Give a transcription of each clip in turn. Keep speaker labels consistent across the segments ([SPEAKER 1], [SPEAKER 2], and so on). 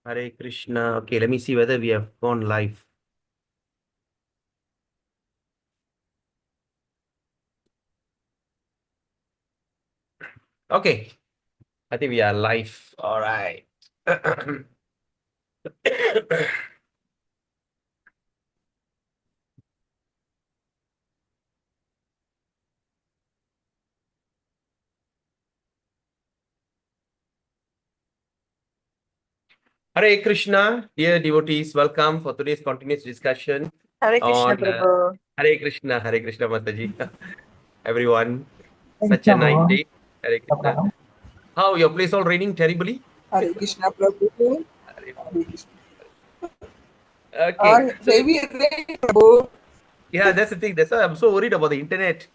[SPEAKER 1] Hare Krishna. Okay, let me see whether we have gone live. Okay, I think we are live. All right. Hare Krishna, dear devotees, welcome for today's continuous discussion
[SPEAKER 2] Hare Krishna,
[SPEAKER 1] on
[SPEAKER 2] Prabhu.
[SPEAKER 1] Hare Krishna Mataji. Everyone,
[SPEAKER 3] Hare
[SPEAKER 1] such a nice
[SPEAKER 3] Krishna,
[SPEAKER 1] day. Hare Krishna. How your place all raining terribly?
[SPEAKER 2] Hare Krishna, Prabhu.
[SPEAKER 1] Hare
[SPEAKER 2] Hare Krishna.
[SPEAKER 1] Okay, so
[SPEAKER 2] Heavy rain, Prabhu.
[SPEAKER 1] yeah, that's the thing. That's why I'm so worried about the internet.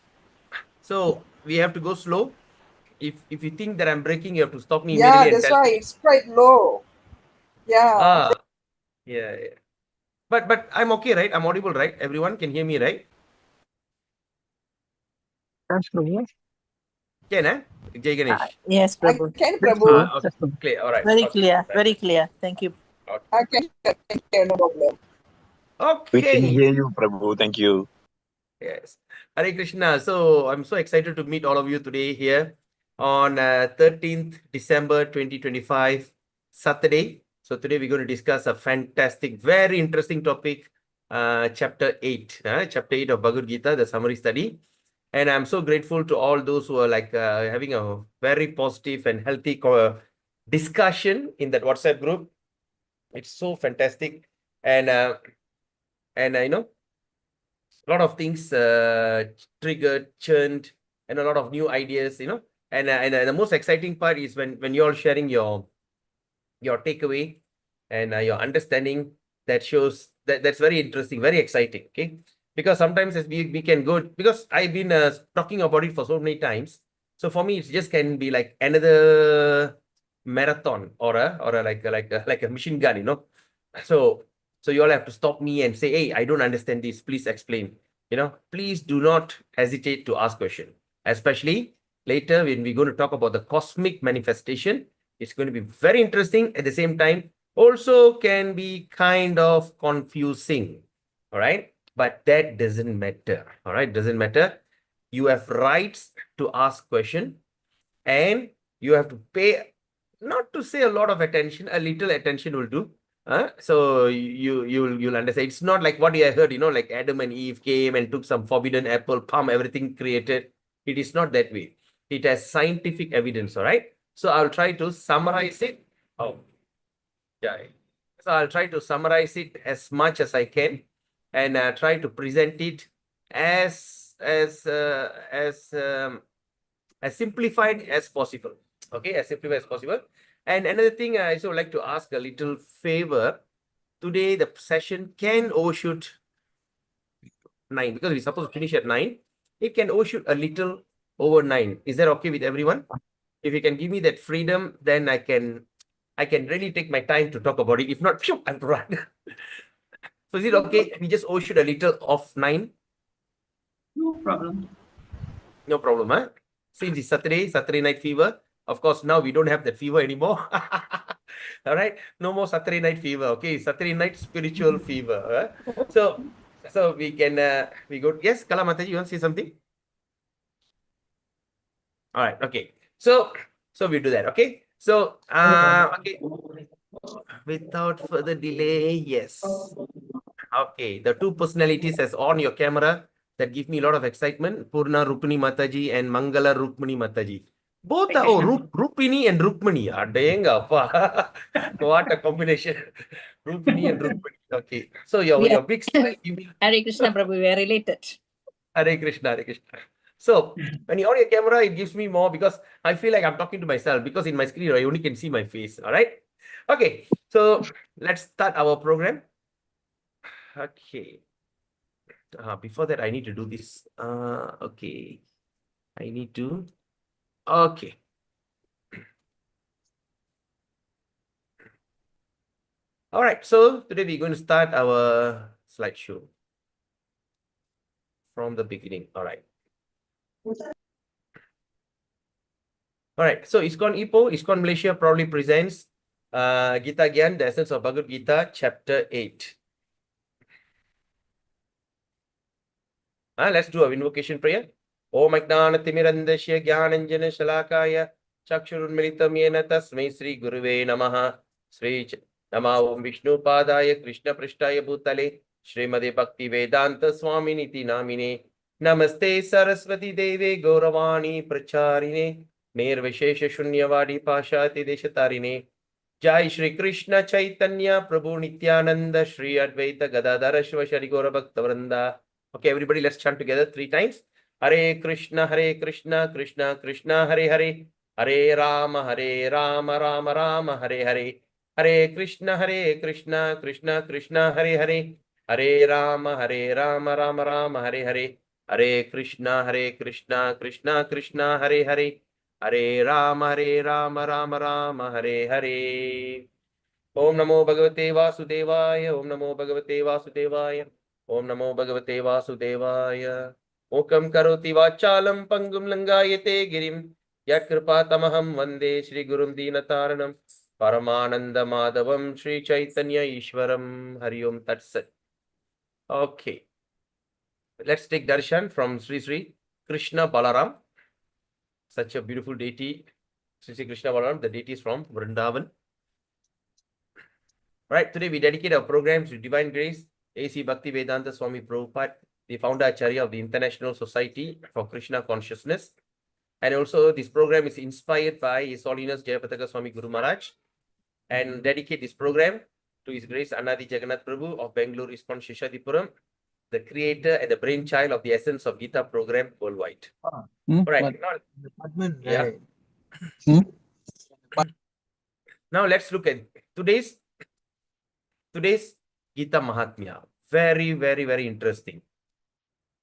[SPEAKER 1] So we have to go slow. If you think that I'm breaking, you have to stop me
[SPEAKER 2] Yeah,
[SPEAKER 1] immediately and
[SPEAKER 2] that's
[SPEAKER 1] tell
[SPEAKER 2] why
[SPEAKER 1] me.
[SPEAKER 2] it's quite low. Yeah.
[SPEAKER 1] Ah, yeah, yeah. But I'm okay, right? I'm audible, right? Everyone can hear me, right?
[SPEAKER 3] Yes, Prabhu.
[SPEAKER 1] Can, eh? Jai Ganesh.
[SPEAKER 2] I
[SPEAKER 4] Yes, Prabhu.
[SPEAKER 2] can,
[SPEAKER 3] Yes,
[SPEAKER 2] Prabhu.
[SPEAKER 3] Prabhu.
[SPEAKER 1] Okay,
[SPEAKER 3] Yes, Prabhu.
[SPEAKER 1] clear. All right.
[SPEAKER 4] Very
[SPEAKER 1] Okay.
[SPEAKER 4] clear.
[SPEAKER 1] Right.
[SPEAKER 4] Very clear. Thank you.
[SPEAKER 1] Okay.
[SPEAKER 2] I can hear, no problem.
[SPEAKER 5] We can
[SPEAKER 1] Okay.
[SPEAKER 5] hear you, Prabhu. Thank you.
[SPEAKER 1] Yes. Hare Krishna. So I'm so excited to meet all of you today here on 13th December 2025, Saturday. So today we're going to discuss a fantastic, very interesting topic, chapter 8, chapter 8 of Bhagavad Gita, the summary study. And I'm so grateful to all those who are like having a very positive and healthy discussion in that WhatsApp group. It's so fantastic. And you know, a lot of things triggered, churned, and a lot of new ideas, and the most exciting part is when you're all sharing your takeaway and your understanding. That shows that's very interesting, very exciting. Okay, because sometimes as we can go, because I've been talking about it for so many times. So for me, it just can be like another marathon or a like a machine gun, So you all have to stop me and say, hey, I don't understand this. Please explain. Please do not hesitate to ask question, especially later when we're going to talk about the cosmic manifestation. It's going to be very interesting. At the same time, also can be kind of confusing. All right. But that doesn't matter. All right. Doesn't matter. You have rights to ask question, and you have to pay, not to say a lot of attention, a little attention will do. So you'll understand. It's not like what I heard, like Adam and Eve came and took some forbidden apple, palm, everything created. It is not that way. It has scientific evidence, all right? So I'll try to summarize it. Oh, yeah. So I'll try to summarize it as much as I can, and try to present it as simplified as possible. Okay, as simplified as possible. And another thing, I also like to ask a little favor. Today, the session can overshoot 9 because we're supposed to finish at 9. It can overshoot a little over 9. Is that okay with everyone? If you can give me that freedom, then I can really take my time to talk about it. If not, phew, I have to run. So is it okay? We just overshoot a little of 9.
[SPEAKER 3] No problem.
[SPEAKER 1] No problem, huh? Since it's Saturday night fever. Of course, now we don't have that fever anymore. All right, no more Saturday night fever. Okay, Saturday night spiritual fever. So we can we go. Yes, Kala Mataji, you want to say something? All right. Okay. So we do that. Okay. So okay. Without further delay, yes. Okay, the two personalities as on your camera that give me a lot of excitement, Purna Rukmini Mataji and Mangala Rukmini Mataji. Both are, Rupini and Rukmini. Adengappa. What a combination. Rupini and Rukmini. Okay, so your big smile, you mean
[SPEAKER 4] Hare Krishna, Prabhu. We are related.
[SPEAKER 1] Hare Krishna, Hare Krishna. So when you're on your camera, it gives me more because I feel like I'm talking to myself, because in my screen, I only can see my face. All right. Okay, so let's start our program. Okay. Before that, I need to do this. Okay. I need to. Okay. All right. So today we're going to start our slideshow from the beginning. All right. All right. So ISKCON Ipoh, ISKCON Malaysia proudly presents Gita Gyan, the essence of Bhagavad Gita, chapter 8. Let's do our invocation prayer. Om Ajnanatimirandasya Gyananjana Shalakaya Chakshurunmilitam Yena Tasmai Sri Guruve Namaha Sri Nama Om Vishnu Padaya Krishna Prishtaya Bhutale Srimade Bhakti Vedanta Swaminiti Namine Namaste Saraswati Deve Gauravani Pracharine Nirvishesha Shunyavadi Pashati Deshatarine Jai Shri Krishna Chaitanya Prabhu Nityananda Shri Advaita Gadadhara Shiva Shri Gaura Bhakta Vrinda. Okay, everybody, let's chant together 3 times. Hare Krishna, Krishna Krishna, Hare Hare, Hare Rama, Rama Rama, Hare Hare, Hare Krishna, Krishna Krishna, Hare Hare, Hare Rama, Rama Rama, Hare Hare, Hare Krishna, Krishna Krishna, Hare Hare, Hare Rama, Rama Rama, Hare Hare. Om Namo Bhagavate Vasudevaya, Om Namo Bhagavate Vasudevaya. Om Namo Bhagavate Vasudevaya. Mukam karoti vachalam pangum langayate girim. Yakrpatamaham vande Shri Gurum Dinataranam. Paramananda Madhavam Shri Chaitanya Ishwaram. Hari Om Tat Sat. Okay. Let's take darshan from Sri Krishna Balaram. Such a beautiful deity. Sri Krishna Balaram, the deity is from Vrindavan. Right, today we dedicate our programs to Divine Grace, A.C. Bhakti Vedanta Swami Prabhupada, the founder Acharya of the International Society for Krishna Consciousness. And also this program is inspired by His Holiness Jayapataka Swami Guru Maharaj, and dedicate this program to His Grace Anadi Jagannath Prabhu of Bangalore ISKCON Shishadipuram, the creator and the brainchild of the Essence of Gita program worldwide. Right. Yeah. Now let's look at today's Gita Mahatmya. Very, very, very interesting.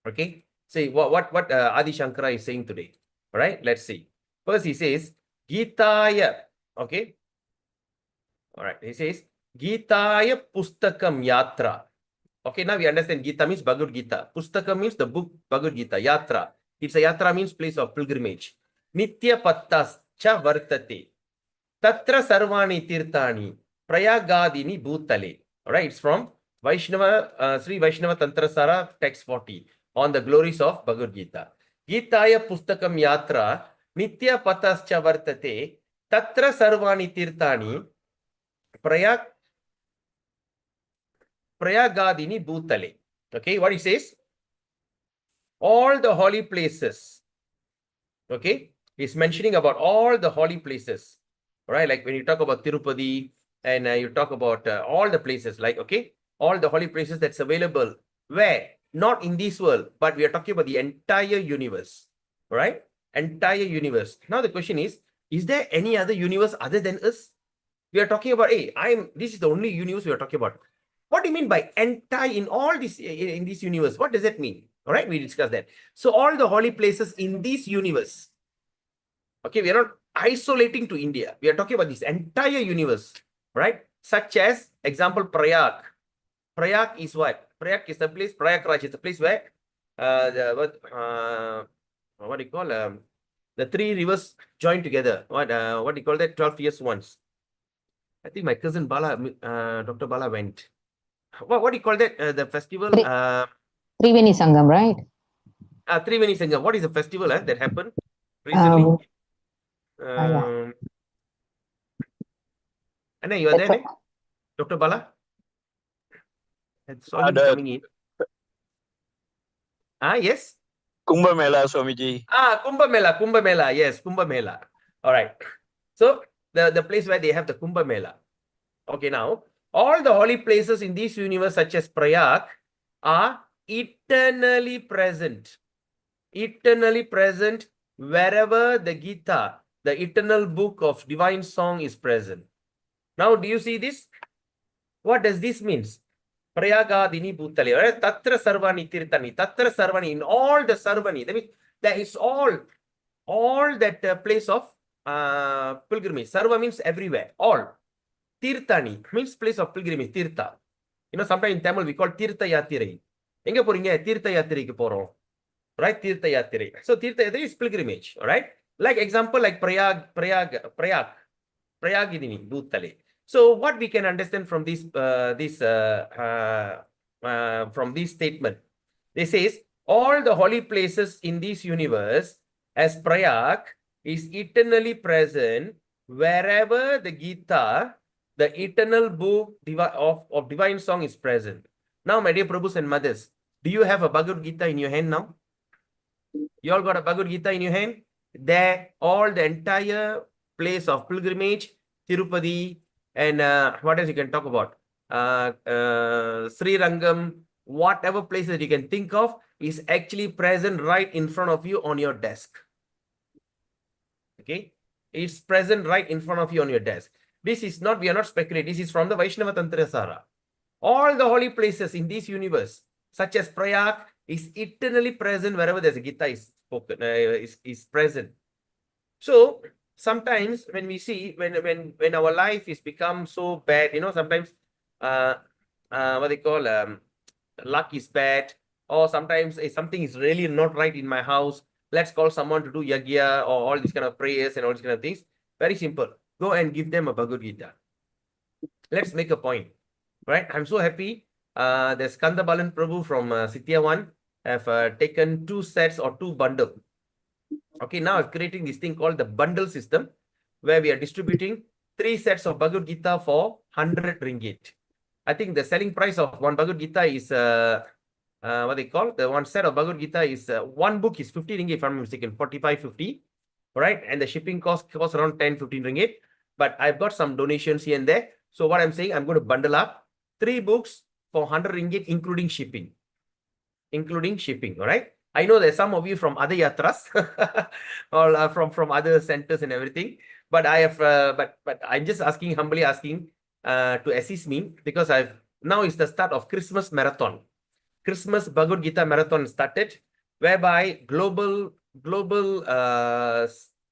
[SPEAKER 1] Okay. See what Adi Shankara is saying today. All right. Let's see. First he says Gitaya. Okay. All right. He says Gitaya Pustakam Yatra. Okay. Now we understand Gita means Bhagavad Gita. Pustakam means the book Bhagavad Gita. Yatra. It's a yatra means place of pilgrimage. Nitya Pattascha Vartate. Tatra Sarvani Tirthani. Prayagadini Bhutale. Alright, it's from Vaishnava, Sri Vaishnava Tantra Sara, text 40, on the glories of Bhagavad Gita. Gitaya Pustakam Yatra, Nitya Patascha Vartate, Tatra Sarvani Tirthani, Prayagadini Bhutale. Okay, what he says? All the holy places. Okay, he's mentioning about all the holy places. Alright, like when you talk about Tirupati, and you talk about all the places, like, okay, all the holy places that's available. Where? Not in this world, but we are talking about the entire universe. Right? Entire universe. Now the question is there any other universe other than us? We are talking about, hey, this is the only universe we are talking about. What do you mean by entire in all this, in this universe? What does that mean? All right, we discussed that. So all the holy places in this universe. Okay, we are not isolating to India. We are talking about this entire universe. Right? Such as, example, Prayag. Prayag is what? Prayag is the place, Prayagraj is the place where, what do you call, the 3 rivers join together. What do you call that? 12 years once. I think my cousin Bala, Dr. Bala went. What do you call that? The festival?
[SPEAKER 6] Triveni Sangam, right?
[SPEAKER 1] Triveni Sangam. What is the festival that happened recently?
[SPEAKER 6] Yeah.
[SPEAKER 1] Anna, you are there, Dr. Bala? I saw him coming in. Yes?
[SPEAKER 5] Kumbh Mela, Swamiji.
[SPEAKER 1] Kumbh Mela. Yes, Kumbh Mela. All right. So, the place where they have the Kumbh Mela. Okay, now, all the holy places in this universe, such as Prayag, are eternally present. Eternally present wherever the Gita, the eternal book of divine song, is present. Now, do you see this? What does this mean? Prayagadini Bhutale. Tatra Sarvani Tirthani. Tatra Sarvani. In all the Sarvani. That means there is all that place of pilgrimage. Sarva means everywhere. All. Tirthani means place of pilgrimage. Tirtha. You know, sometimes in Tamil we call Tirtha Yatirai. Enga poringa? Tirtha Yatirai ke porom. Right? Tirtha Yatirai. So Tirtha Yatirai is pilgrimage. Alright? Like example, like Prayagidini Bhutale. So what we can understand from this from this statement, they says all the holy places in this universe as Prayag is eternally present wherever the Gita, the eternal book of divine song is present. Now, my dear Prabhus and mothers, do you have a Bhagavad Gita in your hand now? You all got a Bhagavad Gita in your hand? There, all the entire place of pilgrimage, Tirupati, and what else you can talk about? Sri Rangam, whatever places you can think of is actually present right in front of you on your desk. Okay, it's present right in front of you on your desk. This is not, we are not speculating, this is from the Vaishnava Tantra Sara. All the holy places in this universe, such as Prayag, is eternally present wherever there's a Gita is spoken, is present. So sometimes when we see, when our life is become so bad, you know, sometimes what they call luck is bad, or sometimes something is really not right in my house. Let's call someone to do yagya or all these kind of prayers and all these kind of things. Very simple. Go and give them a Bhagavad Gita. Let's make a point, right? I'm so happy. The Skanda Balan Prabhu from Sitya 1 have taken 2 sets or 2 bundles. Okay, now I'm creating this thing called the bundle system, where we are distributing 3 sets of Bhagavad Gita for 100 ringgit. I think the selling price of one Bhagavad Gita is what they call, the one set of Bhagavad Gita is one book is 50 ringgit if I'm not mistaken, 45-50, right? And the shipping cost around 10-15 ringgit. But I've got some donations here and there. So what I'm saying, I'm going to bundle up 3 books for 100 ringgit, including shipping. All right? I know there's some of you from other yatras or from other centers and everything. But I have, but I'm just asking, humbly asking to assist me, because now is the start of Christmas marathon. Christmas Bhagavad Gita marathon started, whereby global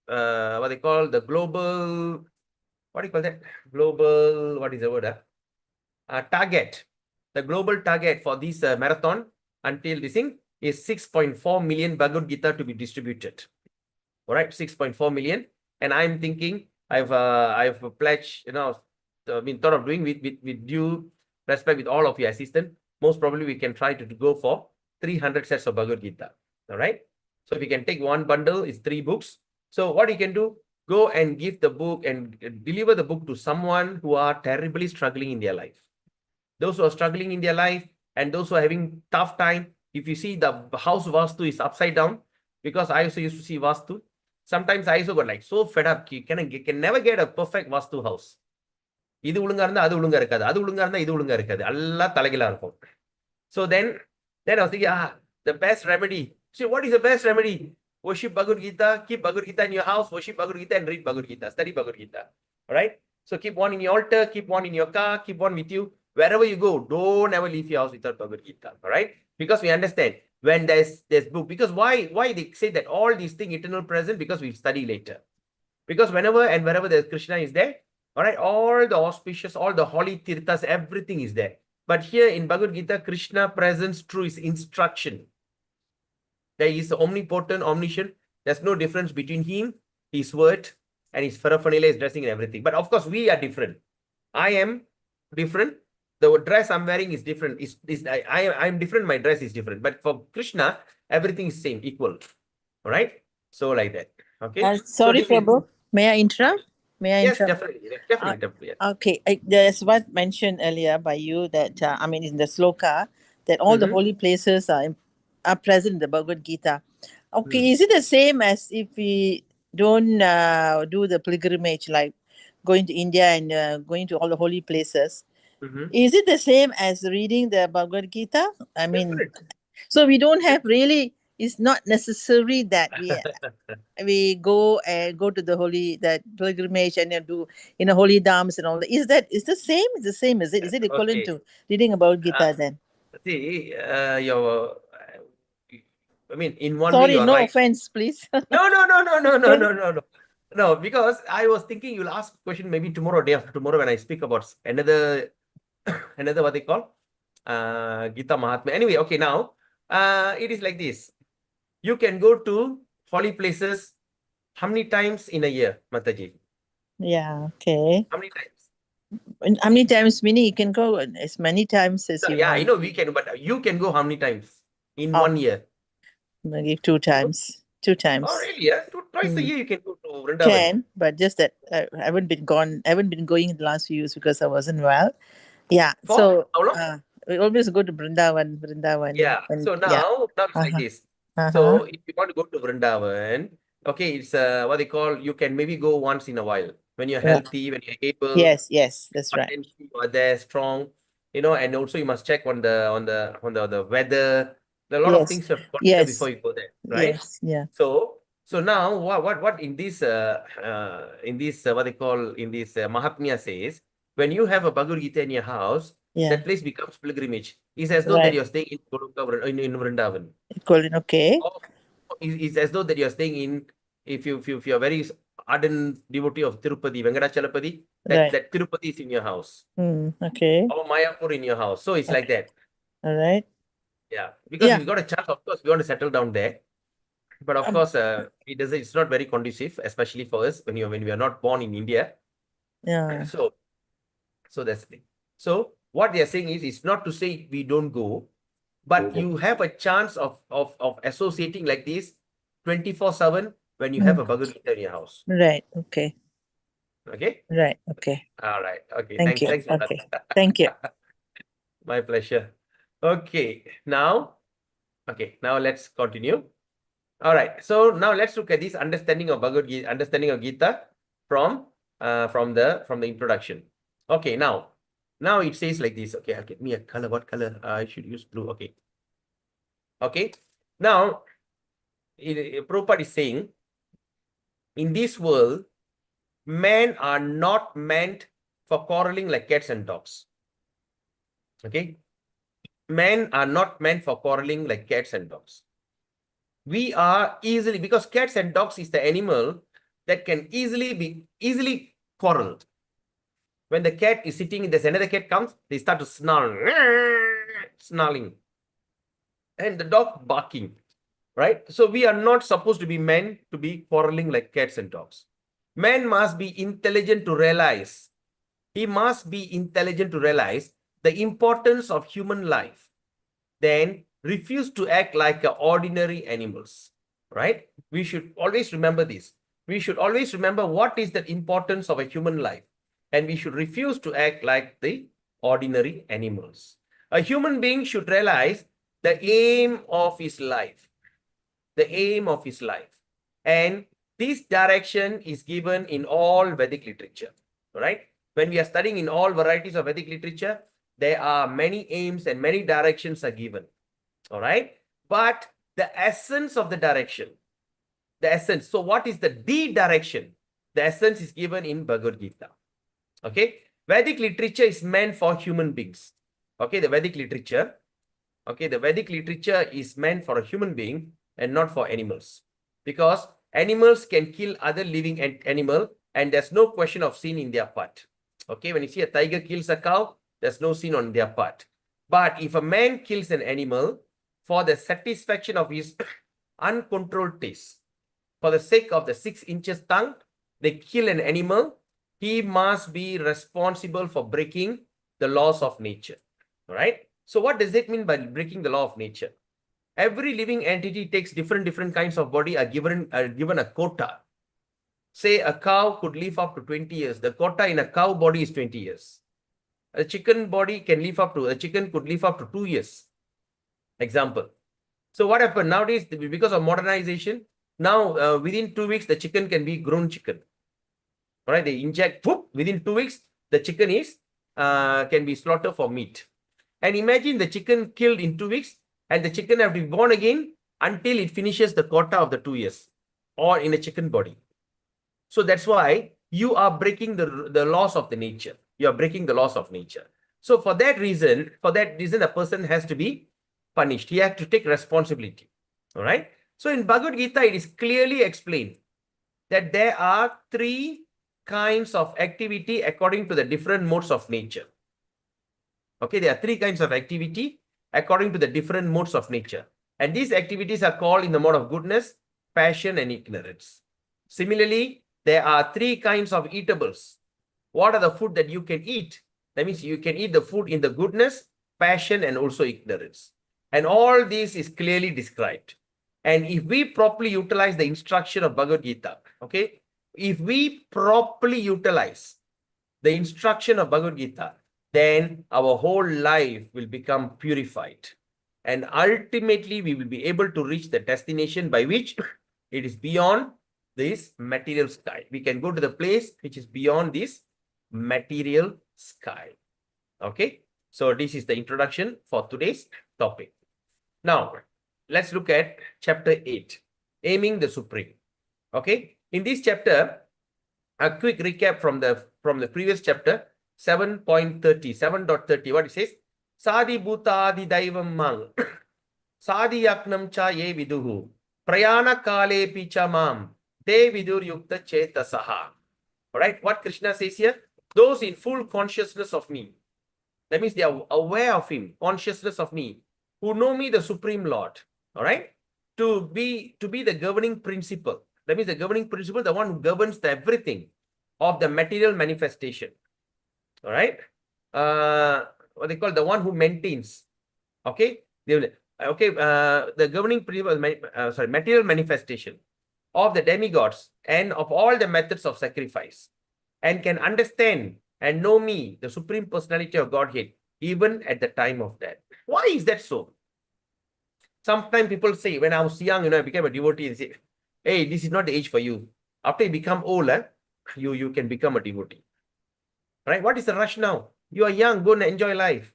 [SPEAKER 1] what they call the global, what do you call that? Global, what is the word? Target. The global target for this marathon until this thing is 6.4 million Bhagavad Gita to be distributed. All right, 6.4 million. And I'm thinking, I've pledged, you know, thought of doing with due respect with all of your assistants. Most probably we can try to go for 300 sets of Bhagavad Gita. All right. So if you can take one bundle, it's 3 books. So what you can do, go and give the book and deliver the book to someone who are terribly struggling in their life. Those who are struggling in their life and those who are having tough time. If you see the house Vastu is upside down, because I also used to see Vastu. Sometimes I also got like so fed up. You can never get a perfect Vastu house. இது ஒழுங்கா இருந்தா அது ஒழுங்கா இருக்காது, அது ஒழுங்கா இருந்தா இது ஒழுங்கா இருக்காது, எல்லாம் தலைகீழா இருக்கும். So then I was thinking, the best remedy. So what is the best remedy? Worship Bhagavad Gita, keep Bhagavad Gita in your house, worship Bhagavad Gita and read Bhagavad Gita, study Bhagavad Gita. All right? So keep one in your altar, keep one in your car, keep one with you. Wherever you go, don't ever leave your house without Bhagavad Gita. All right? Because we understand when there's book. Because why they say that all these things eternal present? Because we study later. Because whenever and wherever there's Krishna is there, all right, all the auspicious, all the holy tirthas, everything is there. But here in Bhagavad Gita, Krishna presence through his instruction. There is omnipotent, omniscient. There's no difference between him, his word, and his paraphernalia, his dressing and everything. But of course, we are different. I am different. The dress I'm wearing is different. I'm different. My dress is different. But for Krishna, everything is same, equal. All right. So like that. Okay.
[SPEAKER 4] Sorry,
[SPEAKER 1] So
[SPEAKER 4] Prabhu. May I interrupt?
[SPEAKER 1] Yes, definitely. Definitely.
[SPEAKER 4] Okay, there's what mentioned earlier by you that I mean in the sloka that all the holy places are present in the Bhagavad Gita. Okay, is it the same as if we don't do the pilgrimage, like going to India and going to all the holy places? Is it the same as reading the Bhagavad Gita? I mean, so we don't have really. It's not necessary that we go to the holy pilgrimage and do holy dams and all that. Is the same? It's the same. Is it equivalent to reading about Gita then?
[SPEAKER 1] See, I mean, in one way
[SPEAKER 4] Sorry,
[SPEAKER 1] you're
[SPEAKER 4] no
[SPEAKER 1] right.
[SPEAKER 4] offense, please.
[SPEAKER 1] No, because I was thinking you'll ask question maybe tomorrow, day after tomorrow, when I speak about another what they call Gita Mahatma. Anyway, okay, now it is like this. You can go to holy places how many times in a year, Mataji?
[SPEAKER 4] Yeah, okay.
[SPEAKER 1] How many times?
[SPEAKER 4] And how many times, Minnie, you can go as many times as you
[SPEAKER 1] Yeah, I
[SPEAKER 4] want.
[SPEAKER 1] know we can, but you can go how many times in
[SPEAKER 4] Oh.
[SPEAKER 1] 1 year?
[SPEAKER 4] Maybe 2 times. 2 times.
[SPEAKER 1] Oh, really? Yeah, twice a
[SPEAKER 4] Hmm.
[SPEAKER 1] year you can go to Vrindavan.
[SPEAKER 4] Can, but just that I haven't been going in the last few years because I wasn't well. Yeah.
[SPEAKER 1] For
[SPEAKER 4] So
[SPEAKER 1] how long?
[SPEAKER 4] we always go to Vrindavan.
[SPEAKER 1] Yeah.
[SPEAKER 4] And
[SPEAKER 1] So
[SPEAKER 4] yeah.
[SPEAKER 1] now it's like
[SPEAKER 4] Uh-huh.
[SPEAKER 1] this.
[SPEAKER 4] Uh-huh.
[SPEAKER 1] So if you want to go to Vrindavan, okay, it's what they call, you can maybe go once in a while when you're
[SPEAKER 4] Yeah.
[SPEAKER 1] healthy, when you're able,
[SPEAKER 4] Yes, that's right.
[SPEAKER 1] and you are there strong, and also you must check on the weather. There are a lot of
[SPEAKER 4] Yes.
[SPEAKER 1] things you have to consider
[SPEAKER 4] Yes.
[SPEAKER 1] before you go there, right?
[SPEAKER 4] Yes. Yeah.
[SPEAKER 1] So now what in this what they call in this Mahatmya says, when you have a Bhagavad Gita in your house,
[SPEAKER 4] Yeah.
[SPEAKER 1] that place becomes pilgrimage. It's as though that
[SPEAKER 4] Right.
[SPEAKER 1] you're staying in Goloka, in Vrindavan.
[SPEAKER 4] Colin, okay.
[SPEAKER 1] Or it's as though that you're staying in, if you're very ardent devotee of Tirupati, Venkatachalapati,
[SPEAKER 4] Right.
[SPEAKER 1] that Tirupati is in your house.
[SPEAKER 4] Okay.
[SPEAKER 1] Or Mayapur in your house. So it's like that.
[SPEAKER 4] All right.
[SPEAKER 1] Yeah. Because
[SPEAKER 4] Yeah.
[SPEAKER 1] if you got a chance, of course, we want to settle down there. But of course, it's not very conducive, especially for us when we are not born in India.
[SPEAKER 4] Yeah.
[SPEAKER 1] So that's the thing. So what they are saying is, it's not to say we don't go, but you have a chance of associating like this 24/7 when you have a Bhagavad Gita in your house.
[SPEAKER 4] Right. Okay.
[SPEAKER 1] Okay.
[SPEAKER 4] Right. Okay.
[SPEAKER 1] All right. Okay.
[SPEAKER 4] Thank you.
[SPEAKER 1] Thanks.
[SPEAKER 4] Okay. Thank you.
[SPEAKER 1] My pleasure. Okay. Now let's continue. All right. So now let's look at this understanding of Bhagavad Gita, understanding of Gita from the introduction. Okay. Now it says like this. Okay. I'll get me a color. What color? I should use blue. Okay. Okay. Now, Prabhupada is saying, in this world, men are not meant for quarreling like cats and dogs. Okay. Men are not meant for quarreling like cats and dogs. We are easily, because cats and dogs is the animal that can easily quarrel. When the cat is sitting, there's another cat comes, they start to snarling, and the dog barking, right? So we are not supposed to be meant to be quarreling like cats and dogs. Man must be intelligent to realize. He must be intelligent to realize the importance of human life. Then refuse to act like ordinary animals, right? We should always remember this. We should always remember what is the importance of a human life. And we should refuse to act like the ordinary animals. A human being should realize the aim of his life. The aim of his life. And this direction is given in all Vedic literature, right? When we are studying in all varieties of Vedic literature, there are many aims and many directions are given. All right. But the essence of the direction, so what is the direction? The essence is given in Bhagavad Gita. Okay. Vedic literature is meant for human beings. Okay. The Vedic literature is meant for a human being and not for animals. Because animals can kill other living animal and there's no question of sin in their part. Okay. When you see a tiger kills a cow, there's no sin on their part. But if a man kills an animal, for the satisfaction of his uncontrolled taste, for the sake of the 6 inches tongue, they kill an animal, he must be responsible for breaking the laws of nature. All right. So what does it mean by breaking the law of nature? Every living entity takes different kinds of body, are given a quota. Say a cow could live up to 20 years. The quota in a cow body is 20 years. A chicken body can live up to, a chicken could live up to 2 years. Example. So what happened nowadays, because of modernization, now within 2 weeks, the chicken can be grown chicken. All right, they inject, whoop, within 2 weeks, the chicken is can be slaughtered for meat. And imagine the chicken killed in 2 weeks, and the chicken have to be born again until it finishes the quota of the 2 years, or in a chicken body. So that's why you are breaking the laws of the nature. You are breaking the laws of nature. So for that reason, a person has to be punished. He has to take responsibility. All right. So in Bhagavad Gita, it is clearly explained that there are 3 kinds of activity according to the different modes of nature. Okay, there are 3 kinds of activity according to the different modes of nature. And these activities are called in the mode of goodness, passion, and ignorance. Similarly, there are 3 kinds of eatables. what are the food that you can eat? That means you can eat the food in the goodness, passion, and also ignorance. And all this is clearly described. And if we properly utilize the instruction of Bhagavad Gita, okay, if we properly utilize the instruction of Bhagavad Gita, then our whole life will become purified. And ultimately, we will be able to reach the destination by which it is beyond this material sky. We can go to the place which is beyond this material sky. Okay, so this is the introduction for today's topic. Now, let's look at chapter 8, Aiming the Supreme. Okay, in this chapter, a quick recap from the previous chapter, 7.30, what it says? Sadi bhutadi daivam mang, sadi yaknam cha ye viduhu, prayana kale picha mam, de vidur yukta chetasaha. All right, what Krishna says here? Those in full consciousness of me. That means they are aware of him, consciousness of me, who know me, the Supreme Lord. All right, to be the governing principle. That means the governing principle, the one who governs everything of the material manifestation. All right, what they call the one who maintains. Okay, the governing principle, material manifestation of the demigods and of all the methods of sacrifice, and can understand and know me, the Supreme Personality of Godhead, even at the time of death. Why is that so? Sometimes people say, when I was young, I became a devotee, they say, hey, this is not the age for you. After you become older, you can become a devotee. Right? What is the rush now? You are young, go and enjoy life.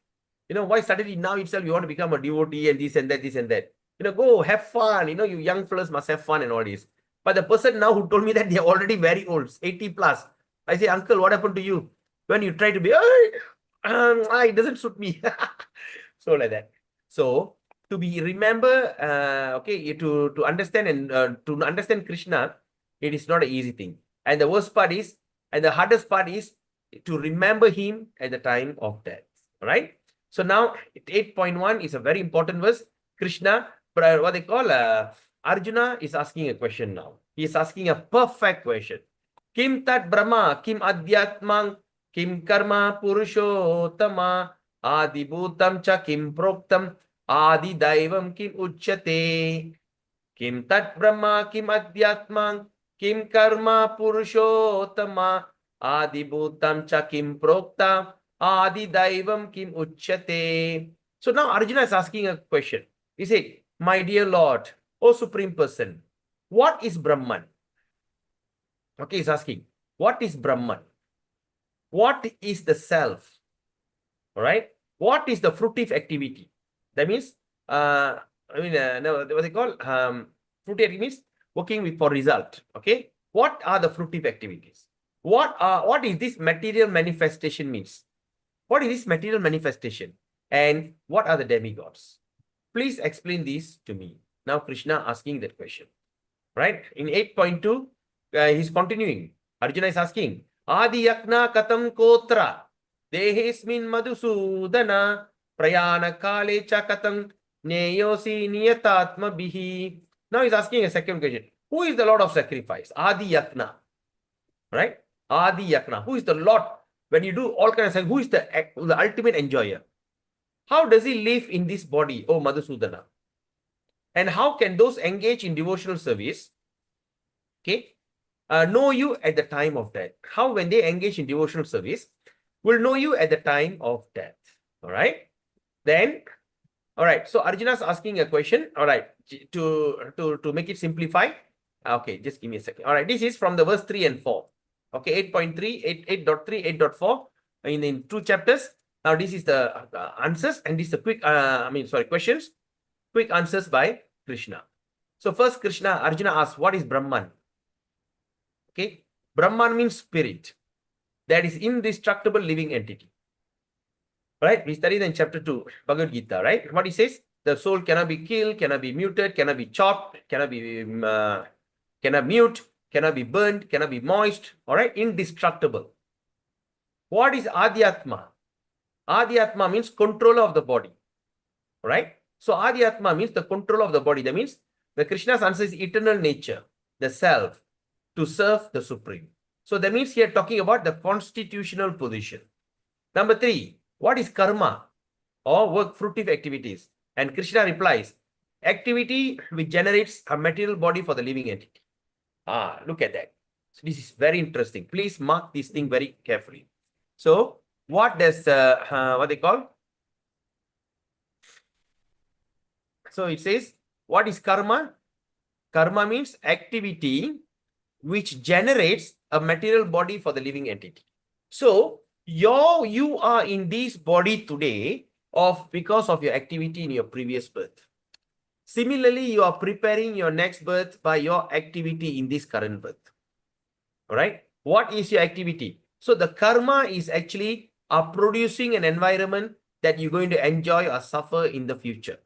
[SPEAKER 1] Why suddenly now itself you want to become a devotee and this and that, this and that? Go have fun. You young fellows must have fun and all this. But the person now who told me that they are already very old, 80 plus. I say, uncle, what happened to you? When you try to be, it doesn't suit me. So like that. So to understand and to understand Krishna, it is not an easy thing. And the worst part is, and the hardest part is to remember him at the time of death. All right. So now 8.1 is a very important verse. Krishna, what they call Arjuna is asking a question now. He is asking a perfect question. Kim tat brahma, kim adhyatmang, kim karma purushottama, adi bhutam cha kim proktam, adi daivam kim uchyate. Kim tat brahma, kim adhyatmang, kim karma purushottama, adi bhutam cha kim proktam, adi daivam kim uchyate. So now Arjuna is asking a question. He said, my dear Lord, O Supreme Person, what is Brahman? Okay, he's asking, what is Brahman? What is the self? All right. What is the fruitive activity? That means, what they call fruitive activity means working for result. Okay. What are the fruitive activities? What is this material manifestation means? What is this material manifestation? And what are the demigods? Please explain this to me. Now Krishna asking that question. Right? In 8.2, he's continuing. Arjuna is asking, Adi yakna katam kotra, dehesmin madhusudana, prayana kale cha katam neyosi niyatatma bihi. Now he's asking a second question. Who is the Lord of sacrifice? Adi yakna. Right? Adi yakna. Who is the Lord? When you do all kinds of, who is the ultimate enjoyer? How does he live in this body, O Madhusudana? And how can those engage in devotional service, okay, know you at the time of death? How, when they engage in devotional service, will know you at the time of death? All right. Then, all right. So Arjuna is asking a question. All right. To make it simplify. Okay, just give me a second. All right. This is from the verse 3 and 4. Okay, 8.3, 8.3, 8.4 in 2 chapters. Now this is the answers, and this is the quick, questions. Quick answers by Krishna. So first Arjuna asks, what is Brahman? Okay, Brahman means spirit. That is indestructible living entity. Right? We studied in chapter 2, Bhagavad Gita, right? What he says, the soul cannot be killed, cannot be muted, cannot be chopped, cannot be mute, cannot be burnt, cannot be moist. All right, indestructible. What is Adhyatma? Adhyatma means controller of the body. Right? So Adhyatma means the control of the body. That means the Krishna's answer is eternal nature, the self, to serve the Supreme. So that means here talking about the constitutional position. Number 3, what is karma or work fruitive activities? And Krishna replies, activity which generates a material body for the living entity. Look at that. So this is very interesting. Please mark this thing very carefully. So what does, what they call? So it says, what is karma? Karma means activity which generates a material body for the living entity. So you are in this body today because of your activity in your previous birth. Similarly, you are preparing your next birth by your activity in this current birth. All right. What is your activity? So the karma is actually producing an environment that you're going to enjoy or suffer in the future.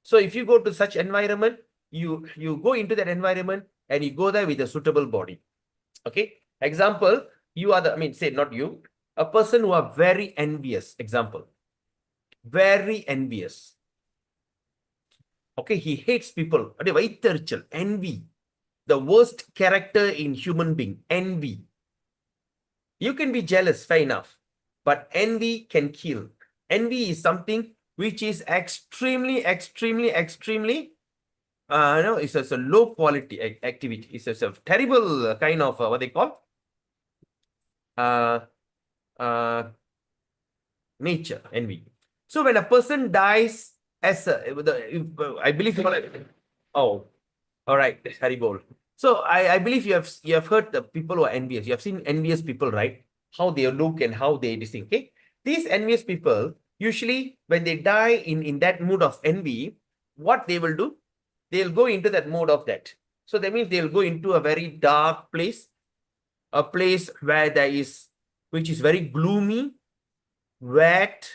[SPEAKER 1] So if you go to such environment, you go into that environment and you go there with a suitable body. Okay. Example, you are not you, a person who are very envious. Example, very envious. Okay, he hates people. Envy. The worst character in human being, envy. You can be jealous, fair enough, but envy can kill. Envy is something which is extremely, it's a low quality activity. It's a terrible kind of what they call nature, envy. So when a person dies as I believe, oh, all right, Haribol. So I believe you have heard the people who are envious. You have seen envious people, right? How they look and how they think. Okay, these envious people usually when they die in that mood of envy, what they will do? They'll go into that mode of that. So that means they'll go into a very dark place, a place where which is very gloomy, wet,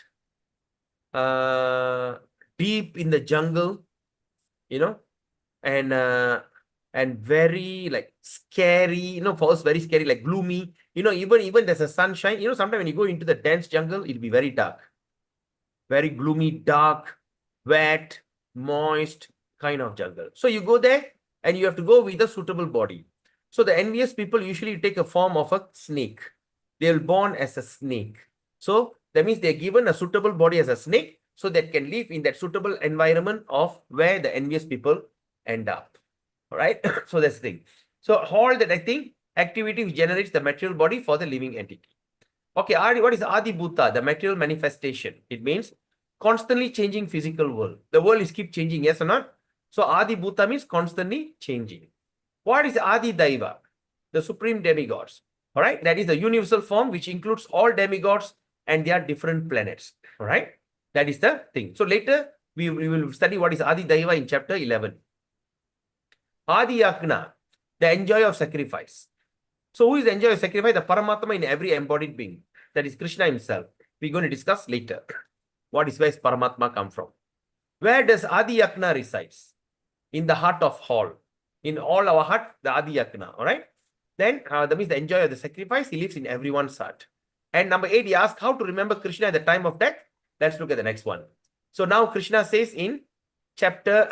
[SPEAKER 1] deep in the jungle, and very like scary, for us very scary, like gloomy, even there's a sunshine, sometimes when you go into the dense jungle, it'll be very dark, very gloomy, dark, wet, moist kind of jungle. So you go there and you have to go with a suitable body. So the envious people usually take a form of a snake. They'll born as a snake. So that means they're given a suitable body as a snake so that can live in that suitable environment of where the envious people end up. All right. So that's the thing. So all that activity which generates the material body for the living entity. Okay, what is Adi Bhuta, the material manifestation? It means constantly changing physical world. The world is keep changing, yes or not? So Adi Bhuta means constantly changing. What is Adi Daiva? The supreme demigods. All right, that is the universal form which includes all demigods and their different planets. All right, that is the thing. So later we will study what is Adi Daiva in chapter 11. Adi Yagna, the enjoyer of sacrifice. So who is the enjoyer of sacrifice? The Paramatma in every embodied being. That is Krishna himself. We're going to discuss later. Where does Paramatma come from? Where does Adi Yagna resides? In the heart of all. In all our heart, the Adi Yagna. All right. Then that means the enjoyer of the sacrifice, he lives in everyone's heart. And number 8, he asks how to remember Krishna at the time of death. Let's look at the next one. So now Krishna says in chapter,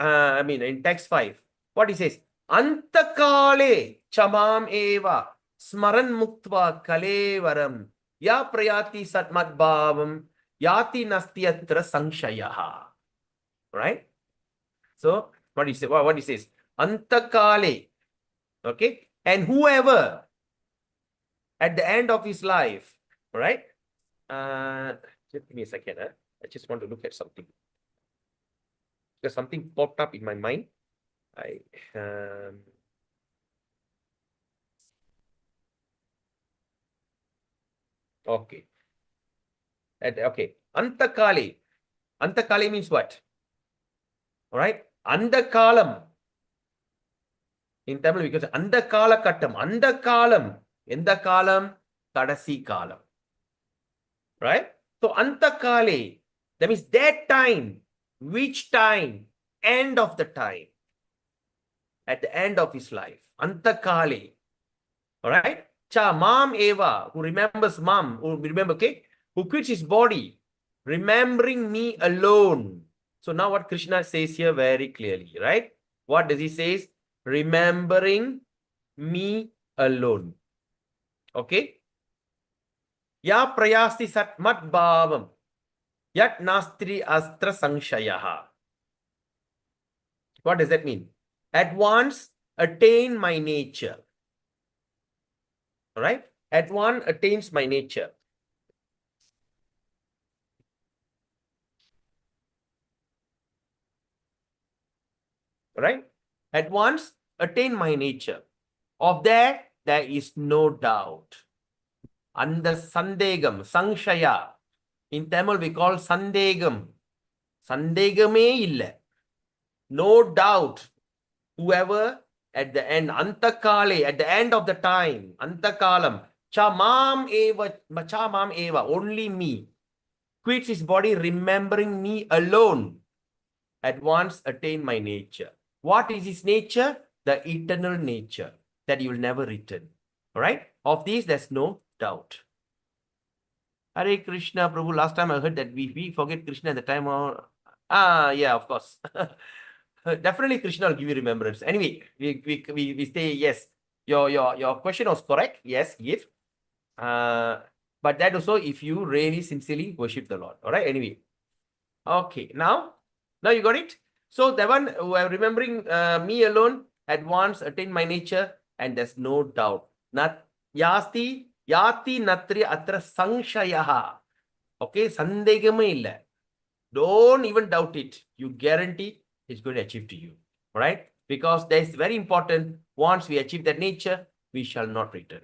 [SPEAKER 1] in text 5, what he says? Antakale chamam eva smaran muktva kalevaram ya prayati satmat bhavam yati nastyatra sangshayaha. Right? So what he says? What he says? Antakale. Okay? And whoever at the end of his life, right? Just give me a second. I just want to look at something. Because something popped up in my mind. Okay. Okay. Antakali. Antakali means what? All right. Andakalam. In Tamil, we can say Andakala Kattam. Andakalam. Endakalam. Kadasi Kalam. Right? So Antakale. That means that time. Which time? End of the time. At the end of his life. Antakale. All right? Cha Mam Eva, who remembers Mam, who remember, okay? Who quits his body, remembering me alone. So now what Krishna says here very clearly, right? What does he say? Remembering me alone. Okay. Ya prayasti sat mat bhavam. Yat nastri astra sangshayaha. What does that mean? At once attain my nature. All right? At one attains my nature. Right? At once attain my nature. Of that, there is no doubt. And the sandegam, sangshaya. In Tamil, we call sandegam. Sandegame illa. No doubt. Whoever at the end, antakale, at the end of the time, antakalam, chamam eva, only me, quits his body remembering me alone, at once attain my nature. What is his nature? The eternal nature that you will never return. All right? Of these, there's no doubt. Hare Krishna, Prabhu. Last time I heard that we forget Krishna at the time of... yeah, of course. Definitely Krishna will give you remembrance. Anyway, we say yes. Your question was correct. Yes, give. But that also if you really sincerely worship the Lord. All right. Anyway. Okay. Now you got it. So that one, remembering me alone, at once attain my nature, and there's no doubt. Nat yati natri atra sangshayaha. Okay, sandegame illa. Don't even doubt it. You guarantee it's going to achieve to you. All right? Because that is very important. Once we achieve that nature, we shall not return.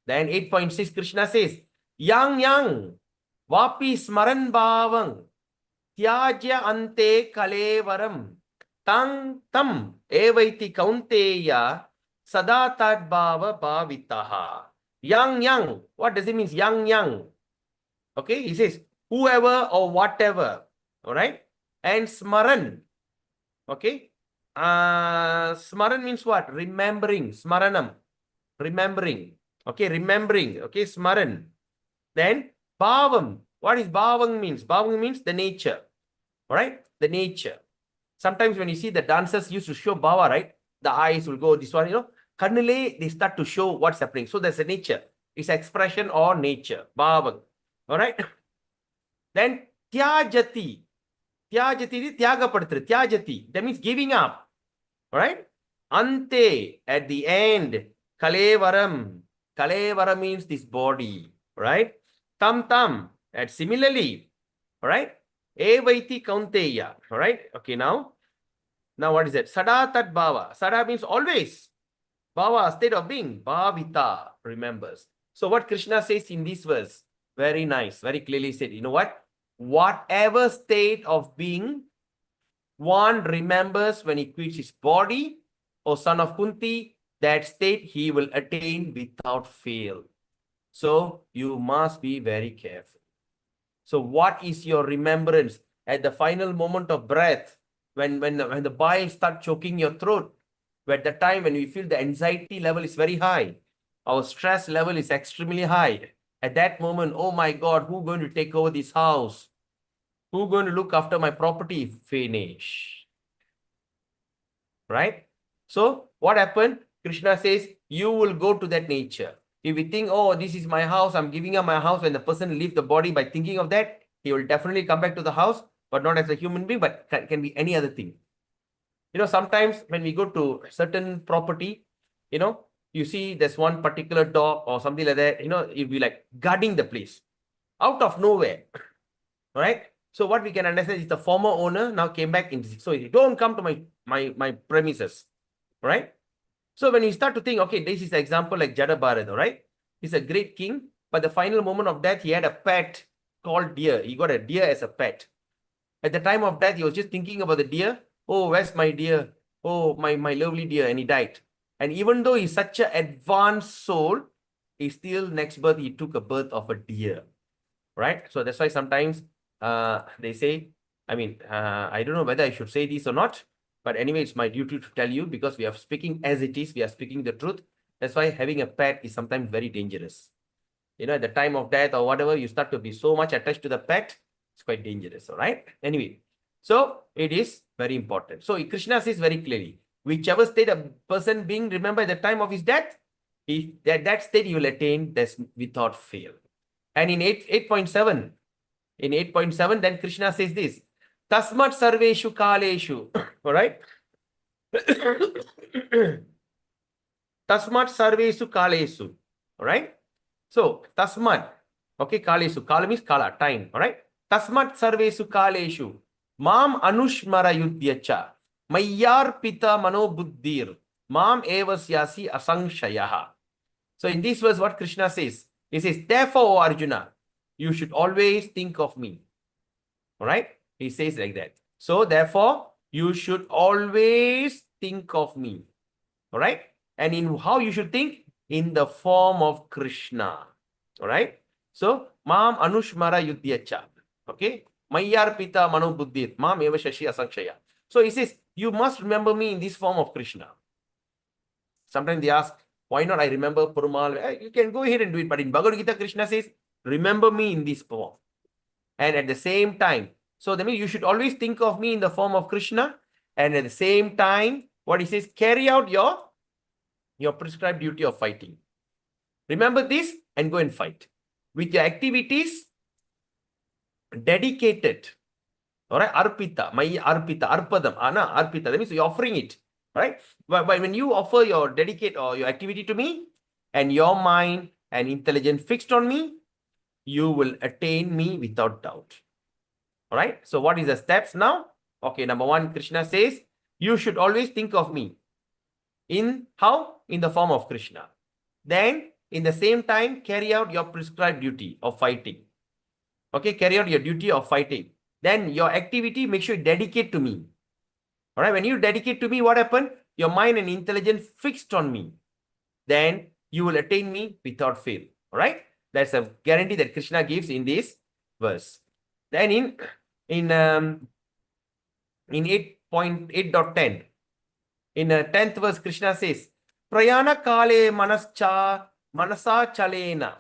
[SPEAKER 1] Then 8.6 Krishna says, yang vapi smaran bhavang tyajya ante kalevaram tang tam evaiti kaunteya sada tad bhava bhavitaha. Yang, what does it mean? Yang. Okay, he says, whoever or whatever. All right. And smaran. Okay. Smaran means what? Remembering. Smaranam. Remembering. Okay. Remembering. Okay. Smaran. Then bhavam. What is bhavang means? Bhavang means the nature. All right. The nature. Sometimes when you see the dancers used to show bhava, right? The eyes will go this one, Kannile, they start to show what's happening. So there's a nature. It's expression or nature. Bhavang. All right. Then tyajati. Tyajati, tyagapadathru, that means giving up. All right? Ante, at the end. Kalevaram. Kalevara means this body. Right? Tam, and similarly. All right? Evaiti kaunteya. All right? Okay, now what is that? Sada tat bhava. Sada means always. Bhava, state of being. Bhavita, remembers. So what Krishna says in this verse, very nice, very clearly said, you know what? Whatever state of being one remembers when he quits his body, O son of Kunti, that state he will attain without fail. So you must be very careful. So what is your remembrance at the final moment of breath, when the bile start choking your throat, at the time when we feel the anxiety level is very high, our stress level is extremely high. At that moment, oh my God, who's going to take over this house? Who's going to look after my property? Finish. Right? So what happened? Krishna says, you will go to that nature. If you think, oh, this is my house, I'm giving up my house, when the person leaves the body by thinking of that, he will definitely come back to the house, but not as a human being, but can be any other thing. Sometimes when we go to certain property, you see there's one particular dog or something like that, you'll be like guarding the place out of nowhere. All right. So what we can understand is the former owner now came back in. So don't come to my premises. All right. So when you start to think, okay, this is the example like Jada Bharat, all right? He's a great king, but the final moment of death, he had a pet called deer. He got a deer as a pet. At the time of death, he was just thinking about the deer. Oh, where's my deer? Oh, my lovely deer. And he died. And even though he's such an advanced soul, he still next birth, he took a birth of a deer. Right? So that's why sometimes they say, I don't know whether I should say this or not, but anyway, it's my duty to tell you, because we are speaking as it is, we are speaking the truth. That's why having a pet is sometimes very dangerous. At the time of death or whatever, you start to be so much attached to the pet, it's quite dangerous, all right? Anyway, so it is very important. So Krishna says very clearly, whichever state a person being remembered at the time of his death, That state you will attain this without fail. And in 8.7, then Krishna says this, Tasmat sarveshu kaleshu. All right? Tasmat sarveshu kalesu. All right? So, tasmat, okay, kalesu. Kala means kala, time. All right? Tasmat sarveshu kaleshu. Mam anushmara yudhyacha. Mayyar pita mano buddhir. Mam evasyasi asangshayaha. So, in this verse, what Krishna says? He says, therefore, O Arjuna, you should always think of me. All right? He says like that. So, therefore, you should always think of me. All right? And in how you should think? In the form of Krishna. All right? So, Mam Anushmara Yudhyacha. Okay? Mayyar Pita Mano Buddhit. Mam Eva Shashi Asankshaya. So, he says, you must remember me in this form of Krishna. Sometimes they ask, why not I remember Perumal? You can go ahead and do it. But in Bhagavad Gita, Krishna says, remember me in this form. And at the same time, so that means you should always think of me in the form of Krishna. And at the same time, what he says, carry out your prescribed duty of fighting. Remember this and go and fight. With your activities dedicated. All right, arpita, my arpita, arpadam, arpita. That means you're offering it. Right? But when you offer your dedicate or your activity to me, and your mind and intelligence fixed on me, you will attain me without doubt. All right. So what is the steps now? Okay, number one, Krishna says, you should always think of me. In how? In the form of Krishna. Then, in the same time, carry out your prescribed duty of fighting. Okay, carry out your duty of fighting. Then your activity, make sure you dedicate to me. All right, when you dedicate to me, what happened? Your mind and intelligence fixed on me. Then you will attain me without fail. All right, that's a guarantee that Krishna gives in this verse. Then in 8.8.10, in 10th verse, Krishna says, Prayana kale manasa chalena.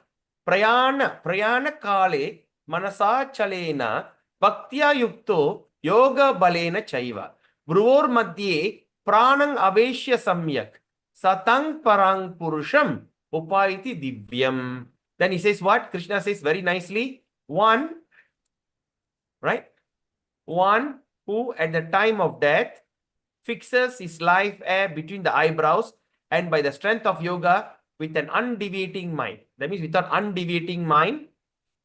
[SPEAKER 1] Prayana kale manasa chalena bhaktya yukto yoga balena chaiva. Bruvor madhye pranang aveshya samyak satang parang purusham upaiti divyam. Then he says what? Krishna says very nicely, one, right? One who at the time of death fixes his life air between the eyebrows and by the strength of yoga with an undeviating mind. That means without undeviating mind,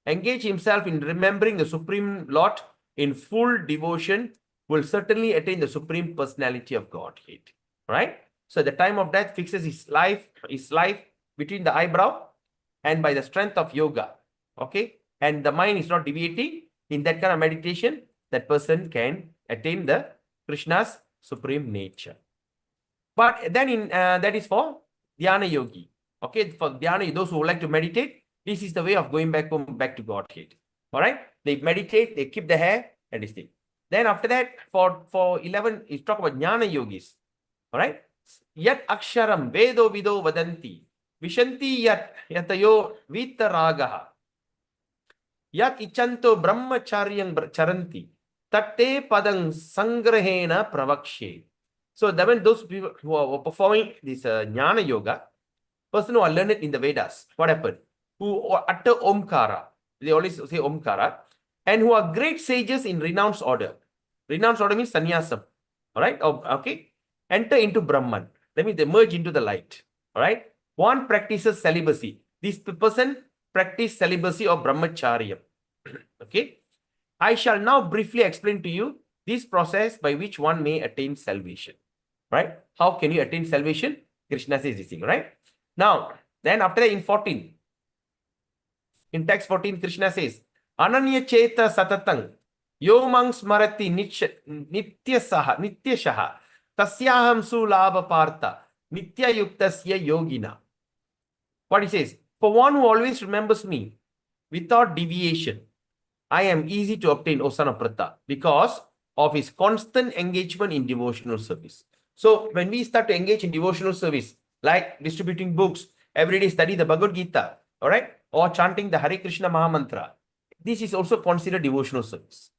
[SPEAKER 1] engage himself in remembering the Supreme Lord in full devotion will certainly attain the Supreme Personality of Godhead. Right? So at the time of death fixes his life between the eyebrow and by the strength of yoga. Okay? And the mind is not deviating. In that kind of meditation, that person can attain the Krishna's supreme nature. But then that is for Dhyana Yogi. Okay, for Dhyana, those who would like to meditate, this is the way of going back to Godhead. All right, they meditate, they keep the hair and this thing. Then after that, for 11, is talk about Jnana Yogis. All right, Yat Aksharam Vedo Vido Vadanti Vishanti Yat Yatayo Vitaragaha Yat Ichanto Brahmacharyam Charanti Tatte Padang Sangrahena Pravakshe. So when those people who are performing this Jnana Yoga, person who are learned in the Vedas, what happened? Who utter Omkara, they always say Omkara, and who are great sages in renounced order. Renounced order means sannyasam. All right? Okay. Enter into Brahman. That means they merge into the light. All right? One practices celibacy. This person practice celibacy or brahmacharya. Okay? I shall now briefly explain to you this process by which one may attain salvation. Right? How can you attain salvation? Krishna says this thing, right? Now, then after that in 14, in text 14, Krishna says, Ananya Cheta Satatang, Yomang Smarati Nityashaha, Tasyaham Sulabha Partha, Nitya Yuktasya Yogina. What he says, for one who always remembers me without deviation, I am easy to obtain, O son of Pratha, because of his constant engagement in devotional service. So when we start to engage in devotional service, like distributing books, every day study the Bhagavad Gita, all right, or chanting the Hare Krishna Mahamantra, this is also considered devotional service.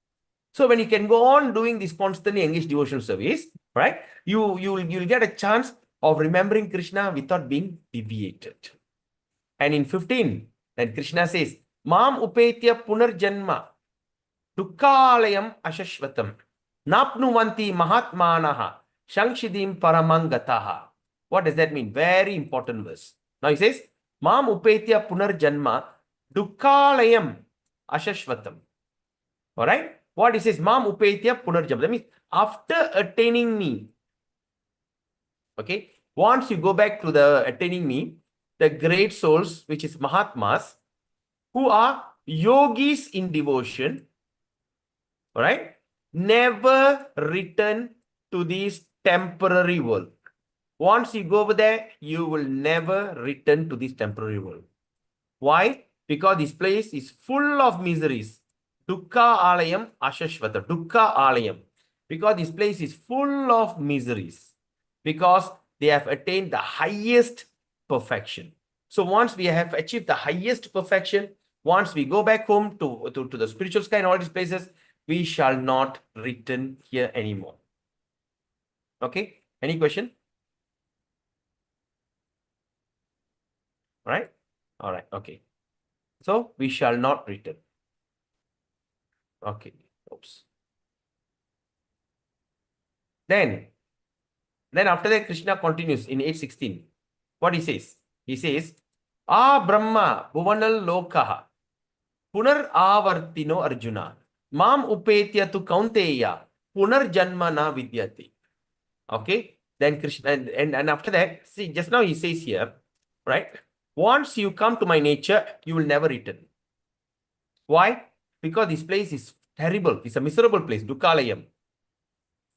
[SPEAKER 1] So when you can go on doing this constantly engaged devotional service, right, you'll get a chance of remembering Krishna without being deviated. And in 15, then Krishna says, Mam upetya punarjanma dukkalayam ashashvatam napnuvanti mahatmanaha shangshidim paramangataha. What does that mean? Very important verse. Now he says, Mam upetya punarjanma dukkalayam ashashvatam. All right? What he says, Mam upetya punarjanma. That means after attaining me. Okay? Once you go back to the attaining me, the great souls, which is Mahatmas, who are yogis in devotion, all right, never return to this temporary world. Once you go over there, you will never return to this temporary world. Why? Because this place is full of miseries. Dukkha alayam ashashvata. Dukkha alayam. Because this place is full of miseries. Because they have attained the highest perfection. So once we have achieved the highest perfection, once we go back home to the spiritual sky and all these places, we shall not return here anymore. Okay? Any question? All right? All right. Okay. So we shall not return. Okay. Oops. Then after that, Krishna continues in 8:16. What he says? He says, Ah Brahma Bhuvanal Lokaha Punar Avartino Arjuna Mam Upetya tu Kaunteya Punar Janma na Vidyati. Okay. Then Krishna, and after that, see, just now he says here, right? Once you come to my nature, you will never return. Why? Because this place is terrible. It's a miserable place, Dukkalayam.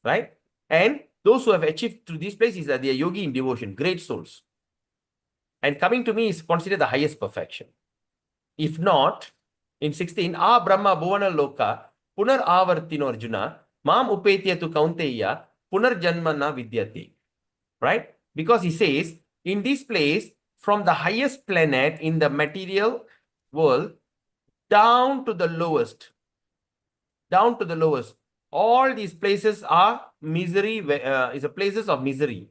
[SPEAKER 1] Right? And those who have achieved through this place is that they are yogi in devotion, great souls. And coming to me is considered the highest perfection. If not, in 16, Ah Brahma Bhuvana Loka Punar Avartino Arjuna Mam Upetya tu Kaunteya Punar Janma na Vidyati. Right? Because he says, in this place, from the highest planet in the material world, down to the lowest, all these places are misery, is a places of misery.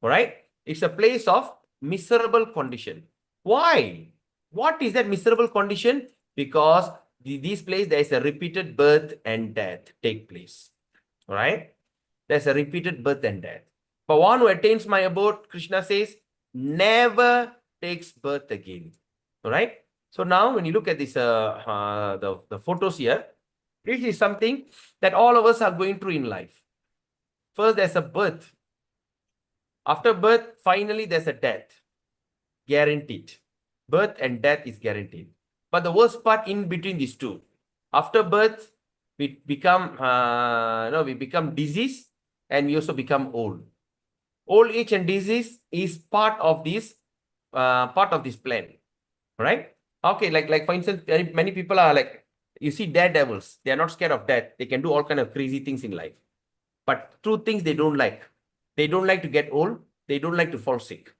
[SPEAKER 1] All right? It's a place of miserable condition. Why? What is that miserable condition? Because this place, there is a repeated birth and death take place. All right? There's a repeated birth and death. But one who attains my abode, Krishna says, never takes birth again. All right? So now when you look at this, the photos here, this is something that all of us are going through in life. First, there's a birth. After birth, finally, there's a death. Guaranteed. Birth and death is guaranteed. But the worst part in between these two, after birth, we become, we become disease and we also become old. Old age and disease is part of this plan, right? Okay, like for instance, many people are like, you see daredevils. They are not scared of death. They can do all kind of crazy things in life. But true things they don't like. They don't like to get old. They don't like to fall sick,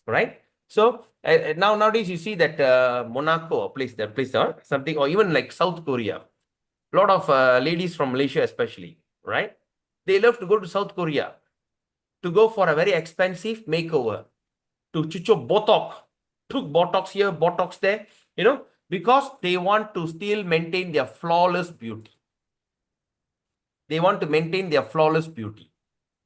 [SPEAKER 1] right? So nowadays you see that Monaco place something, or even like South Korea. A lot of ladies from Malaysia especially, right? They love to go to South Korea to go for a very expensive makeover, to chucho Botox, took Botox here, Botox there, because they want to still maintain their flawless beauty. They want to maintain their flawless beauty.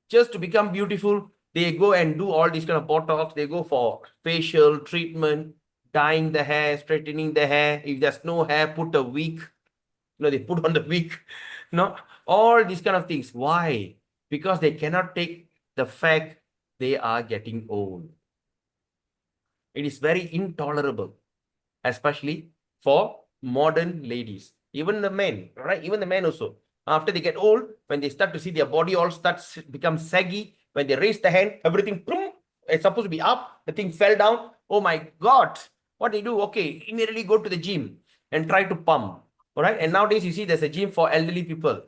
[SPEAKER 1] Just to become beautiful, they go and do all these kind of Botox. They go for facial treatment, dyeing the hair, straightening the hair. If there's no hair, put a wig. They put on the wig. All these kind of things. Why? Because they cannot take the fact they are getting old. It is very intolerable, especially for modern ladies. Even the men, right? Even the men also. After they get old, when they start to see their body all starts become saggy, when they raise the hand, everything, boom, it's supposed to be up, the thing fell down. Oh my God, what do you do? Okay, immediately go to the gym and try to pump. All right. And nowadays you see there's a gym for elderly people.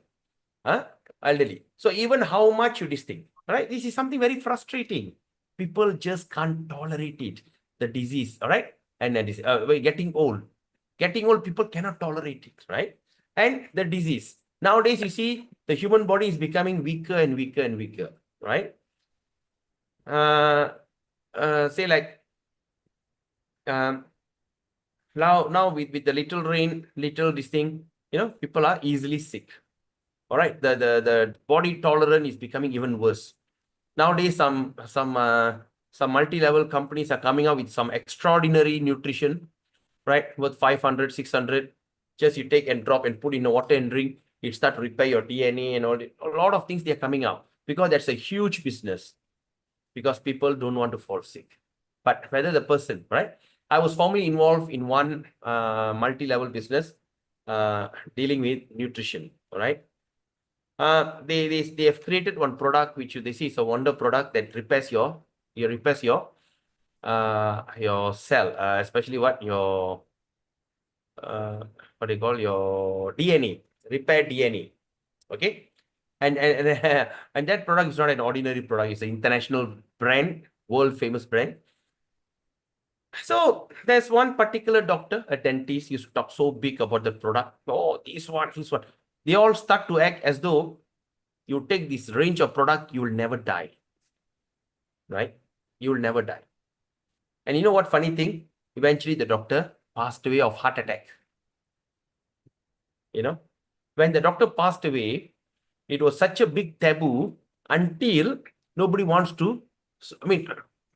[SPEAKER 1] Elderly. So even how much you this thing, right? This is something very frustrating. People just can't tolerate it. The disease, all right? And that is getting old. Getting old, people cannot tolerate it, right? And the disease. Nowadays, you see, the human body is becoming weaker and weaker and weaker, right? say like now with the little rain, little this thing, people are easily sick. All right, the body tolerance is becoming even worse. Nowadays, some multi-level companies are coming out with some extraordinary nutrition, right? Worth 500, 600. Just you take and drop and put in the water and drink. It start to repair your DNA and all. A lot of things they are coming out because that's a huge business. Because people don't want to fall sick. But whether the person, right? I was formerly involved in one multi-level business dealing with nutrition, all right? They have created one product which they see is a wonder product that repairs your cell, especially what they call your DNA, repair DNA. Okay, and and that product is not an ordinary product; it's an international brand, world famous brand. So there's one particular doctor, a dentist, used to talk so big about the product. Oh, this one. They all start to act as though you take this range of product, you will never die. Right? You will never die. And you know what funny thing? Eventually the doctor passed away of heart attack. When the doctor passed away, it was such a big taboo until nobody wants to,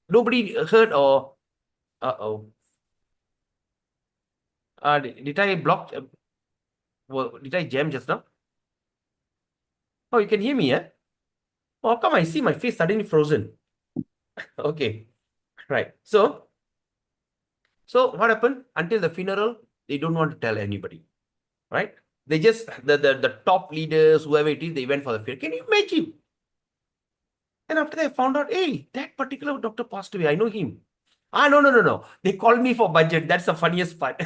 [SPEAKER 1] nobody heard or, did I block, did I jam just now? Oh, you can hear me, eh? Oh, how come I see my face suddenly frozen? Okay, right. So what happened? Until the funeral, they don't want to tell anybody, right? They just, the top leaders, whoever it is, they went for the funeral. Can you imagine? And after that, I found out, hey, that particular doctor passed away. I know him. No. They called me for budget. That's the funniest part.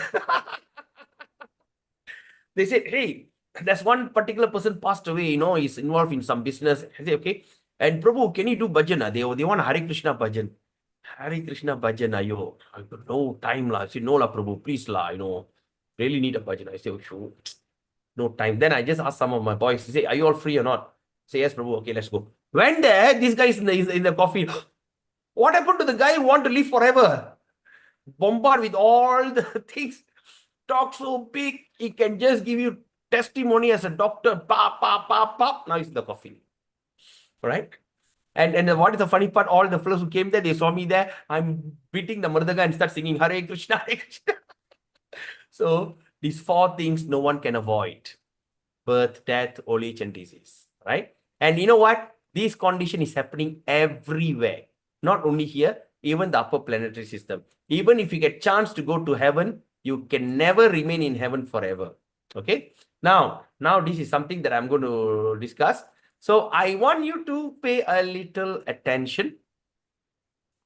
[SPEAKER 1] They said, hey, there's one particular person passed away, he's involved in some business. I said, okay. And Prabhu, can you do bhajan? They want Hare Krishna bhajan. Hare Krishna bhajan, ayo. I got no time la. I said, no la, Prabhu, please la, really need a bhajan. I said, oh, sure. No time. Then I just asked some of my boys, say, are you all free or not? Say, yes, Prabhu. Okay, let's go. When there, this guy is in the coffee. What happened to the guy who want to live forever? Bombard with all the things. Talk so big, he can just give you testimony as a doctor. Now he's in the coffee. Right? And what is the funny part? All the fellows who came there, they saw me there. I'm beating the Murdaga and start singing Hare Krishna, Hare Krishna. So these four things no one can avoid. Birth, death, old age, and disease. Right? And you know what? This condition is happening everywhere. Not only here, even the upper planetary system. Even if you get chance to go to heaven, you can never remain in heaven forever. Okay. Now this is something that I'm going to discuss. So I want you to pay a little attention.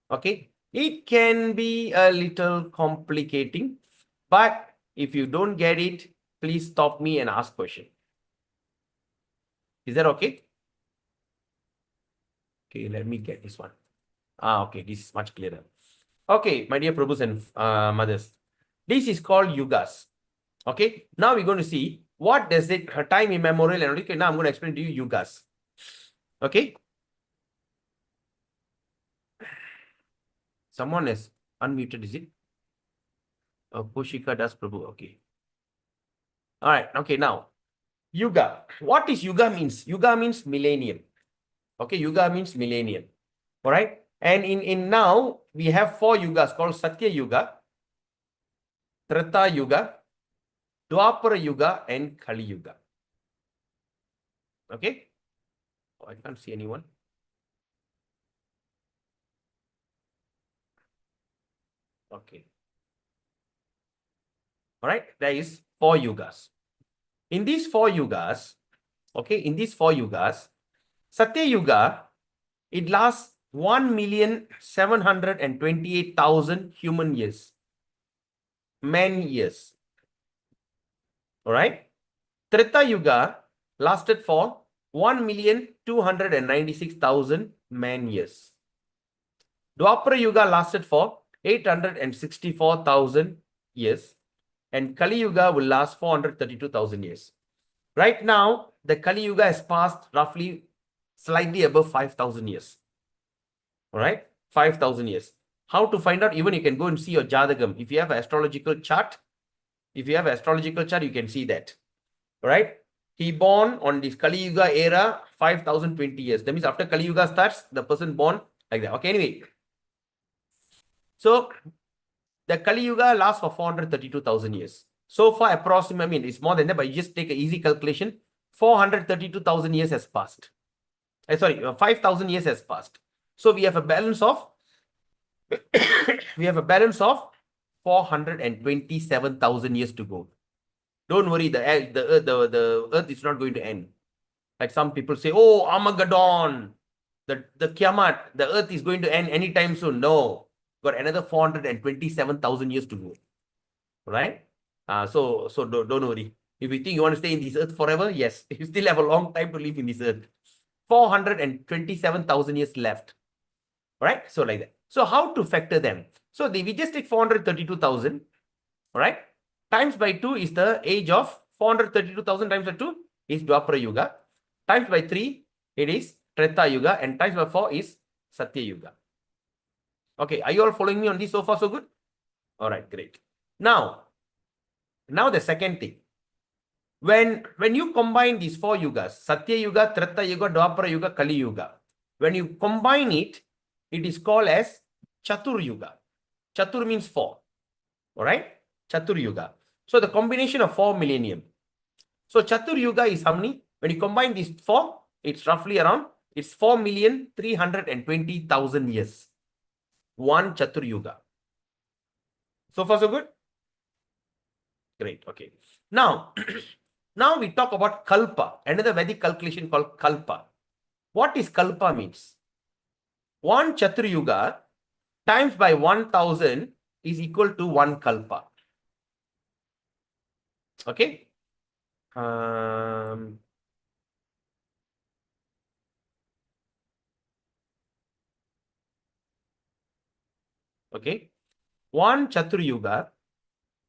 [SPEAKER 1] Okay. It can be a little complicating, but if you don't get it, please stop me and ask question. Is that okay? Okay, let me get this one. Okay, this is much clearer. Okay, my dear Prabhus and mothers. This is called yugas. Okay, now we're going to see what does it, time immemorial, and okay, now I'm going to explain to you yugas. Okay. Someone is unmuted, is it? Poshika Das Prabhu. Okay. All right. Okay, now yuga. What is yuga means? Yuga means millennium. Okay, yuga means millennium. All right. And in now we have 4 yugas called Satya Yuga, Treta Yuga, Dwapara Yuga, and Kali Yuga. Okay. Oh, I can't see anyone. Okay. All right. There is 4 yugas. In these 4 yugas, Satya Yuga, it lasts 1,728,000 human years. Man years. All right. Treta Yuga lasted for 1,296,000 man years. Dwapara Yuga lasted for 864,000 years. And Kali Yuga will last 432,000 years. Right now, the Kali Yuga has passed roughly slightly above 5,000 years. All right, 5,000 years. How to find out? Even you can go and see your Jadagam. If you have an astrological chart, you can see that. All right. He born on this Kali Yuga era, 5,020 years. That means after Kali Yuga starts, the person born like that. Okay, anyway. So the Kali Yuga lasts for 432,000 years. So far, approximately, I mean, it's more than that, but you just take an easy calculation. 432,000 years has passed. 5,000 years has passed. So we have a balance of 427,000 years to go. Don't worry, the earth is not going to end. Like some people say, oh, Armageddon, the Kiamat, the earth is going to end anytime soon. No, got another 427,000 years to go. Right? So don't worry. If you think you want to stay in this earth forever, yes, you still have a long time to live in this earth. 427,000 years left. Right? So like that. So how to factor them? So we just take 432,000, right? Times by 2 is the age of 432,000 times by 2 is Dwapara Yuga. Times by 3, it is Treta Yuga. And times by 4 is Satya Yuga. Okay, are you all following me on this so far so good? All right, great. Now the second thing. When you combine these 4 yugas, Satya Yuga, Treta Yuga, Dwapara Yuga, Kali Yuga, when you combine it, it is called as Chatur Yuga. Chatur means 4. All right? Chatur Yuga. So the combination of 4 millennium. So Chatur Yuga is how many? When you combine these 4, it's roughly around, it's 4,320,000 years. One Chatur Yuga. So far so good? Great. Okay. Now, now we talk about Kalpa, another Vedic calculation called Kalpa. What is Kalpa means? One Chatur Yuga times by 1,000 is equal to 1 Kalpa. Okay. Okay. 1 Chatur Yuga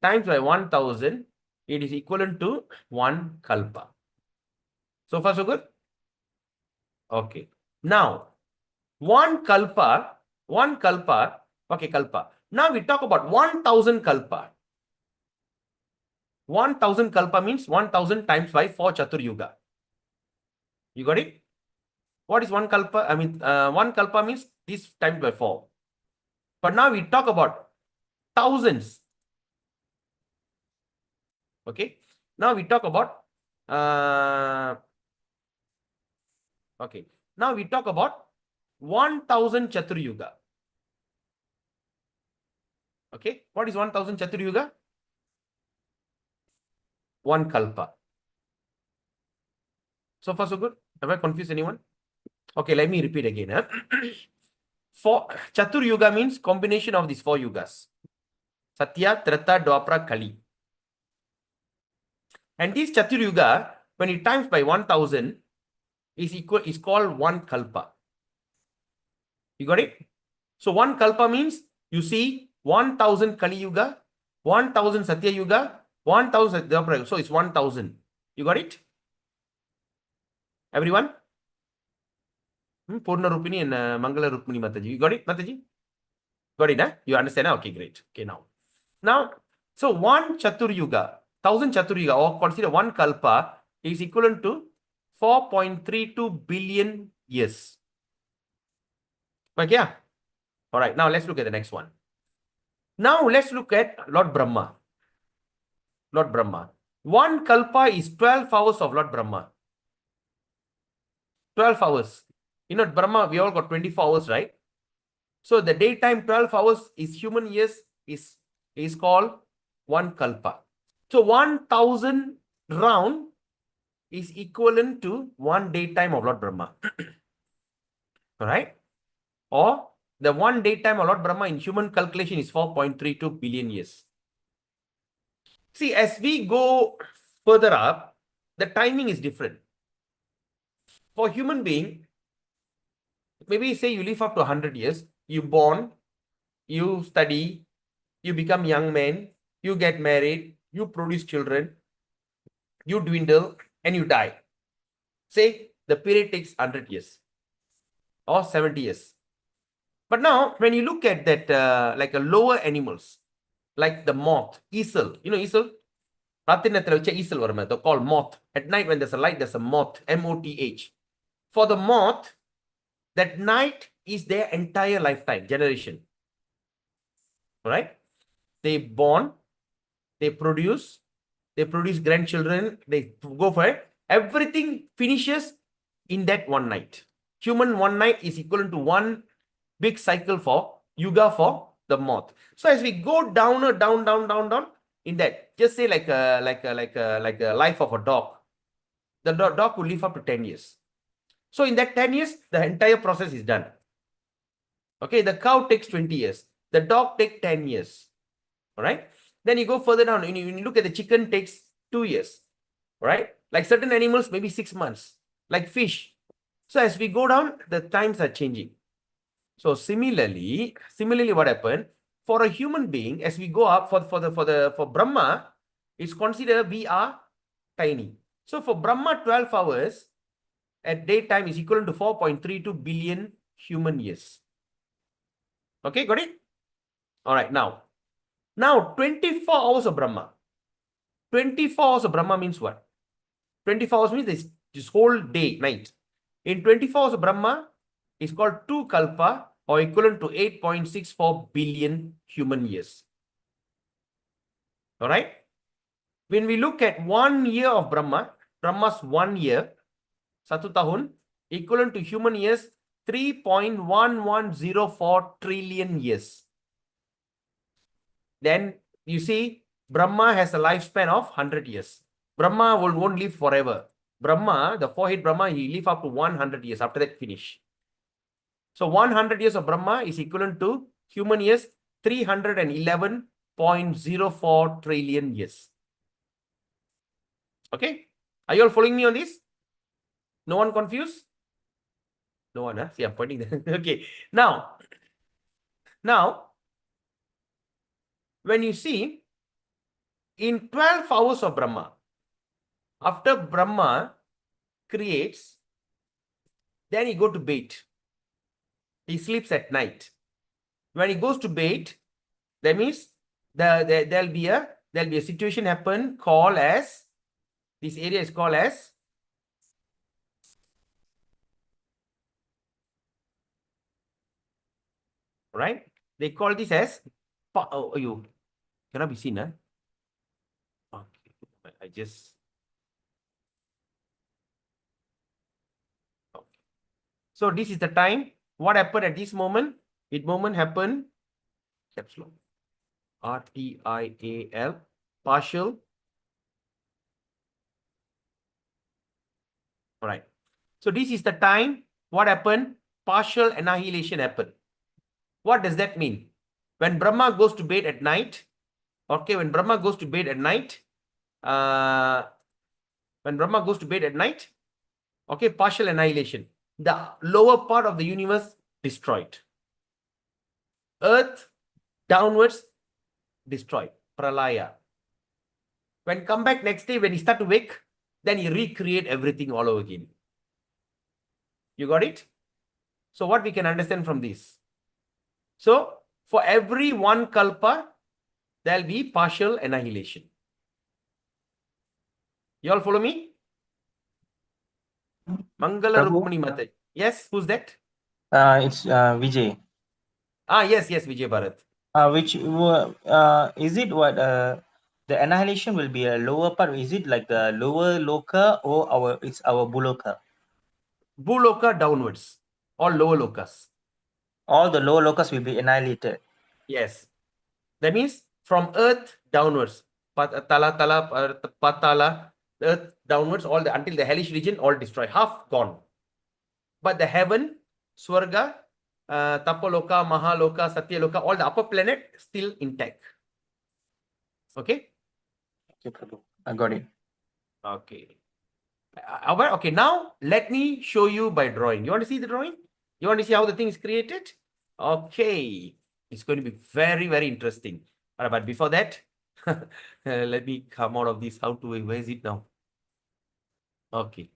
[SPEAKER 1] times by 1,000, it is equivalent to 1 Kalpa. So far so good? Okay. Now, 1 Kalpa, okay, Kalpa. Now we talk about 1,000 Kalpa. 1,000 Kalpa means 1,000 times by 4 Chatur Yuga. You got it? What is 1 Kalpa? I mean, 1 Kalpa means this times by 4. But now we talk about thousands. Okay. Now we talk about okay. Now we talk about 1,000 Chatur Yuga. Okay. What is 1,000 Chatur Yuga? 1 Kalpa. So far so good? Have I confused anyone? Okay, let me repeat again. For Chatur Yuga means combination of these 4 yugas. Satya, Treta, Dwapara, Kali. And this Chatur Yuga, when it times by 1,000, is called 1 Kalpa. You got it? So 1 Kalpa means you see 1,000 Kali Yuga, 1,000 Satya Yuga, 1,000 Dwapara. So it's 1,000. You got it? Everyone? Purna Rupini and Mangala Rukmini Mataji. You got it, Mataji? Got it, huh? You understand? Okay, great. Okay, now, so 1 Chatur Yuga, 1,000 Chatur Yuga, or consider 1 Kalpa, is equivalent to 4.32 billion years. Okay, yeah? All right, now let's look at the next one. Now let's look at Lord Brahma. Lord Brahma. 1 Kalpa is 12 hours of Lord Brahma. 12 hours. You know, Brahma, we all got 24 hours, right? So the daytime 12 hours is human years is called 1 Kalpa. So 1,000 round is equivalent to 1 daytime of Lord Brahma. All right? Or the 1 daytime of Lord Brahma in human calculation is 4.32 billion years. See, as we go further up, the timing is different. For human being, maybe say you live up to 100 years, you born, you study, you become young man, you get married, you produce children, you dwindle, and you die. Say the period takes 100 years or 70 years. But now, when you look at that, like a lower animals, like the moth, easel, you know easel? They're called moth. At night, when there's a light, there's a moth, M-O-T-H. For the moth, that night is their entire lifetime, generation. All right? They born, they produce grandchildren, they go for it. Everything finishes in that one night. Human one night is equivalent to one big cycle for yuga for the moth. So as we go down, down in that, just say like a life of a dog. The dog will live up to 10 years. So in that 10 years, the entire process is done. Okay, the cow takes 20 years. The dog takes 10 years. All right. Then you go further down. When you look at the chicken, takes 2 years. All right. Like certain animals, maybe 6 months. Like fish. So as we go down, the times are changing. So similarly, what happened for a human being, as we go up for Brahma, it's considered we are tiny. So for Brahma, 12 hours at daytime is equivalent to 4.32 billion human years. Okay, got it? All right, now 24 hours of Brahma. 24 hours of Brahma means what? 24 hours means this whole day, night. In 24 hours of Brahma is called 2 kalpa, or equivalent to 8.64 billion human years. All right? When we look at 1 year of Brahma, Brahma's 1 year, satu tahun, equivalent to human years, 3.1104 trillion years. Then you see, Brahma has a lifespan of 100 years. Brahma won't live forever. Brahma, the four-head Brahma, he live up to 100 years. After that, finish. So 100 years of Brahma is equivalent to human years, 311.04 trillion years. Okay? Are you all following me on this? No one confused? No one, huh? See, I'm pointing there. Okay. Now, when you see, in 12 hours of Brahma, after Brahma creates, then he go to bed. He sleeps at night. When he goes to bed, that means there'll be a situation happen called as, this area is called as right? They call this as you cannot be seen, huh? Okay, I just okay. So this is the time. What happened at this moment? It moment happened. Caps lock. RTIAL, partial. All right. So this is the time. What happened? Partial annihilation happened. What does that mean? When Brahma goes to bed at night, okay, when Brahma goes to bed at night, okay, partial annihilation. The lower part of the universe destroyed. Earth downwards destroyed. Pralaya. When come back next day, when he start to wake, then he recreate everything all over again. You got it? So what we can understand from this? So for every one kalpa, there'll be partial annihilation. You all follow me? Mangala
[SPEAKER 7] Prabhu?
[SPEAKER 1] Rukmani Mata. Yes, who's that?
[SPEAKER 7] It's Vijay.
[SPEAKER 1] Yes, Vijay Bharat.
[SPEAKER 7] Is it what the annihilation will be a lower part? Is it like the lower loka or it's our buloka?
[SPEAKER 1] Buloka downwards, all lower lokas.
[SPEAKER 7] All the lower lokas will be annihilated.
[SPEAKER 1] Yes. That means from earth downwards. Patala, earth downwards, all until the hellish region, all destroyed. Half gone. But the heaven, Swarga, Tapaloka, Mahaloka, Satyaloka, all the upper planet still intact. Okay?
[SPEAKER 7] Okay, Prabhu. I got it.
[SPEAKER 1] Okay. Okay, now let me show you by drawing. You want to see the drawing? You want to see how the thing is created? Okay. It's going to be very, very interesting. All right, but before that, let me come out of this. Where is it now? Okay.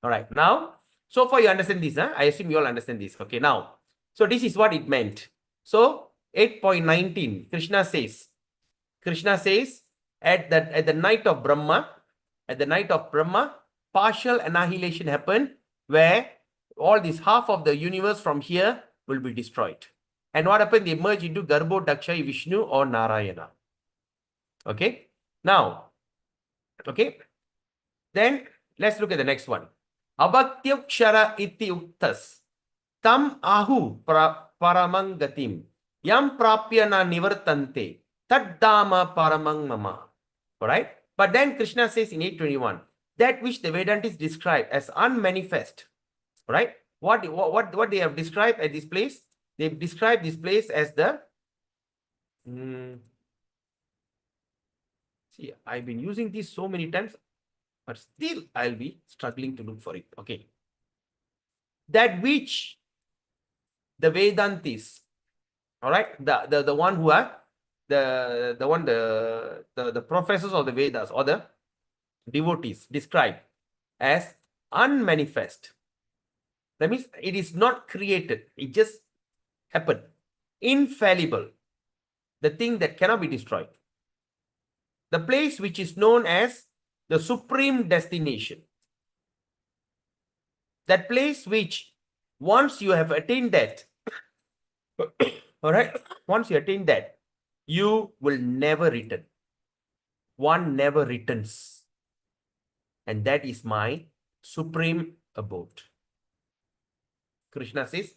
[SPEAKER 1] All right. Now, so far you understand this, huh? I assume you all understand this. Okay. Now, So this is what it meant. So 8.19, Krishna says, at the night of Brahma, partial annihilation happened where all this half of the universe from here will be destroyed. And what happened? They merge into Garbho, Daksha, Vishnu or Narayana. Okay. Now, okay. Then let's look at the next one. Abhatyakshara iti uktas tam ahu paramangatim yam prapya na nivartante taddama paramang mama. Alright? But then Krishna says in 821, that which the Vedantis describe as unmanifest. Right? What they have described at this place? They've described this place as the see, I've been using this so many times, but still I'll be struggling to look for it. Okay. That which the Vedantis, all right, the one who are the professors of the Vedas or the devotees describe as unmanifest. That means it is not created, it just happened. Infallible, the thing that cannot be destroyed. The place which is known as the supreme destination. That place which once you have attained that, all right, once you attain that, you will never return. One never returns. And that is my supreme abode. Krishna says,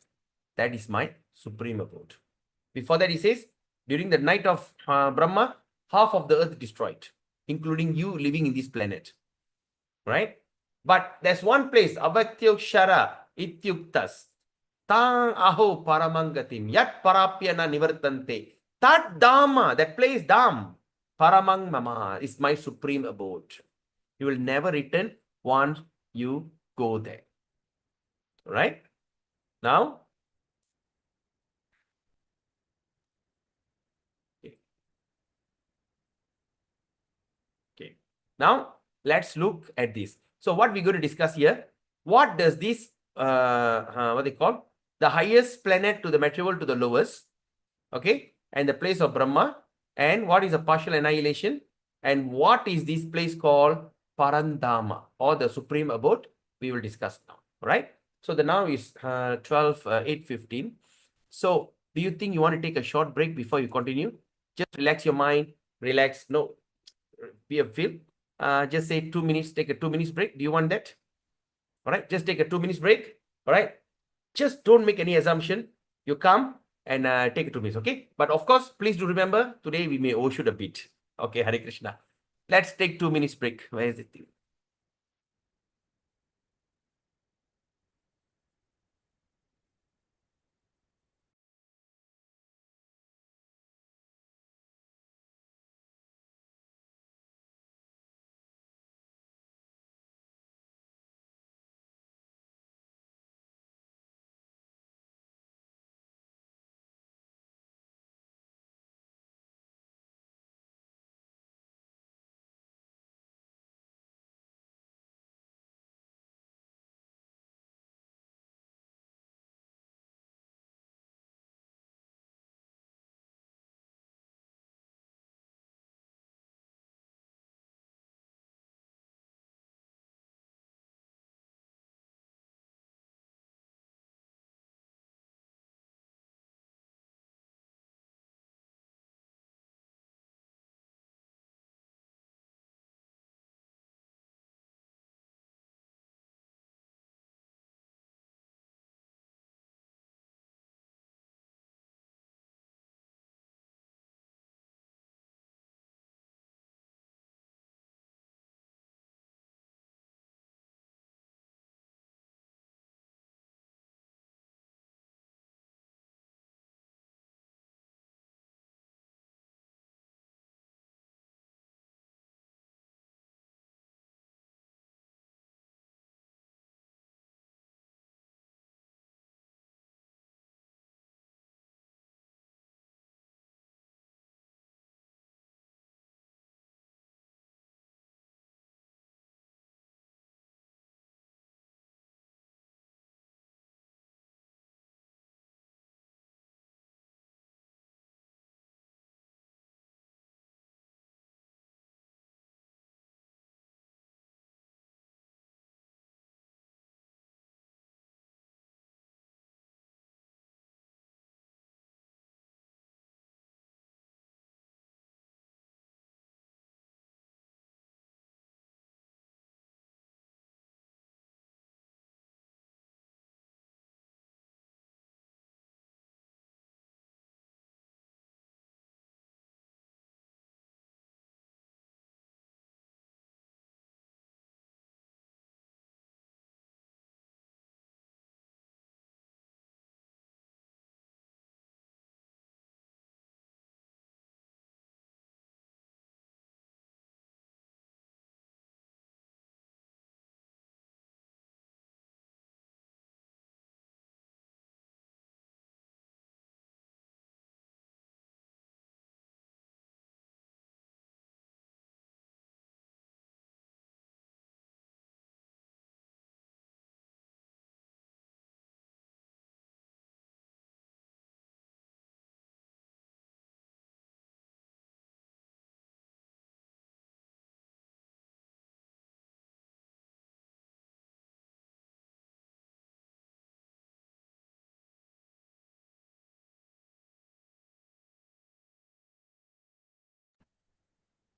[SPEAKER 1] that is my supreme abode. Before that, he says, during the night of Brahma, half of the earth destroyed, including you living in this planet. Right? But there's one place, Avatyokshara ityuktas, tang aho paramangatim, yat parapyana nivartante. That Dhamma, that place, Dham, paramang mama, is my supreme abode. You will never return once you go there. Right? Now, okay. Now, let's look at this. So, what we're going to discuss here, what does this, what they call, the highest planet to the material to the lowest, okay, and the place of Brahma, and what is a partial annihilation, and what is this place called Parandama, or the supreme abode, we will discuss now, right? So, the now is 8:15. So, do you think you want to take a short break before you continue? Just relax your mind, relax, no, be a feel. Just say 2 minutes, take a 2 minutes break. Do you want that? All right, just take a 2 minutes break. All right, just don't make any assumption. You come and take a 2 minutes, okay? But of course, please do remember, today we may overshoot a bit. Okay, Hare Krishna. Let's take 2 minutes break. Where is it?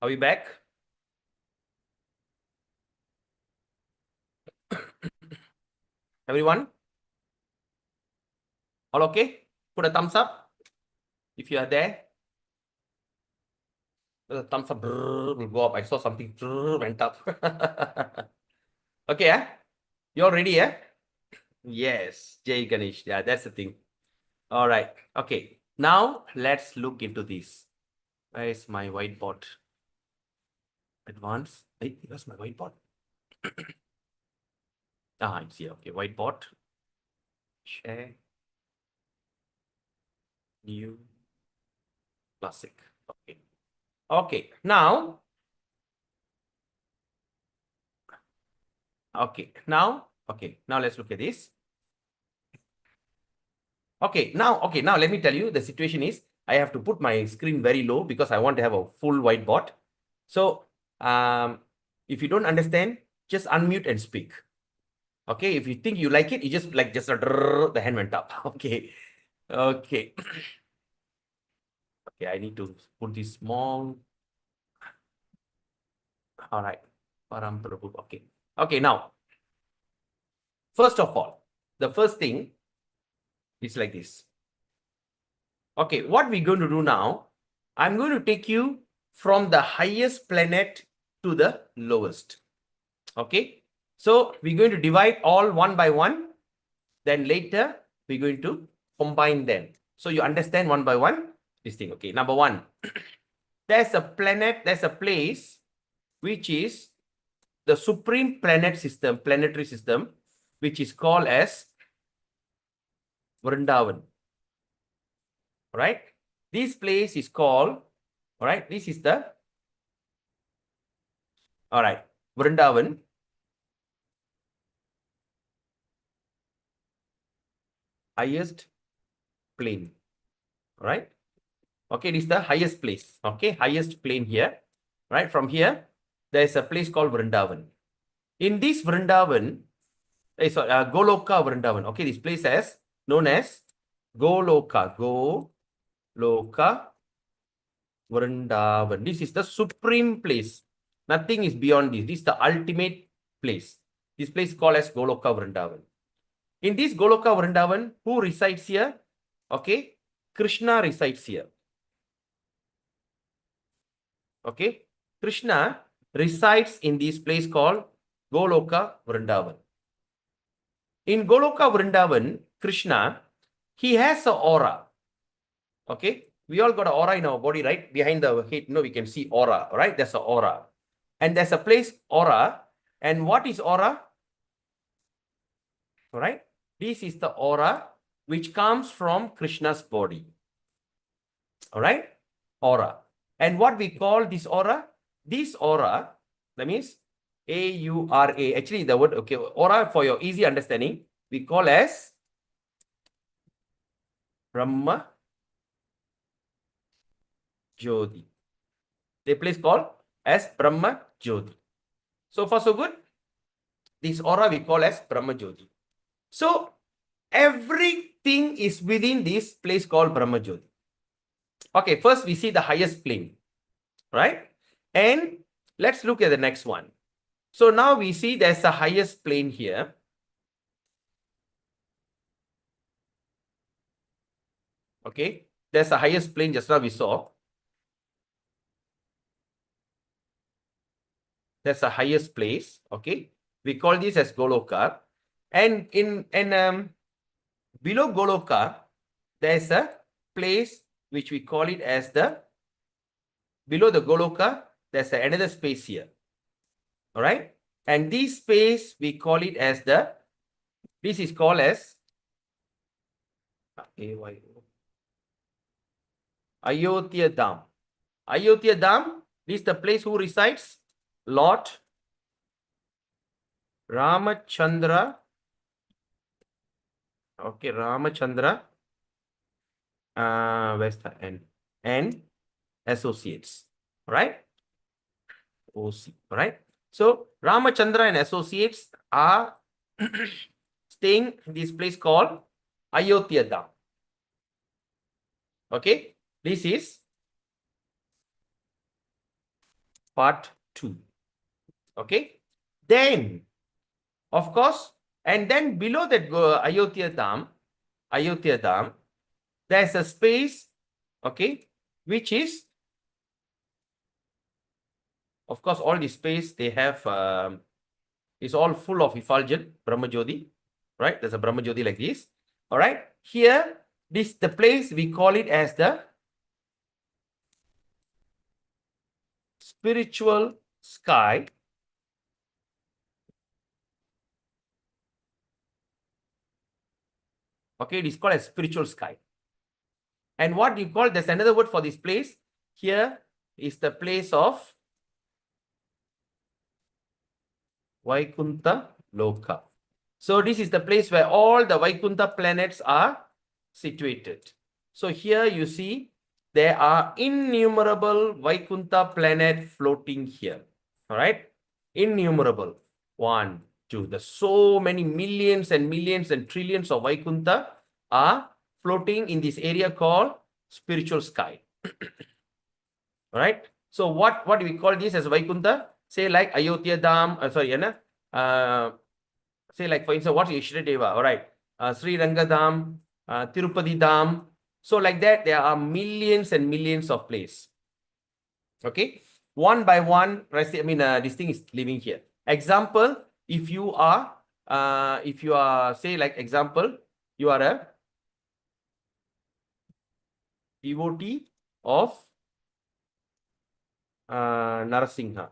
[SPEAKER 1] Are we back? Everyone? All okay? Put a thumbs up if you are there. The thumbs up will go up. I saw something went up. Okay, you all ready, yeah? Yes, Jay Ganesh. Yeah, that's the thing. All right. Okay. Now let's look into this. Where is my whiteboard? Advanced. Hey, where's my whiteboard? It's here. Okay, whiteboard. Share. New. Classic. Okay. Okay. Now. Okay. Now let's look at this. Okay. Now let me tell you the situation is I have to put my screen very low because I want to have a full whiteboard. So if you don't understand, just unmute and speak. Okay, if you think you like it, you just like the hand went up. Okay. Okay. Okay, I need to put this small. All right. Okay. Okay, now. First of all, the first thing is like this. Okay, what we're going to do now, I'm going to take you from the highest planet to the lowest. Okay. So we're going to divide all one by one. Then later, we're going to combine them. So you understand one by one this thing. Okay, number one, there's a planet, there's a place which is the supreme planetary system, which is called as Vrindavan. All right, this place is called, all right, this is the, all right, Vrindavan. Highest plane. All right. Okay, this is the highest place. Okay, highest plane here. Right, from here, there is a place called Vrindavan. In this Vrindavan, Goloka Vrindavan. Okay, this place is known as Goloka. Goloka Vrindavan. This is the supreme place. Nothing is beyond this. This is the ultimate place. This place is called as Goloka Vrindavan. In this Goloka Vrindavan, who resides here? Okay, Krishna resides here. Okay, Krishna resides in this place called Goloka Vrindavan. In Goloka Vrindavan, Krishna, he has an aura. Okay, we all got an aura in our body, right? Behind the head, we can see aura, right? There's an aura. And there's a place, aura. And what is aura? All right, this is the aura which comes from Krishna's body. All right, aura. And what we call this aura? This aura, that means A-U-R-A. Actually, the word, okay, aura, for your easy understanding, we call as Brahma Jyoti. The place called as Brahma Jyoti. So far, so good. This aura we call as Brahma Jyoti. So everything is within this place called Brahma Jyoti. Okay, first we see the highest plane, right? And let's look at the next one. So now we see there's the highest plane here. Okay, there's the highest plane just now we saw. That's the highest place. Okay, we call this as Goloka. And below Goloka, there's a place which we call it as the, below the Goloka, there's another space here. All right. And this space, we call it as the, this is called as Ayodhya Dham. Ayodhya Dham, this is the place who resides Lord Ramachandra. Okay, Ramachandra. Where's the N? And associates. Right? OC. Right? So Ramachandra and associates are staying in this place called Ayodhya Dham. Okay, this is part 2. Okay. Then, of course, and then below that Ayodhya Dham, there's a space, okay, which is, of course, all the space they have is all full of effulgent Brahmajyoti, right? There's a Brahmajyoti like this. All right. Here, the place we call it as the spiritual sky. Okay, it is called as spiritual sky. And what you call, there's another word for this place. Here is the place of Vaikuntha Loka. So this is the place where all the Vaikuntha planets are situated. So here you see there are innumerable Vaikuntha planet floating here. All right, innumerable. 1, 2. There's so many millions and millions and trillions of Vaikuntha are floating in this area called spiritual sky. All right. So what do we call this as Vaikuntha? Say like Ayodhya Dham. Say like, for instance, what is Ishra Deva? All right. Sri Ranga Dham, Tirupati Dham. So like that, there are millions and millions of places. Okay. One by one, this thing is living here. Example, if you are, say like example, you are a devotee of Narasingha,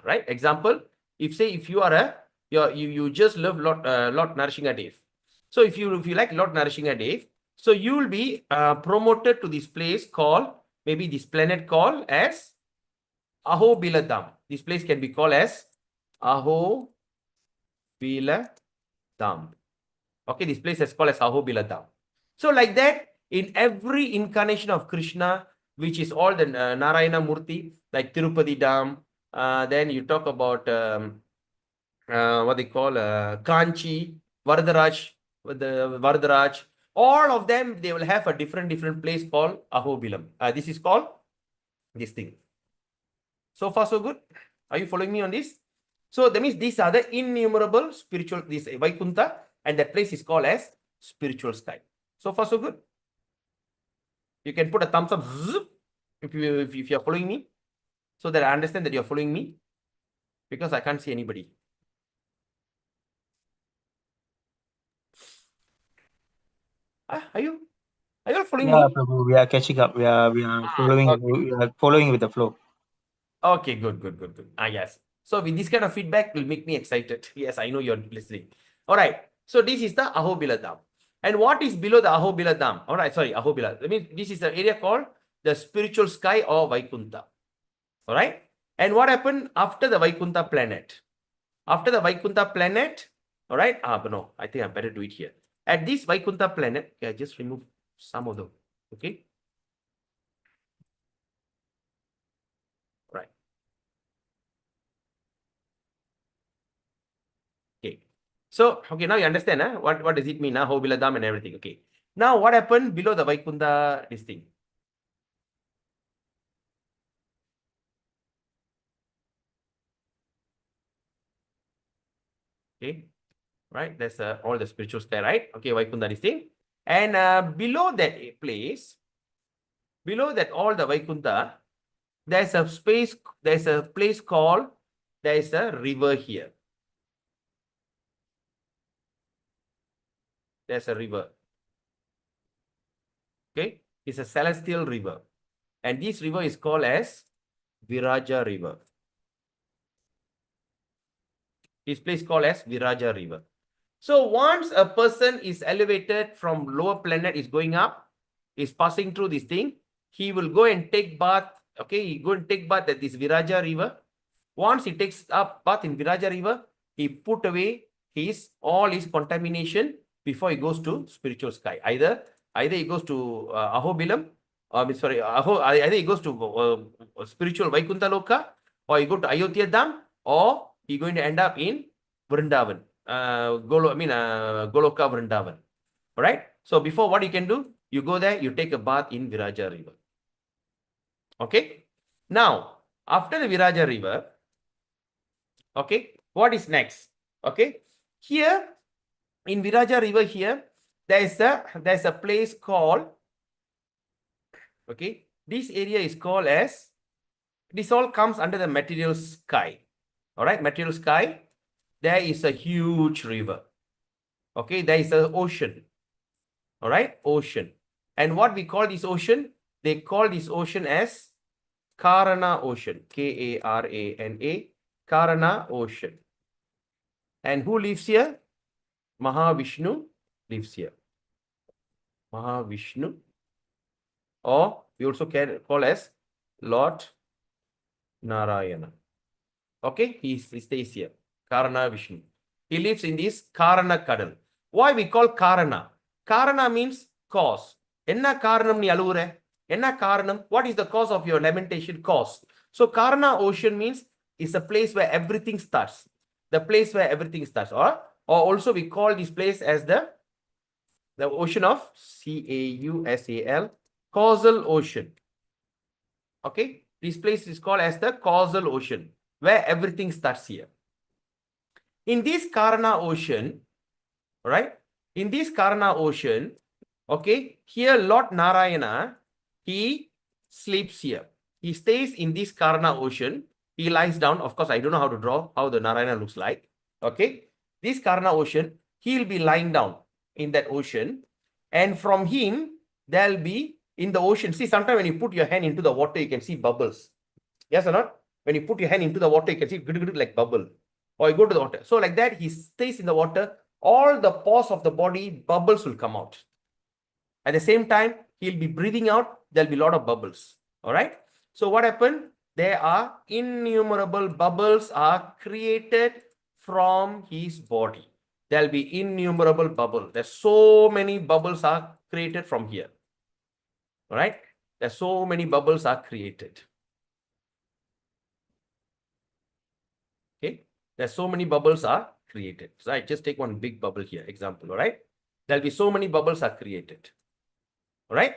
[SPEAKER 1] right? Example, if you are a you just love Lord Narasimha. So if you like Lord Narasimha, so you will be promoted to this place called, maybe this planet called as Ahobiladam. This place can be called as Ahobiladam. Okay, this place is called as Ahobiladam. So like that, in every incarnation of Krishna, which is all the Narayana Murti, like Tirupati Dham, then you talk about what they call Kanchi, Varadaraj, all of them, they will have a different place called Ahobilam. This is called this thing. So far, so good. Are you following me on this? So that means these are the innumerable spiritual, this Vaikuntha, and that place is called as spiritual sky. So far, so good. You can put a thumbs up if you are following me, so that I understand that you are following me, because I can't see anybody. Are you following me?
[SPEAKER 7] Prabhu, we are catching up. We are following.
[SPEAKER 1] Okay.
[SPEAKER 7] We are following with the flow.
[SPEAKER 1] Okay, good. Yes. So with this kind of feedback will make me excited. Yes, I know you're listening. All right. So this is the Ahobiladam. And what is below the Ahobiladam? All right, sorry, Ahobila. I mean, this is the area called the spiritual sky or Vaikuntha. All right. And what happened after the Vaikuntha planet? After the Vaikuntha planet, all right. But no, I think I better do it here. At this Vaikuntha planet, okay, I just remove some of them. Okay. Right. Okay. So, okay, now you understand what does it mean, Ahobiladam and everything. Okay. Now, what happened below the Vaikuntha, this thing? Okay. Right. That's all the spiritual sky, right? Okay, Vaikuntha, this thing. And below that place, below that all the Vaikuntha, there's a space, there's a place called, there's a river here. There's a river. Okay. It's a celestial river. And this river is called as Viraja River. This place called as Viraja River. So once a person is elevated from lower planet, is going up, is passing through this thing, he will go and take bath. Okay, he go and take bath at this Viraja River. Once he takes up bath in Viraja River, he put away all his contamination before he goes to spiritual sky. Either he goes to Ahobilam, either he goes to spiritual Vaikuntha Loka, or he go to Ayodhya Dham, or he going to end up in Vrindavan. Goloka Vrindavan. All right. So before, what you can do? You go there, you take a bath in Viraja River. Okay. Now, after the Viraja River, okay, what is next? Okay. Here in Viraja River here, there's a place called, okay, this area is called as, this all comes under the material sky. All right, material sky. There is a huge river. Okay, there is an ocean. All right, ocean. And what we call this ocean, they call this ocean as Karana Ocean. Karana, Karana Ocean. And who lives here? Mahavishnu lives here. Mahavishnu. Or we also can call as Lord Narayana. Okay, he stays here. Karana Vishnu. He lives in this Karana Kadal. Why we call Karana? Karana means cause. Enna Karanam ni alure? Enna Karanam? What is the cause of your lamentation? Cause. So Karana Ocean means is a place where everything starts. The place where everything starts. Or also we call this place as the ocean of Causal, causal ocean. Okay, this place is called as the causal ocean, where everything starts here. In this Karana Ocean, right? In this Karana Ocean, okay, here Lord Narayana, he sleeps here. He stays in this Karana Ocean. He lies down. Of course, I don't know how to draw how the Narayana looks like. Okay, this Karana Ocean, he'll be lying down in that ocean. And from him, there'll be in the ocean. See, sometimes when you put your hand into the water, you can see bubbles. Yes or not? When you put your hand into the water, you can see like bubble. Or you go to the water. So like that, he stays in the water. All the pores of the body, bubbles will come out. At the same time, he'll be breathing out. There'll be a lot of bubbles. All right. So what happened? There are innumerable bubbles are created from his body. There'll be innumerable bubbles. There's so many bubbles are created from here. All right. There's so many bubbles are created. Okay. There's so many bubbles are created. So I just take one big bubble here, example. All right. There'll be so many bubbles are created. All right.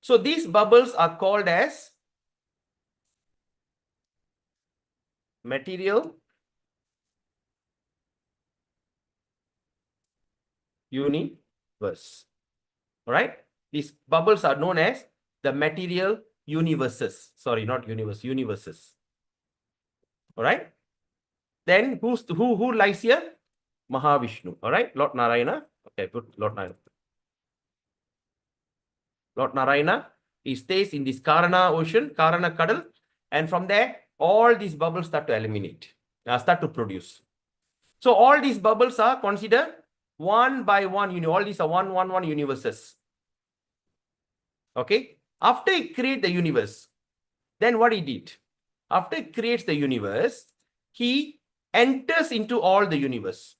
[SPEAKER 1] So these bubbles are called as material universe. All right. These bubbles are known as the material universes. Sorry, not universe, universes. All right. Then who lies here? Mahavishnu. All right. Lord Narayana. Okay, put Lord Narayana. Lord Narayana, he stays in this Karana Ocean, Karana Kadal, and from there, all these bubbles start to eliminate, start to produce. So all these bubbles are considered one by one, all these are one universes. Okay. After he created the universe, then what he did? After he creates the universe, he enters into all the universe.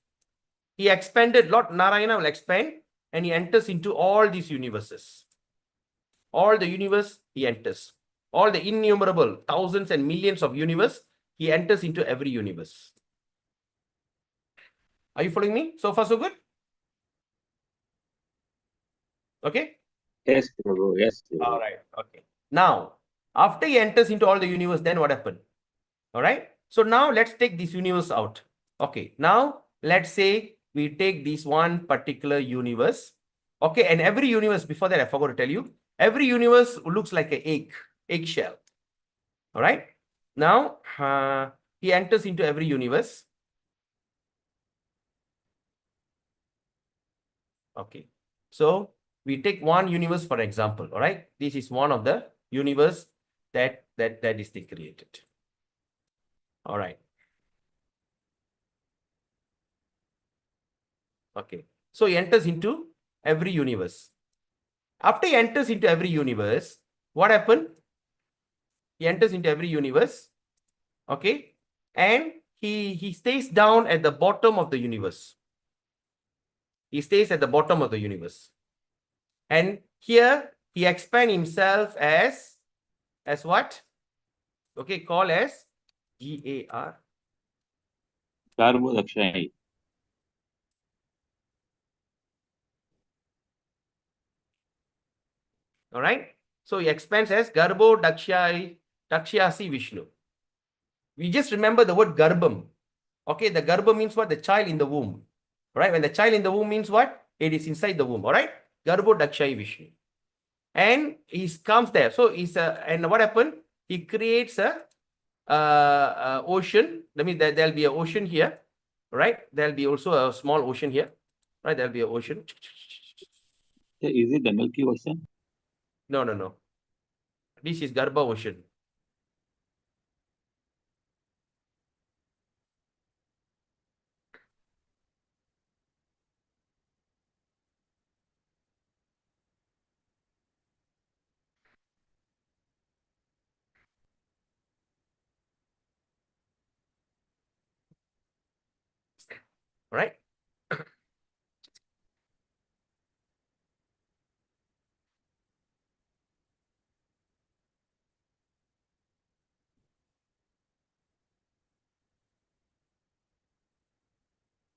[SPEAKER 1] He expanded, Lord Narayana will expand, and he enters into all these universes. All the universe, he enters. All the innumerable thousands and millions of universe, he enters into every universe. Are you following me? So far, so good? Okay?
[SPEAKER 5] Yes, Prabhu. Yes. Prabhu.
[SPEAKER 1] All right. Okay. Now, after he enters into all the universe, then what happened? All right. So now let's take this universe out. Okay. Now, let's say we take this one particular universe. Okay. And every universe, before that, I forgot to tell you, every universe looks like an eggshell. All right. Now, he enters into every universe. Okay. So we take one universe for example. All right. This is one of the universe that is created. All right. Okay. So he enters into every universe. After he enters into every universe, what happened? He enters into every universe. Okay. And he stays down at the bottom of the universe. He stays at the bottom of the universe. And here he expands himself as what? Okay, call as GAR.
[SPEAKER 5] Garbhodakshai.
[SPEAKER 1] All right. So he expands as Garbo Dakshyasi Vishnu. We just remember the word Garbam. Okay, the Garba means what? The child in the womb. Right? When the child in the womb means what? It is inside the womb. All right. Garbo Dakshyai Vishnu. And he comes there. So he's and what happened? He creates a ocean. That means there'll be an ocean here. Right? There'll be also a small ocean here. Right? There'll be an ocean.
[SPEAKER 5] So is it the Milky Ocean?
[SPEAKER 1] No, no, no. This is Garba Ocean. Right?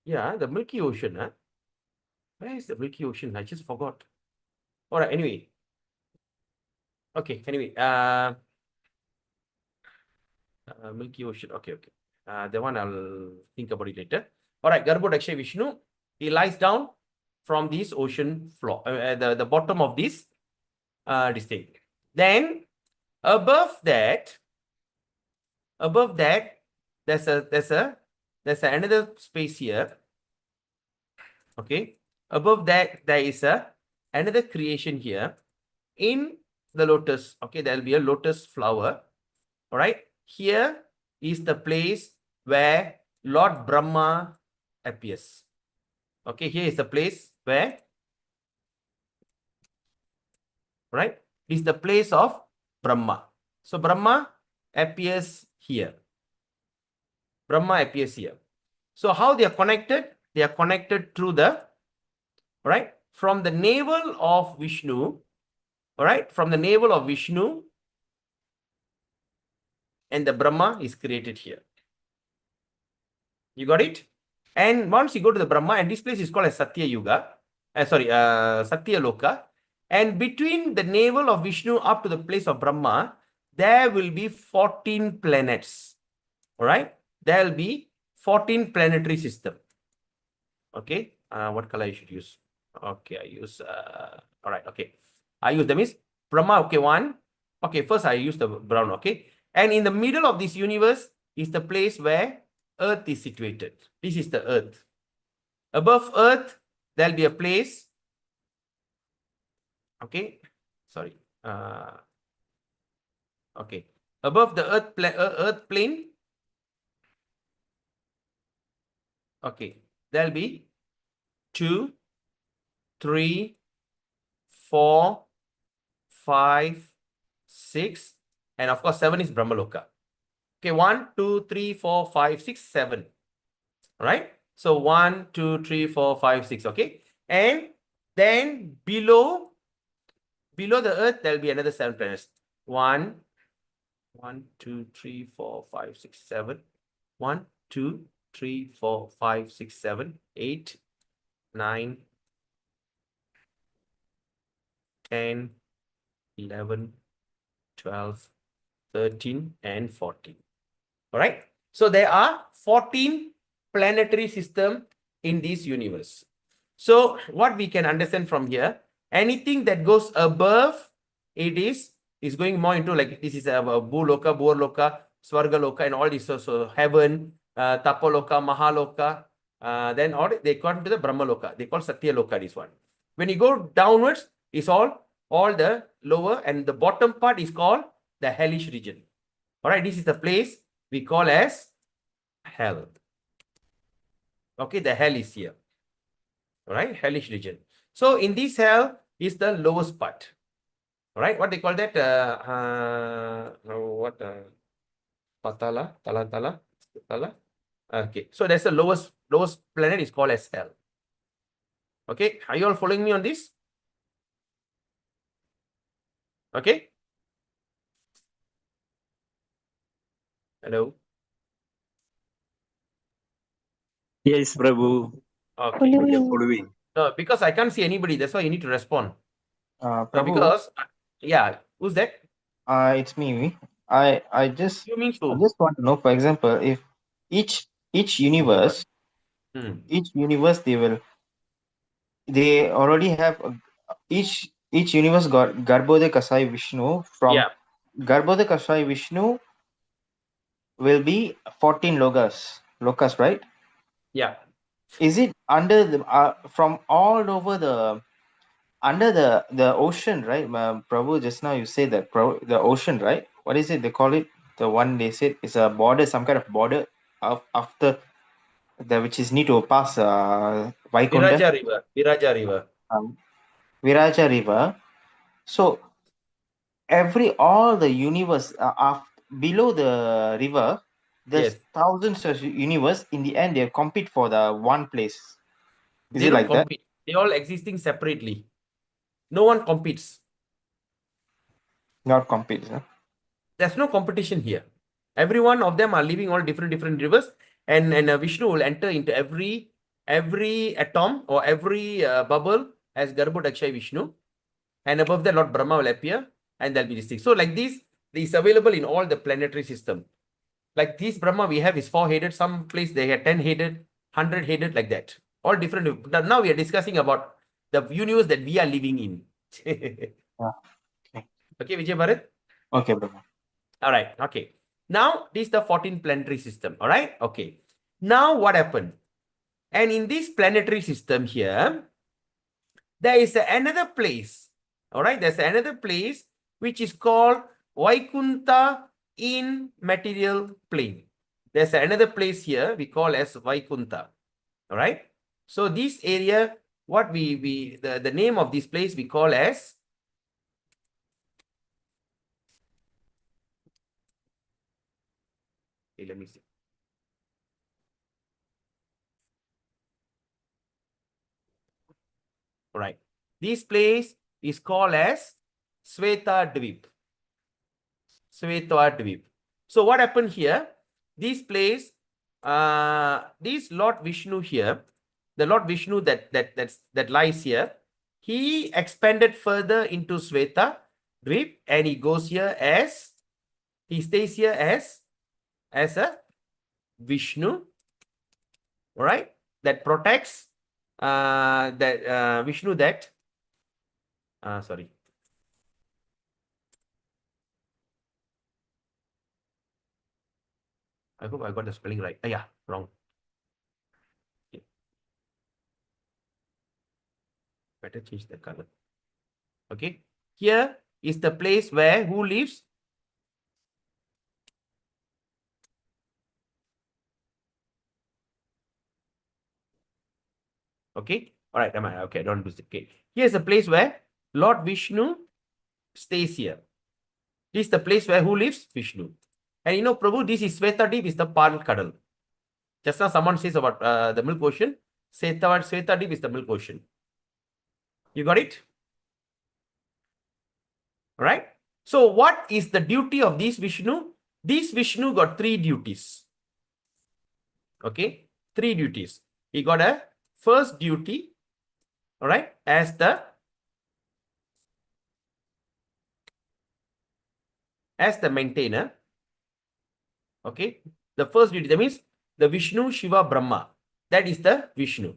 [SPEAKER 1] Yeah, the Milky Ocean. Huh? Where is the Milky Ocean? I just forgot. All right, anyway. Okay, anyway. Milky Ocean. Okay, okay. The one I'll think about it later. All right, Garbo Dakshay Vishnu. He lies down from this ocean floor, the bottom of this thing. Then above that, there's another space here. Okay. Above that, there is another creation here in the lotus. Okay, there'll be a lotus flower. All right. Here is the place where Lord Brahma appears. Okay, here is the place where, right, is the place of Brahma. So Brahma appears here. Brahma appears here. So how they are connected? They are connected through the, right, from the navel of Vishnu, all right, from the navel of Vishnu, and the Brahma is created here. You got it? And once you go to the Brahma, and this place is called as Satya Yuga, Satya Loka, and between the navel of Vishnu up to the place of Brahma, there will be 14 planets. All right? There will be 14 planetary system. Okay? What color I should use? Okay, I use, all right, okay. I use, that means Brahma, okay, one. Okay, first I use the brown, okay. And in the middle of this universe is the place where Earth is situated. This is the Earth. Above Earth, there'll be a place. Okay, sorry. Okay, above the Earth plane. Okay, there'll be 2, 3, 4, 5, 6, and of course 7 is Brahmaloka. Okay, 1, 2, 3, 4, 5, 6, 7. Right? So 1, 2, 3, 4, 5, 6. Okay. And then below the Earth, there'll be another 7 planets. 1, 2, 3, 4, 5, 6, 7. 1, 2, 3, 4, 5, 6, 7, 8, 9, 10, 11, 12, 13, and 14. All right. So there are 14 planetary system in this universe. So what we can understand from here, anything that goes above it is going more into, like, this is a Bhuloka, Bhurloka, Swargaloka, and all this. So heaven, Tapaloka, Mahaloka, then all they come to the Brahmaloka. They call Satya Loka, this one. When you go downwards, it's all the lower, and the bottom part is called the hellish region. All right, this is the place we call as hell. Okay, the hell is here. All right, hellish region. So in this hell is the lowest part. All right, what they call that? Patala, Tala. Okay, so that's the lowest planet is called as hell. Okay, are you all following me on this? Okay. Hello.
[SPEAKER 5] Yes, Prabhu.
[SPEAKER 1] Okay.
[SPEAKER 6] Following.
[SPEAKER 5] Following.
[SPEAKER 1] No, because I can't see anybody. That's why you need to respond.
[SPEAKER 7] Prabhu,
[SPEAKER 1] Because Yeah, who's that?
[SPEAKER 7] It's me. I just
[SPEAKER 1] You mean
[SPEAKER 7] I
[SPEAKER 1] who?
[SPEAKER 7] just want to know, for example, if each universe,
[SPEAKER 1] Hmm.
[SPEAKER 7] they already have each universe got Garbhoday Kasai Vishnu. From
[SPEAKER 1] Yeah,
[SPEAKER 7] Garbhoday Kasai Vishnu will be 14 lokas, right?
[SPEAKER 1] yeah.
[SPEAKER 7] Is it under the from all over the under the ocean, right? Prabhu, just now you said that the ocean, right? What is it they call it? The one they said is a border, some kind of border of after the which is need to pass Vaikunta,
[SPEAKER 1] Viraja River. Viraja River.
[SPEAKER 7] um, Viraja River. So all the universe below the river, there's
[SPEAKER 1] Yes.
[SPEAKER 7] thousands of universe. In the end, they compete for the one place. Is
[SPEAKER 1] They
[SPEAKER 7] it
[SPEAKER 1] don't
[SPEAKER 7] like that?
[SPEAKER 1] compete. They all existing separately. No one competes.
[SPEAKER 7] Not compete, huh?
[SPEAKER 1] There's no competition here. Every one of them are living all different rivers, and Vishnu will enter into every atom or every bubble as Garbhodakshay Vishnu, and above that Lord Brahma will appear, and there'll be this thing. So like this is available in all the planetary system. Like this Brahma we have is 4-headed. Some place they have 10-headed, 100-headed, like that. All different. Now we are discussing about the universe that we are living in.
[SPEAKER 7] Yeah. Okay.
[SPEAKER 1] Okay, Vijay Bharat.
[SPEAKER 7] Okay, brother.
[SPEAKER 1] All right. Okay. Now, this is the 14 planetary system. All right. Okay. Now, what happened? And in this planetary system here, there is another place. All right. There's another place which is called Vaikunta in material plane. There's another place here we call as Vaikunta. All right. So this area, what the name of this place we call as let me see. All right. This place is called as Sweta Dvip. Sweta Dvip. So what happened here? This place, this Lord Vishnu here, the Lord Vishnu that lies here, he expanded further into Sweta Dvip, and he goes here as he stays here as a Vishnu, all right, that protects that Vishnu that sorry. I hope I got the spelling right. Yeah, wrong. Okay. Better change the color. Okay. Here is the place where who lives? Okay. All right. Am I okay? Don't do it. Okay. Here's a place where Lord Vishnu stays here. This is the place where who lives? Vishnu. And you know, Prabhu, this is Swetadip is the Pal Kadal. Just now someone says about the milk ocean. Swetadip is the milk ocean. You got it? All right. So what is the duty of this Vishnu? This Vishnu got 3 duties. Okay. 3 duties. He got a first duty, all right, as the maintainer. Okay. The first duty, that means the Vishnu, Shiva, Brahma. That is the Vishnu.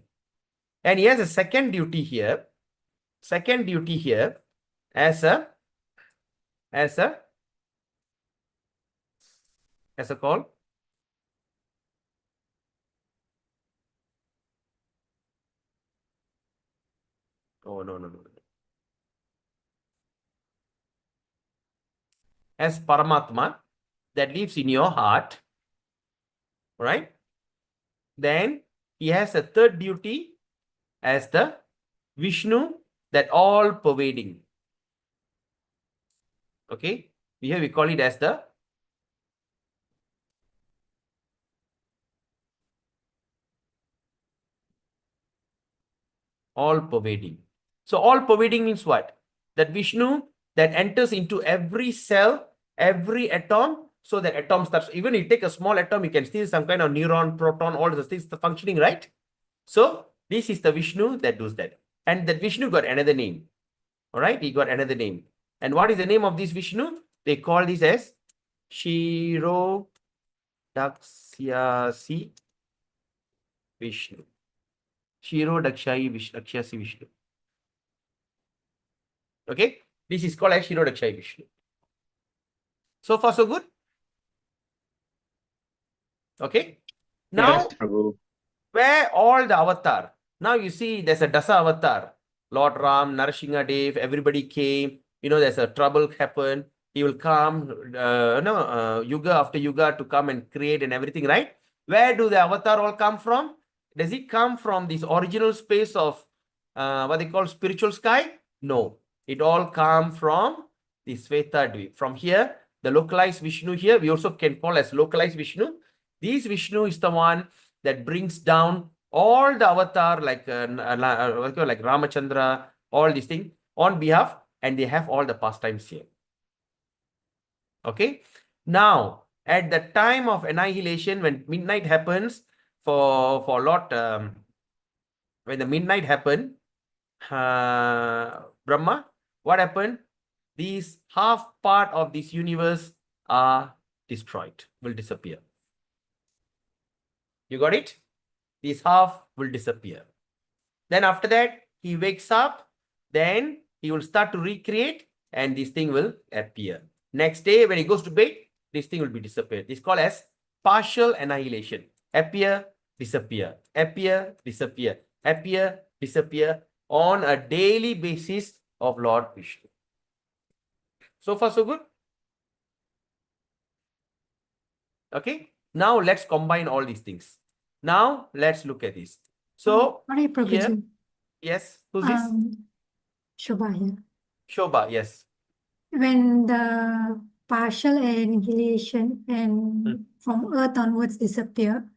[SPEAKER 1] And he has a second duty here. Second duty here as a call. Oh, no. As Paramatma that lives in your heart, right? Then he has a third duty as the Vishnu that all pervading. Okay. Here we call it as the all pervading. So all pervading means what? That Vishnu that enters into every cell, every atom, so that atom starts, even if you take a small atom, you can see some kind of neuron, proton, all those things functioning, right? So this is the Vishnu that does that. And that Vishnu got another name. All right, he got another name. And what is the name of this Vishnu? They call this as Shiro Daksyasi Vishnu. Shiro Dakshasi Vishnu. Okay, this is called as Shiro Dakshai Vishnu. So far, so good. Okay. Now,
[SPEAKER 5] Yes, Prabhu.
[SPEAKER 1] where all the avatar? Now you see there's a Dasa avatar. Lord Ram, Narasingha Dev, everybody came. You know, there's a trouble happen. He will come, yuga after yuga to come and create and everything, right? Where do the avatar all come from? Does it come from this original space of what they call spiritual sky? No, it all come from the Sveta Dvip. From here, the localized Vishnu here, we also can call as localized Vishnu. This Vishnu is the one that brings down all the avatar like Ramachandra, all these things on behalf, and they have all the pastimes here. Okay. Now, at the time of annihilation, when midnight happens, for Lord, when the midnight happened, Brahma, what happened? These half part of this universe are destroyed, will disappear. You got it? This half will disappear. Then after that, he wakes up, then he will start to recreate and this thing will appear. Next day, when he goes to bed, this thing will be disappeared. This is called as partial annihilation. Appear, disappear, appear, disappear, appear, disappear on a daily basis of Lord Vishnu. So far, so good? Okay. Now, let's combine all these things. Now, let's look at this. So,
[SPEAKER 8] Sorry,
[SPEAKER 1] here,
[SPEAKER 8] Prabhuji.
[SPEAKER 1] yes, who's this?
[SPEAKER 8] Shobha here.
[SPEAKER 1] Shobha, yes.
[SPEAKER 8] When the partial annihilation and from Earth onwards disappear,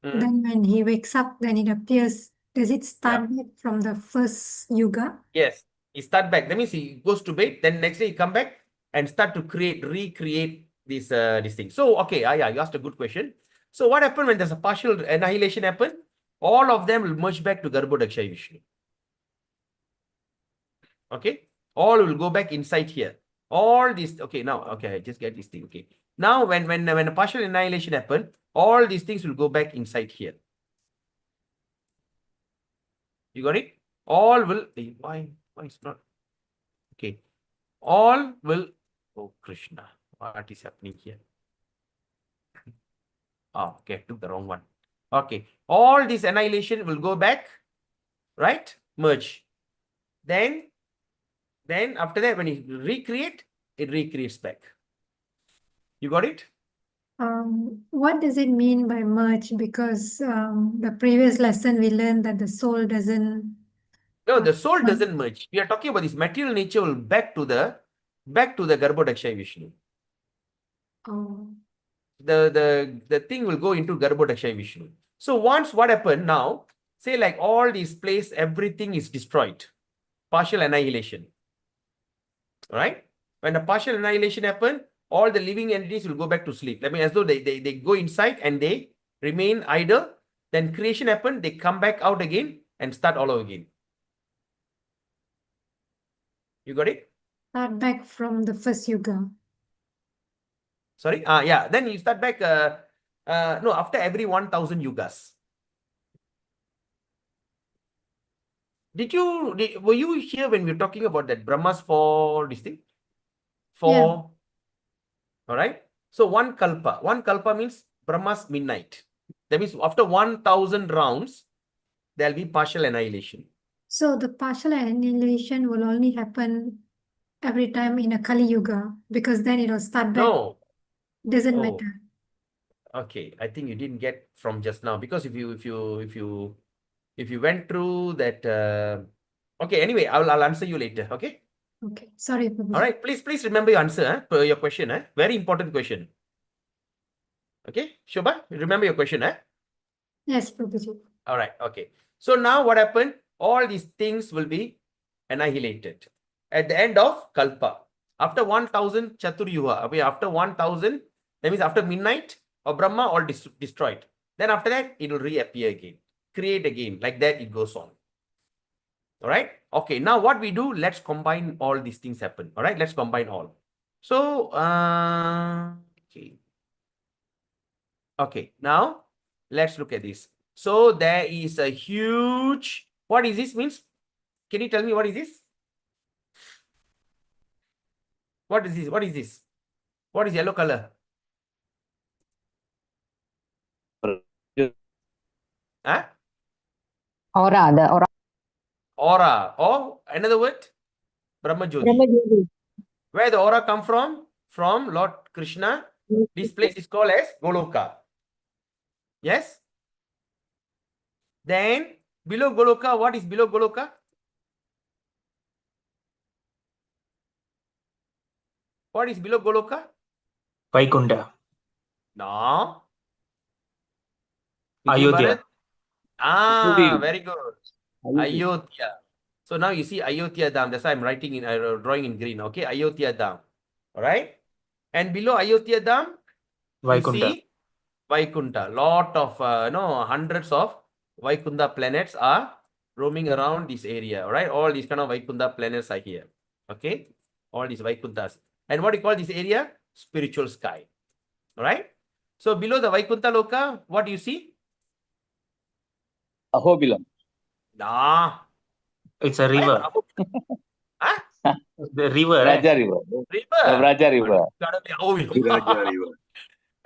[SPEAKER 8] then when he wakes up, then it appears. Does it start back from the first yuga?
[SPEAKER 1] Yes, he start back. That means he goes to bed, then next day he come back and start to recreate this thing. So, okay, yeah, you asked a good question. So, what happened when there's a partial annihilation happen? All of them will merge back to Garbhodakshaya Vishnu. Okay, all will go back inside here. All this, okay, now, okay, I just get this thing. Okay, now when a partial annihilation happen, all these things will go back inside here. You got it? All will, why it's not? Okay, all will, oh Krishna, what is happening here? Oh, okay, I took the wrong one. Okay, all this annihilation will go back, right? Merge. Then after that, when you recreate, it recreates back. You got it?
[SPEAKER 8] What does it mean by merge? Because the previous lesson we learned that the soul doesn't.
[SPEAKER 1] No, the soul doesn't merge. We are talking about this material nature will back to the Garbhodakshaya Vishnu.
[SPEAKER 8] Oh.
[SPEAKER 1] The thing will go into Garbhodakshaya Vishnu. So once what happened now, say like all these place, everything is destroyed. Partial annihilation. Right? When the partial annihilation happen, all the living entities will go back to sleep. I mean, as though they go inside and they remain idle. Then creation happen, they come back out again and start all over again. You got it?
[SPEAKER 8] Start back from the first yuga.
[SPEAKER 1] Sorry? Yeah. Then you start back, no, after every 1000 yugas. Were you here when we were talking about that Brahmas for this thing?
[SPEAKER 8] Yeah.
[SPEAKER 1] All right. So one kalpa means Brahma's midnight. That means after 1000 rounds, there'll be partial annihilation.
[SPEAKER 8] So the partial annihilation will only happen every time in a Kali Yuga because then it will start back.
[SPEAKER 1] No.
[SPEAKER 8] Doesn't
[SPEAKER 1] Oh.
[SPEAKER 8] matter.
[SPEAKER 1] Okay, I think you didn't get from just now because if you went through that, okay. Anyway, I'll answer you later. Okay.
[SPEAKER 8] Okay. Sorry, Prabhuji.
[SPEAKER 1] All right. Please remember your answer per your question. Very important question. Okay, Shobha, remember your question.
[SPEAKER 8] Yes, Prabhuji.
[SPEAKER 1] All right. Okay. So now what happened? All these things will be annihilated at the end of Kalpa. After 1000 Chaturyuga, okay, after 1000, that means after midnight of Brahma, all destroyed. Then after that, it will reappear again, create again. Like that, it goes on. All right. Okay. Now what we do, let's combine all these things happen. All right. Let's combine all. So, okay. Okay. Now let's look at this. So there is a huge, what is this means? Can you tell me what is this? What is this? What is this? What is yellow color? Huh?
[SPEAKER 6] Aura, the aura.
[SPEAKER 1] Aura. Or another word? Brahmajyoti.
[SPEAKER 6] Brahmajyoti.
[SPEAKER 1] Where the aura come from? From Lord Krishna. This place is called as Goloka. Yes? Then below Goloka, what is below Goloka? What is below Goloka?
[SPEAKER 7] Vaikunta.
[SPEAKER 1] No.
[SPEAKER 7] Ayodhya.
[SPEAKER 1] Ah, very good.
[SPEAKER 5] Ayodhya.
[SPEAKER 1] Ayodhya. So now you see Ayodhya Dham. That's why I'm writing in, drawing in green. Okay, Ayodhya Dham. All right. And below Ayodhya Dham, you
[SPEAKER 7] Vaikunta.
[SPEAKER 1] see Vaikunta. Lot of, hundreds of Vaikunta planets are roaming around this area. All right. All these kind of Vaikunta planets are here. Okay. All these Vaikuntas. And what do you call this area? Spiritual sky. All right. So below the Vaikunta Loka, what do you see?
[SPEAKER 5] Ahobilam.
[SPEAKER 1] Nah.
[SPEAKER 7] It's a
[SPEAKER 1] Where
[SPEAKER 7] river.
[SPEAKER 1] Huh?
[SPEAKER 7] The river, right?
[SPEAKER 5] Raja River.
[SPEAKER 1] River.
[SPEAKER 5] Raja River.
[SPEAKER 1] Gotta be Ahobilam.
[SPEAKER 5] Viraja River.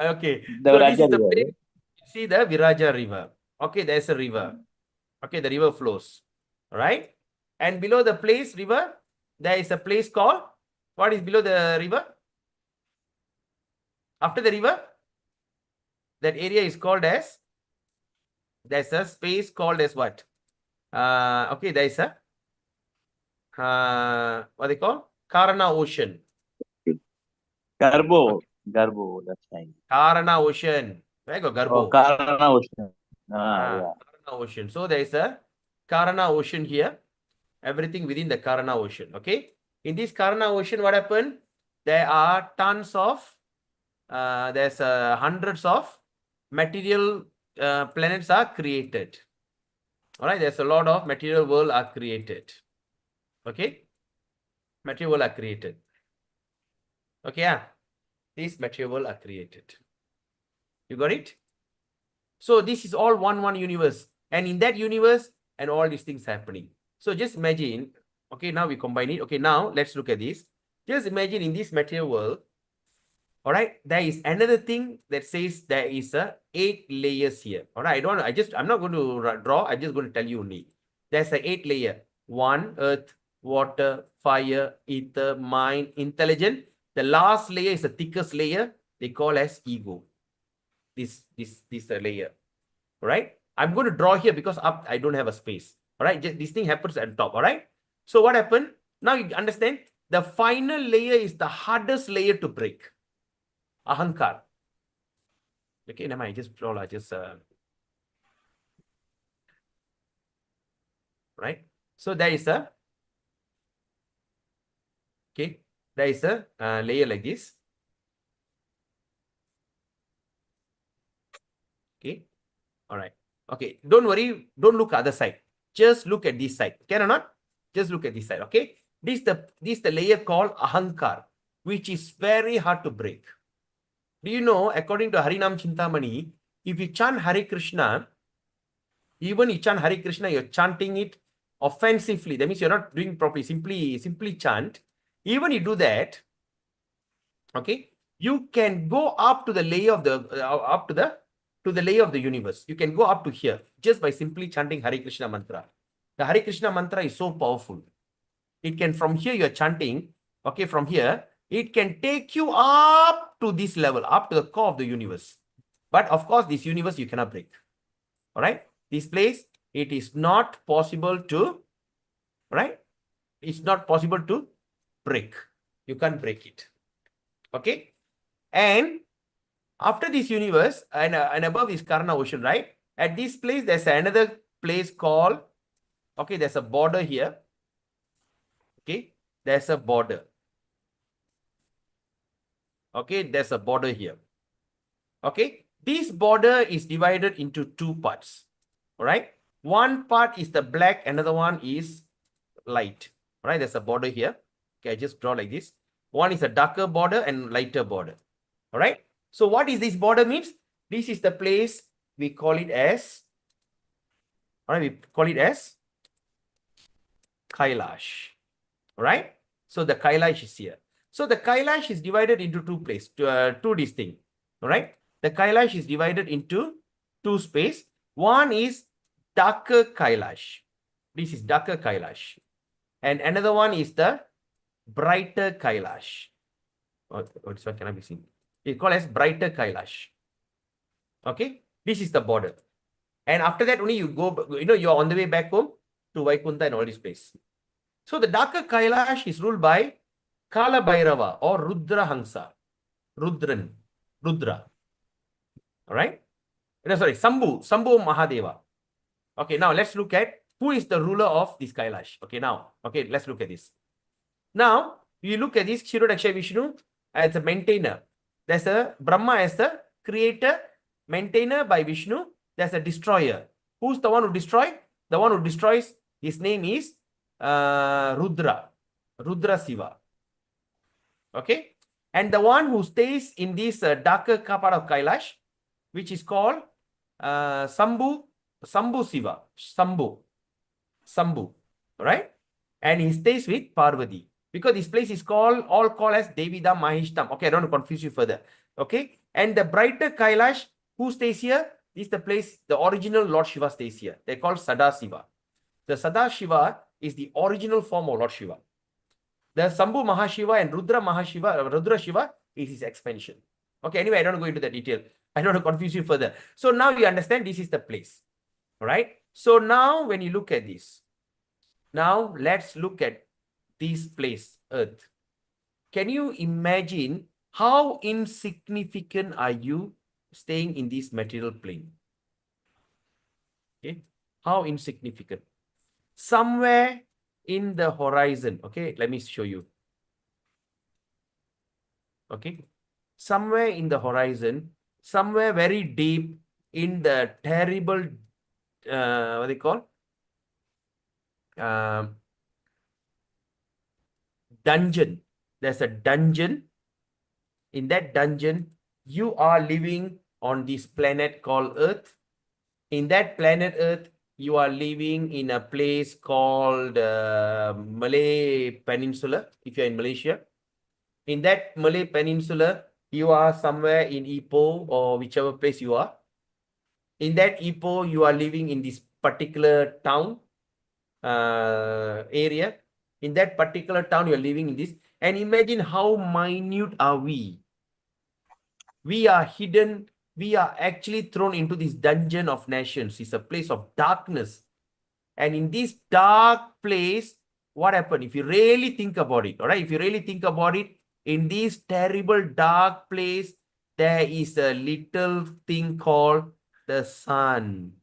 [SPEAKER 1] Okay.
[SPEAKER 5] The
[SPEAKER 1] So this
[SPEAKER 5] Raja
[SPEAKER 1] is the
[SPEAKER 5] River.
[SPEAKER 1] place. See the Viraja River. Okay, there's a river. Okay, the river flows. All right. And below the place, river, there is a place called, what is below the river? After the river, that area is called as, there's a space called as what? Okay, there is a, what they call? Karana Ocean.
[SPEAKER 5] Garbo.
[SPEAKER 1] Okay.
[SPEAKER 5] Garbo. That's fine.
[SPEAKER 1] Karana Ocean. Where go
[SPEAKER 5] Oh,
[SPEAKER 1] Garbo?
[SPEAKER 5] Karana Ocean. Yeah.
[SPEAKER 1] Karana Ocean. So there is a Karana Ocean here. Everything within the Karana Ocean. Okay. In this Karana Ocean, what happened? There are tons of, there's hundreds of material planets are created. All right. There's a lot of material world are created. Okay. Material world are created. Okay. Yeah. These material world are created. You got it? So this is all one universe. And in that universe, and all these things happening. So just imagine, okay, now we combine it. Okay, now let's look at this. Just imagine in this material world, all right, there is another thing that says there is a 8 layers here. All right, I'm not going to draw. I'm just going to tell you only. There's a 8 layer. 1, earth, water, fire, ether, mind, intelligent. The last layer is the thickest layer. They call as ego. This layer. All right. I'm going to draw here because up I don't have a space. All right. This thing happens at the top. All right. So what happened? Now you understand the final layer is the hardest layer to break. Ahankar. Okay. Never mind. Just draw. Right. So there is a, okay. There is a layer like this. Okay. All right. Okay. Don't worry. Don't look other side. Just look at this side. Can or not? Just look at this side. Okay. This the layer called Ahankar, which is very hard to break. Do you know, according to Harinam Chintamani, if you chant Hare Krishna, even you chant Hare Krishna, you're chanting it offensively. That means you're not doing properly. Simply chant. Even you do that, okay, you can go up to the layer of the to the layer of the universe. You can go up to here just by simply chanting Hare Krishna mantra. The Hare Krishna mantra is so powerful. It can, from here you're chanting, okay, from here, it can take you up to this level, up to the core of the universe. But of course, this universe you cannot break. All right. This place, it is not possible to, right? It's not possible to break. You can't break it. Okay. And after this universe and above is Karna Ocean, right? At this place, there's another place called, okay, there's a border here. Okay, there's a border. Okay, there's a border here. Okay, this border is divided into 2 parts. All right. One part is the black, another one is light. All right, there's a border here. Okay, I just draw like this. One is a darker border and lighter border. All right. So what is this border means? This is the place we call it as, all right, we call it as Kailash. All right. So the Kailash is here. So the Kailash is divided into two places, two distinct. All right. The Kailash is divided into two space. One is darker Kailash. This is darker Kailash. And another one is the brighter Kailash. Oh, this one cannot be seen. It's called as brighter Kailash. Okay. This is the border. And after that, only you go, you're on the way back home to Vaikunta and all this place. So the darker Kailash is ruled by Kala Bhairava or Rudra Hansa. Rudra. All right. No, sorry, Sambhu Mahadeva. Okay, now let's look at who is the ruler of this Kailash. Okay, now, okay, let's look at this. Now, you look at this Kshirodaksha Vishnu as a maintainer. There's a Brahma as the creator, maintainer by Vishnu. There's a destroyer. Who's the one who destroys? The one who destroys, his name is Rudra Siva. Okay. And the one who stays in this darker part of Kailash, which is called Sambhu Siva. Sambhu. Right? And he stays with Parvati. Because this place is all called as Devidam Mahishtam. Okay, I don't want to confuse you further. Okay. And the brighter Kailash, who stays here? This is the place, the original Lord Shiva stays here. They're called Sadasiva. The Sadashiva is the original form of Lord Shiva. The Sambhu Mahashiva and Rudra Shiva is his expansion. Okay, anyway, I don't go into the detail. I don't want to confuse you further. So now you understand this is the place. All right. So now when you look at this, now let's look at this place, Earth. Can you imagine how insignificant are you staying in this material plane? Okay, how insignificant. Somewhere in the horizon, okay, let me show you. Okay, somewhere in the horizon, somewhere very deep in the terrible, what they call? Dungeon. There's a dungeon. In that dungeon, you are living on this planet called Earth. In that planet Earth, you are living in a place called Malay Peninsula, if you're in Malaysia. In that Malay Peninsula, you are somewhere in Ipoh or whichever place you are. In that Ipoh, you are living in this particular town area. In that particular town, you're living in this. And imagine how minute are we. We are hidden. We are actually thrown into this dungeon of nations. It's a place of darkness. And in this dark place, what happened? If you really think about it, all right? If you really think about it, in this terrible dark place, there is a little thing called the sun.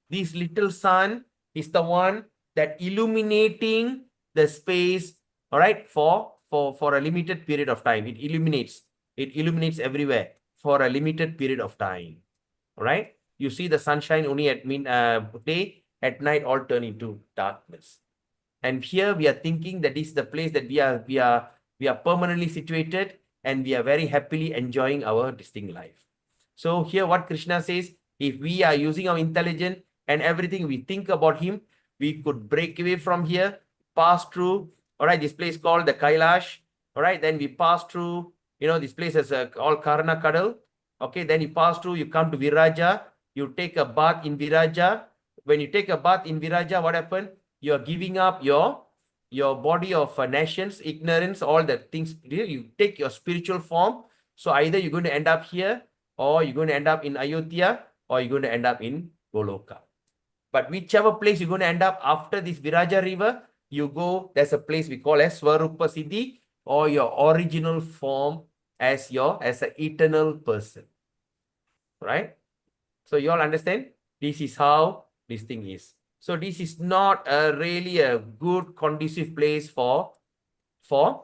[SPEAKER 1] This little sun is the one that illuminating the space, all right, for a limited period of time. It illuminates everywhere for a limited period of time. All right. You see the sunshine only at day, at night all turn into darkness. And here we are thinking that this is the place that we are permanently situated and we are very happily enjoying our distinct life. So here what Krishna says, if we are using our intelligence and everything, we think about him, we could break away from here, pass through, all right, this place called the Kailash, all right, then we pass through, this place is all Karna Kadal, okay, then you pass through, you come to Viraja, you take a bath in Viraja. When you take a bath in Viraja, what happened? You are giving up your body of nations, ignorance, all the things. You take your spiritual form. So either you're going to end up here, or you're going to end up in Ayodhya, or you're going to end up in Goloka. But whichever place you're going to end up after this Viraja river, you go, there's a place we call as Swarupa Siddhi, or your original form as an eternal person. Right? So you all understand? This is how this thing is. So this is not really a good conducive place for a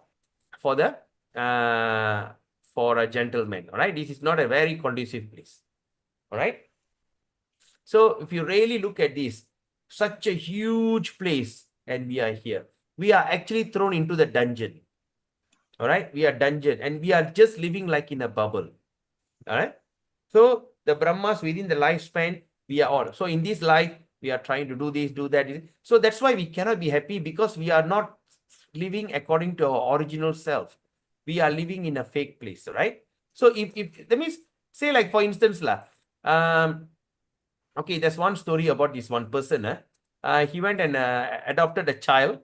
[SPEAKER 1] gentleman. All right. This is not a very conducive place. All right. So if you really look at this, such a huge place, and we are here. we are actually thrown into the dungeon. All right, we are dungeon and we are just living like in a bubble. All right. So the Brahmas within the lifespan, we are all. So in this life, we are trying to do this, do that. So that's why we cannot be happy, because we are not living according to our original self. We are living in a fake place, right? So if that means, say like for instance, okay, there's one story about this one person. He went and adopted a child.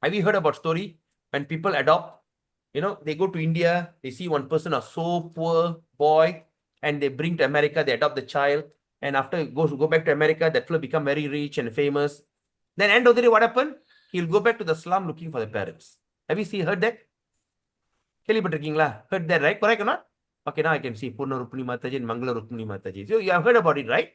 [SPEAKER 1] Have you heard about story when people adopt? You know, they go to India, they see one person, a so poor boy, and they bring to America, they adopt the child, and after go back to America, that fellow become very rich and famous. Then end of the day, what happened? He'll go back to the slum looking for the parents. Have you heard that? Heard that, right? Correct or not? Okay, now I can see Purna Rukmini Mataji and Mangala Rukmini Mataji. So you have heard about it, right?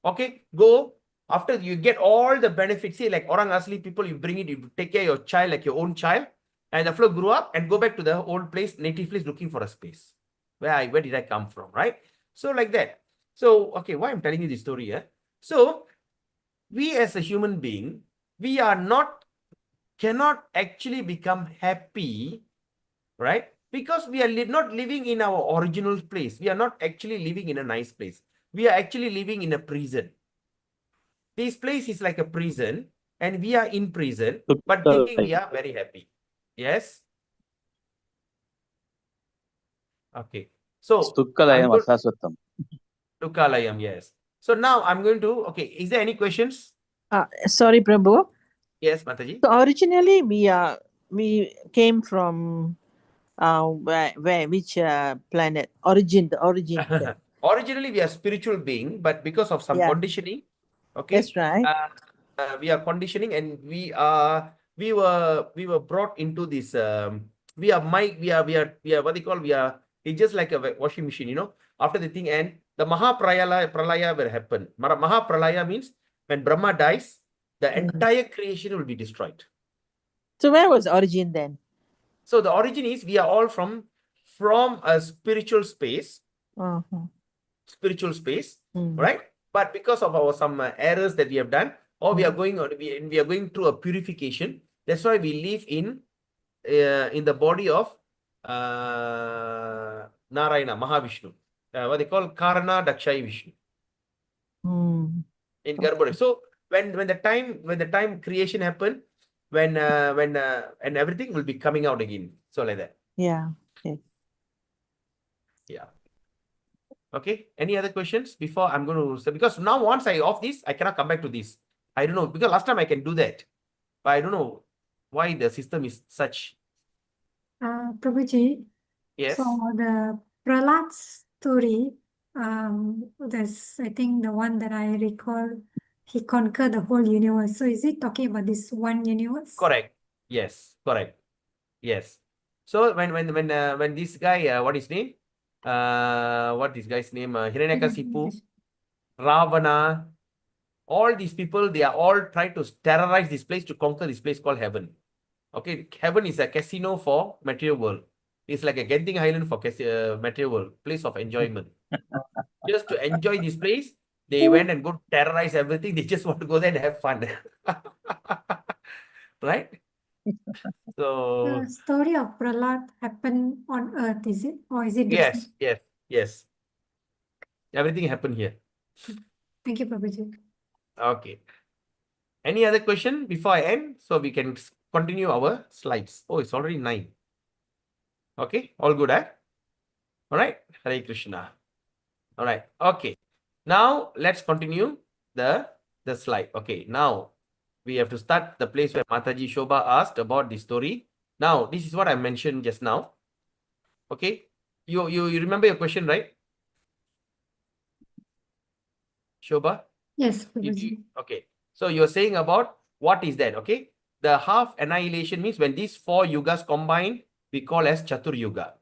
[SPEAKER 1] Okay, go. After you get all the benefits, see, like Orang Asli people, you bring it, you take care of your child like your own child, and the fellow grew up and go back to the old place, native place, looking for a space. Where did I come from, right? So like that. So, okay, why I'm telling you this story here? So, we as a human being, we are cannot actually become happy, right? Because we are not living in our original place. We are not actually living in a nice place. We are actually living in a prison. This place is like a prison, and we are in prison, but thinking we are very happy. Yes? Okay. So, I'm
[SPEAKER 5] Tukkalayam
[SPEAKER 1] going
[SPEAKER 5] asaswatam.
[SPEAKER 1] to Kalayam, yes. So now I'm going to, okay, is there any questions?
[SPEAKER 4] Sorry, Prabhu.
[SPEAKER 1] Yes, Mataji.
[SPEAKER 4] So originally we came from which planet? The origin.
[SPEAKER 1] Originally, we are spiritual being, but because of some
[SPEAKER 4] Yeah.
[SPEAKER 1] conditioning, okay,
[SPEAKER 4] That's right.
[SPEAKER 1] we are conditioning, and we were brought into this. We are what they call, it's just like a washing machine, you know. After the thing end, the Pralaya will happen. Pralaya means when Brahma dies, the entire creation will be destroyed.
[SPEAKER 4] So where was origin then?
[SPEAKER 1] So the origin is, we are all from a spiritual space. Spiritual space, right? But because of our some errors that we have done, or we are going through a purification. That's why we live in the body of Narayana, Mahavishnu. What they call Karana Dakshai Vishnu. In Garbhoda. So when the time creation happened, when and everything will be coming out again. So like that.
[SPEAKER 4] Yeah. Okay.
[SPEAKER 1] Yeah. Okay. Any other questions before I'm going to say? Because now once I off this, I cannot come back to this. I don't know, because last time I can do that, but I don't know why the system is such.
[SPEAKER 8] Prabhuji,
[SPEAKER 1] Yes.
[SPEAKER 8] so the Prahlad story, that's I think the one that I recall, he conquered the whole universe. So is it talking about this one universe?
[SPEAKER 1] Correct. Yes. Correct. Yes. So when this guy, what his name? What this guy's name? Hiranyakasipu, Ravana, all these people, they are all trying to terrorize this place, to conquer this place called heaven. Okay, heaven is a casino for material world. It's like a Genting Island for material world, place of enjoyment. Just to enjoy this place, they went and go terrorize everything. They just want to go there and have fun. Right? So
[SPEAKER 8] The story of Prahlad happened on earth, is it? Or is it
[SPEAKER 1] yes,
[SPEAKER 8] different?
[SPEAKER 1] yes. Everything happened here.
[SPEAKER 8] Thank you, Prabhuji.
[SPEAKER 1] Okay. Any other question before I end? So we can continue our slides. Oh, it's already 9. Okay, all good, eh? All right. Hare Krishna. All right. Okay. Now let's continue the slide. Okay. Now we have to start the place where Mataji Shobha asked about the story. Now, this is what I mentioned just now. Okay. You remember your question, right? Shobha?
[SPEAKER 8] Yes, Prabhuji.
[SPEAKER 1] Okay. So you're saying about what is that? Okay. The half annihilation means when these 4 yugas combine, we call as Chatur Yuga.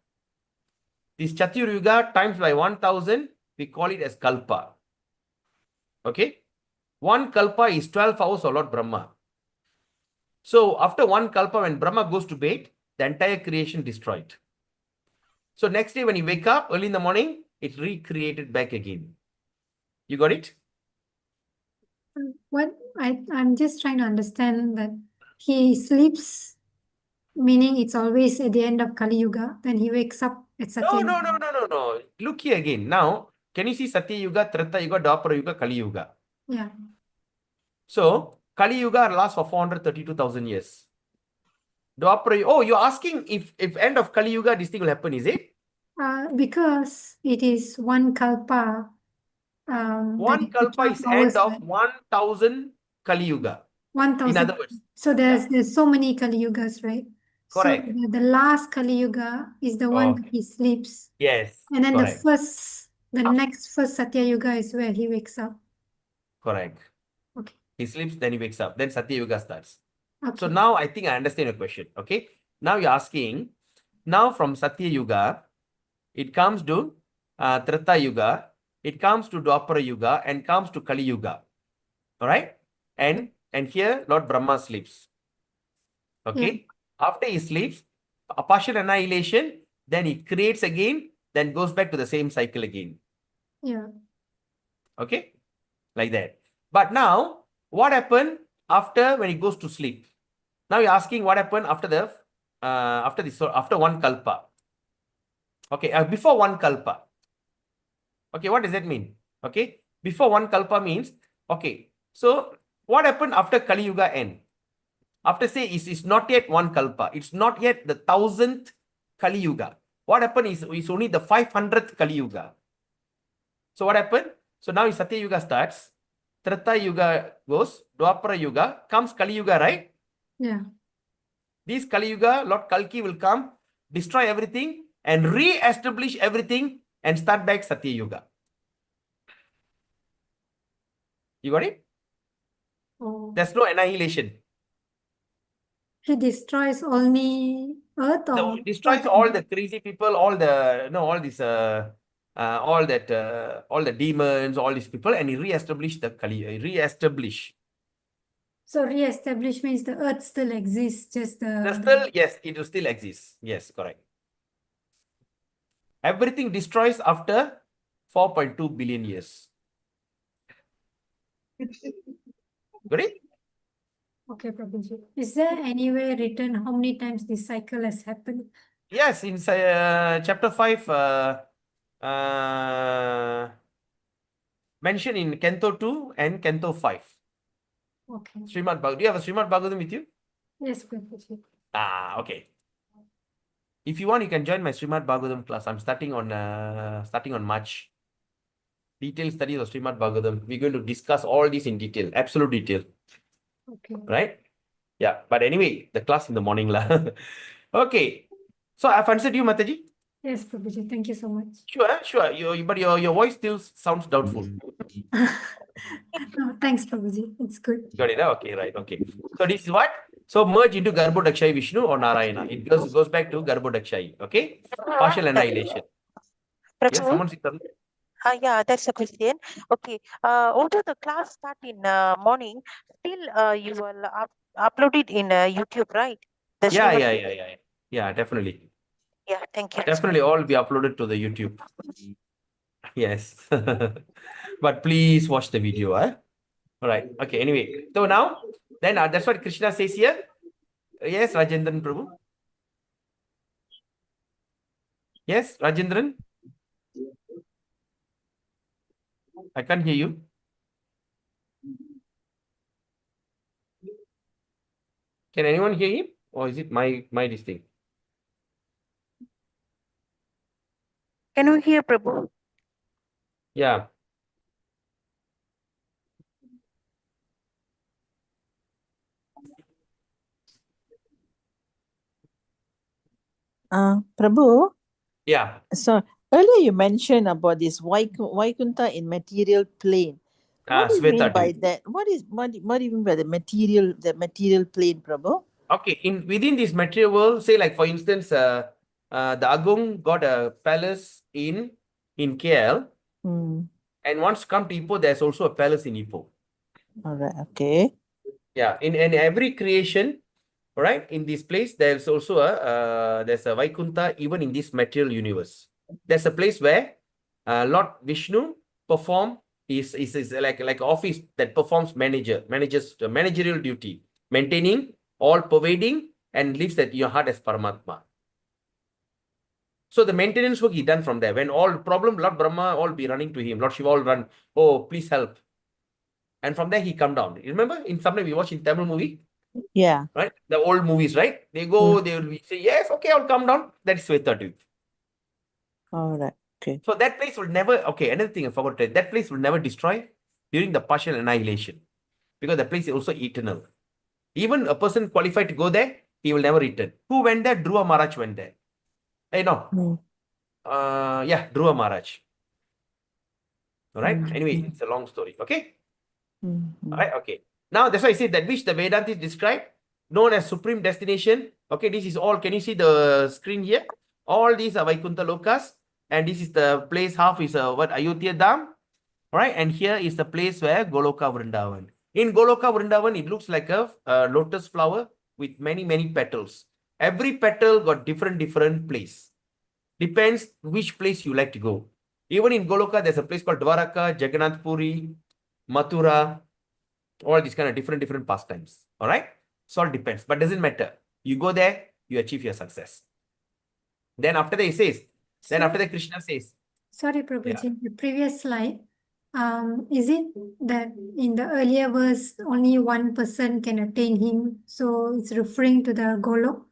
[SPEAKER 1] This Chatur Yuga times by 1000, we call it as Kalpa. Okay. 1 Kalpa is 12 hours of Lord Brahma. So after 1 Kalpa, when Brahma goes to bed, the entire creation destroyed. So next day when you wake up early in the morning, it's recreated back again. You got it?
[SPEAKER 8] I'm just trying to understand that he sleeps, meaning it's always at the end of Kali Yuga. Then he wakes up at Satya Yuga.
[SPEAKER 1] No. Look here again. Now, can you see Satya Yuga, Treta Yuga, Dwapara Yuga, Kali Yuga?
[SPEAKER 8] Yeah.
[SPEAKER 1] So, Kali Yuga lasts for 432,000 years. Dwapara, oh, you're asking if end of Kali Yuga, this thing will happen, is it?
[SPEAKER 8] Because it is one kalpa.
[SPEAKER 1] One kalpa is end of 1,000 Kali Yuga.
[SPEAKER 8] 1,000.
[SPEAKER 1] In other words.
[SPEAKER 8] So there's so many Kali Yugas, right?
[SPEAKER 1] Correct.
[SPEAKER 8] So the last Kali Yuga is the one that he sleeps.
[SPEAKER 1] Yes.
[SPEAKER 8] And then
[SPEAKER 1] correct.
[SPEAKER 8] the next first Satya Yuga is where he wakes up.
[SPEAKER 1] Correct.
[SPEAKER 8] Okay.
[SPEAKER 1] He sleeps, then he wakes up. Then Satya Yuga starts.
[SPEAKER 8] Okay.
[SPEAKER 1] So now I think I understand your question. Okay. Now you're asking, now from Satya Yuga, it comes to Treta Yuga, it comes to Dwapara Yuga, and comes to Kali Yuga. All right. And here Lord Brahma sleeps. Okay. After he sleeps, a partial annihilation, then he creates again, then goes back to the same cycle again.
[SPEAKER 8] Yeah.
[SPEAKER 1] Okay. Like that. But now, what happened after when he goes to sleep? Now you're asking what happened after the after one kalpa. Okay, before one kalpa. Okay, what does that mean? Okay, before one kalpa means, okay, so what happened after Kali Yuga end? After say it's not yet one kalpa, it's not yet the 1,000th Kali Yuga. What happened is it's only the 500th Kali Yuga. So what happened? So now Satya Yuga starts, Treta Yuga goes, Dwapara Yuga, comes Kali Yuga, right?
[SPEAKER 8] Yeah.
[SPEAKER 1] This Kali Yuga, Lord Kalki will come, destroy everything, and re-establish everything and start back Satya Yuga. You got it?
[SPEAKER 8] Oh.
[SPEAKER 1] There's no annihilation.
[SPEAKER 8] He destroys only Earth or
[SPEAKER 1] Destroys all the crazy people, all the all these all the demons, all these people, and he re-establish the Kali, re-establish.
[SPEAKER 8] So re-establish means the Earth still exists, just
[SPEAKER 1] Still, yes, it will still exist. Yes, correct. Everything destroys after 4.2 billion years. Got it?
[SPEAKER 8] Okay, Prabhuji. Is there anywhere written how many times this cycle has happened?
[SPEAKER 1] Yes, in chapter 5, mentioned in Canto 2 and Canto 5.
[SPEAKER 8] Okay.
[SPEAKER 1] Srimad Bhagavatam. Do you have a Srimad Bhagavatam with you?
[SPEAKER 8] Yes, Prabhuji.
[SPEAKER 1] Okay. If you want, you can join my Srimad Bhagavatam class. I'm starting on March. Detailed studies of Srimad Bhagavatam. We're going to discuss all this in detail, absolute detail.
[SPEAKER 8] Okay.
[SPEAKER 1] Right? Yeah. But anyway, the class in the morning lah. Okay. So I've answered you, Mataji.
[SPEAKER 8] Yes, Prabhuji. Thank you so much.
[SPEAKER 1] Sure. But your voice still sounds doubtful.
[SPEAKER 8] No, thanks, Prabhuji. It's good.
[SPEAKER 1] Got it? Okay, right. Okay. So this is what? So merge into Garbhodakshai Vishnu or Narayana. It goes back to Garbhodakshai. Okay? Partial annihilation. Yes, someone say something?
[SPEAKER 9] Yeah, that's a question. Okay. Although the class start in morning, still you will upload it in YouTube, right?
[SPEAKER 1] Yeah, definitely.
[SPEAKER 9] Yeah, thank you.
[SPEAKER 1] Definitely all will be uploaded to the YouTube. Yes. But please watch the video. All right. Okay, anyway. So now, then that's what Krishna says here. Yes, Rajendran Prabhu. Yes, Rajendran. I can't hear you. Can anyone hear him? Or is it my this thing?
[SPEAKER 9] Can you hear, Prabhu?
[SPEAKER 1] Yeah.
[SPEAKER 4] Prabhu,
[SPEAKER 1] Yeah.
[SPEAKER 4] so earlier you mentioned about this Vaikunta in material plane. What do you mean
[SPEAKER 1] Sweta,
[SPEAKER 4] by that? What do you mean by the material plane, Prabhu?
[SPEAKER 1] Okay, within this material world, say like for instance, the Agung got a palace in KL, and once to come to Ipoh, there's also a palace in Ipoh.
[SPEAKER 4] All right. Okay.
[SPEAKER 1] Yeah, in every creation, right, in this place, there's also there's a Vaikunta even in this material universe. There's a place where Lord Vishnu perform is like office that performs managerial duty, maintaining all pervading, and lives at your heart as Paramatma. So the maintenance work he done from there. When all problem, Lord Brahma all be running to him. Lord Shiva all run. Oh, please help. And from there he come down. You remember in something we watched in Tamil movie?
[SPEAKER 4] Yeah.
[SPEAKER 1] Right? The old movies, right? They go, they will say, yes, okay, I'll come down. That is Svetadvip.
[SPEAKER 4] All right. Okay.
[SPEAKER 1] So that place will never, okay, another thing I forgot to tell, that place will never destroy during the partial annihilation. Because the place is also eternal. Even a person qualified to go there, he will never return. Who went there? Dhruva Maharaj went there. Hey, no. Yeah, Dhruva Maharaj. All right. Anyway, it's a long story. Okay. All right. Okay. Now, that's why I said that which the Vedantis describe, known as supreme destination. Okay. This is all. Can you see the screen here? All these are Vaikuntha Lokas. And this is the place, half is what Ayodhya Dham. All right. And here is the place where Goloka Vrindavan. In Goloka Vrindavan, it looks like a lotus flower with many, many petals. Every petal got different place. Depends which place you like to go. Even in Goloka, there's a place called Dwaraka, Jagannath Puri, Mathura, all these kind of different pastimes. All right. So all depends, but doesn't matter. You go there, you achieve your success. Then after that, he says, then after that, Krishna says,
[SPEAKER 8] Sorry, Prabhuji, the previous slide, is it that in the earlier verse, only one person can attain him? So it's referring to the Golok?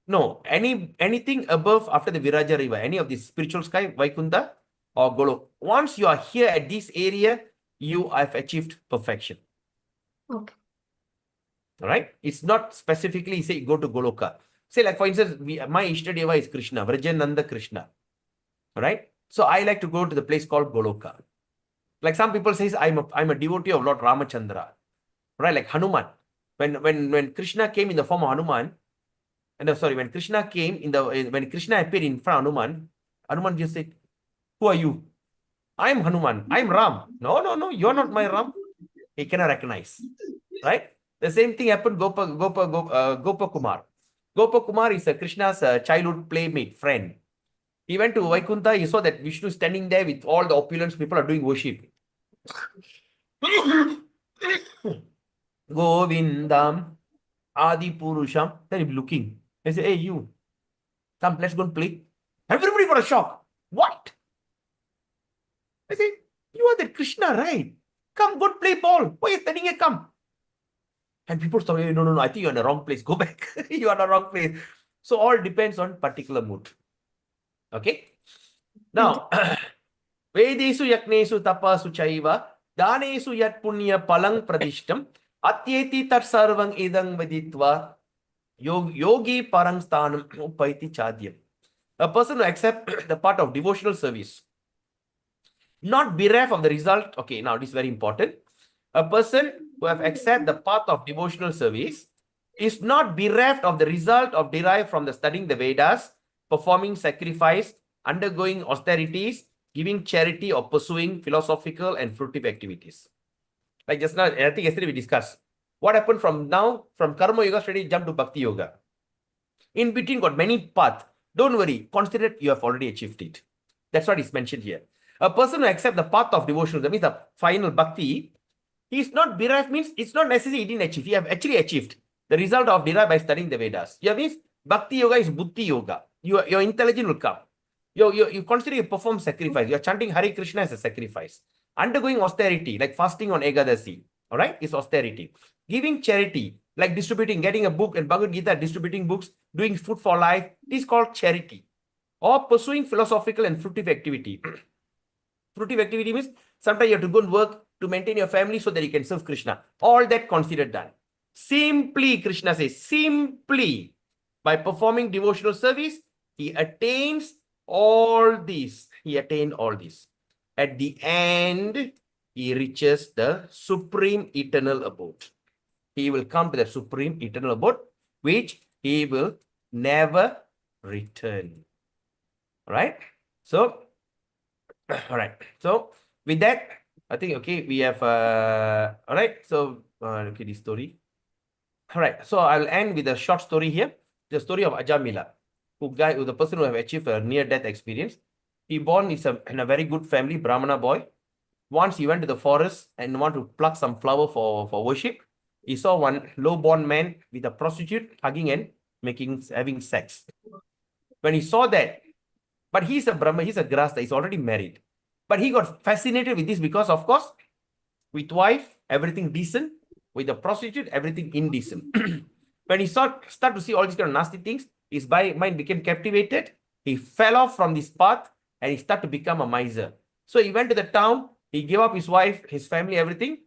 [SPEAKER 1] no, anything above after the Viraja river, any of the spiritual sky, Vaikuntha or Golok. Once you are here at this area, you have achieved perfection.
[SPEAKER 8] Okay.
[SPEAKER 1] All right. It's not specifically say go to Goloka. Say like for instance, my Ishtadeva is Krishna, Vrajananda Krishna. All right. So I like to go to the place called Goloka. Like some people says I'm a devotee of Lord Ramachandra. Right? Like Hanuman. When Krishna came in the form of Hanuman, when Krishna came when Krishna appeared in front of Hanuman, Hanuman just said, "Who are you?" "I'm Hanuman. I'm Ram." No, you're not my Ram. He cannot recognize. Right? The same thing happened Gopa Kumar. Gopa Kumar is Krishna's childhood playmate, friend. He went to Vaikuntha, he saw that Vishnu standing there with all the opulence, people are doing worship. Govindam, Adi Purusham. Then he's looking. He said, "Hey, you, come, let's go and play." Everybody got a shock. What? I said, "You are the Krishna, right? Come, go play ball. Why are you standing here? Come." And people start, no, I think you're in the wrong place. Go back. You are in the wrong place. So all depends on particular mood. Okay. Now, Vedesu yaknesu tapasu chaiva, danesu yat punya palang pradishtam, atyeti tat sarvang idang viditva, yogi parang sthanam upaiti chadyam. A person who accepts the part of devotional service, not bereft of the result. Okay, now this is very important. A person who have accepted the path of devotional service is not bereft of the result of derived from the studying the Vedas, performing sacrifice, undergoing austerities, giving charity, or pursuing philosophical and fruitive activities. Like just now, I think yesterday we discussed what happened from Karma Yoga study, jump to Bhakti Yoga. In between got many paths. Don't worry, consider you have already achieved it. That's what is mentioned here. A person who accepts the path of devotion, that means the final bhakti, he is not bereft, means it's not necessary he didn't achieve. He have actually achieved the result of derived by studying the Vedas. Yeah, means Bhakti Yoga is Buddhi Yoga. Your intelligence will come. You consider you perform sacrifice. You're chanting Hare Krishna as a sacrifice. Undergoing austerity, like fasting on Ekadasi, all right, is austerity. Giving charity, like distributing, getting a book and Bhagavad Gita, distributing books, doing food for life, is called charity. Or pursuing philosophical and fruitive activity. Fruitive activity means sometimes you have to go and work to maintain your family so that you can serve Krishna. All that considered done. Simply, Krishna says, simply by performing devotional service, he attains all these. He attained all these. At the end, he reaches the supreme eternal abode. He will come to the supreme eternal abode, which he will never return. All right? So, all right. So, with that, I think, okay, we have, all right. So, okay, this story. All right. So, I'll end with a short story here. The story of Ajamila, who the person who have achieved a near-death experience. He born in a very good family, Brahmana boy. Once he went to the forest and want to pluck some flower for worship. He saw one low-born man with a prostitute hugging and having sex. When he saw that, but he's a Brahma, he's a Grasta, he's already married. But he got fascinated with this because, of course, with wife, everything decent. With the prostitute, everything indecent. When he start to see all these kind of nasty things, his mind became captivated. He fell off from this path and he started to become a miser. So he went to the town, he gave up his wife, his family, everything.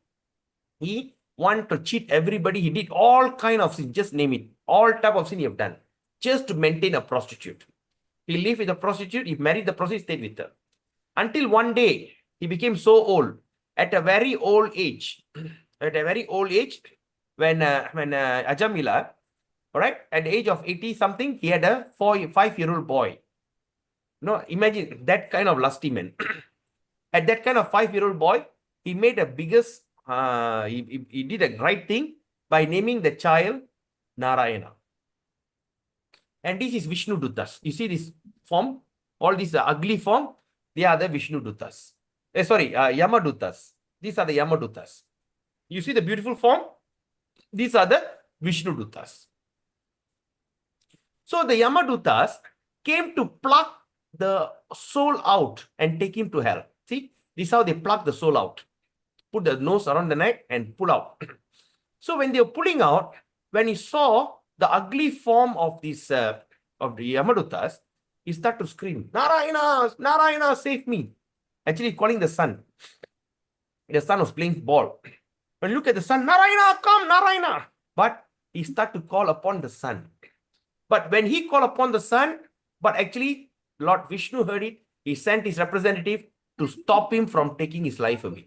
[SPEAKER 1] He wanted to cheat everybody. He did all kind of sin, just name it. All type of sin he have done, just to maintain a prostitute. He lived with a prostitute, he married the prostitute, stayed with her. Until one day, he became so old, at a very old age, when Ajamila, all right, at the age of 80 something, he had a 5-year-old boy. No, imagine that kind of lusty man. At that kind of 5-year-old boy, he made a biggest, he did a right thing by naming the child Narayana. And this is Vishnu Duttas. You see this form, all these ugly form, they are the Vishnu Duttas. Yamaduttas. These are the Yamaduttas. You see the beautiful form? These are the Vishnu Duttas. So the Yamaduttas came to pluck the soul out and take him to hell. See, this is how they pluck the soul out. Put the nose around the neck and pull out. So when they were pulling out, when he saw the ugly form of this of the Yamaduttas, he started to scream, Narayana, Narayana, save me. Actually calling the sun. The sun was playing ball. When you look at the sun, Narayana, come, Narayana. But he started to call upon the sun. But when he called upon the sun, but actually Lord Vishnu heard it, he sent his representative to stop him from taking his life away.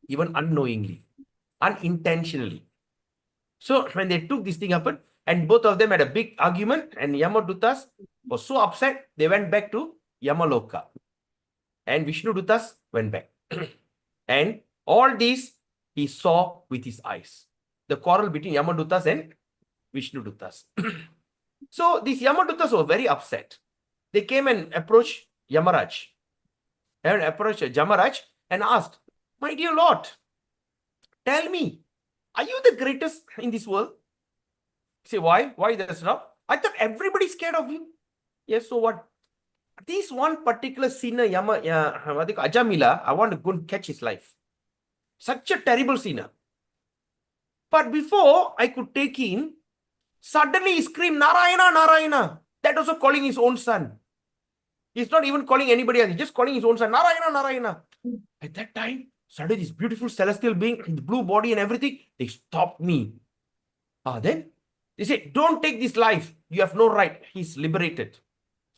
[SPEAKER 1] Even unknowingly, unintentionally. So when they took this thing up, and both of them had a big argument, and Yamaduttas was so upset, they went back to Yamaloka. And Vishnu Duttas went back. And all these he saw with his eyes. The quarrel between Yamaduttas and Vishnu Duttas. So these Yamaduttas were very upset. They came and approached Yamaraj. And approached Jamaraj and asked, my dear Lord, tell me, are you the greatest in this world? Say, why? Why that's not? I thought everybody's scared of you. Yes, so what? This one particular sinner, Ajamila, I want to go and catch his life. Such a terrible sinner. But before I could take him, suddenly he screamed, Narayana, Narayana. That also calling his own son. He's not even calling anybody else. He's just calling his own son, Narayana, Narayana. At that time, suddenly this beautiful celestial being, the blue body and everything, they stopped me. Then they said, don't take this life. You have no right. He's liberated.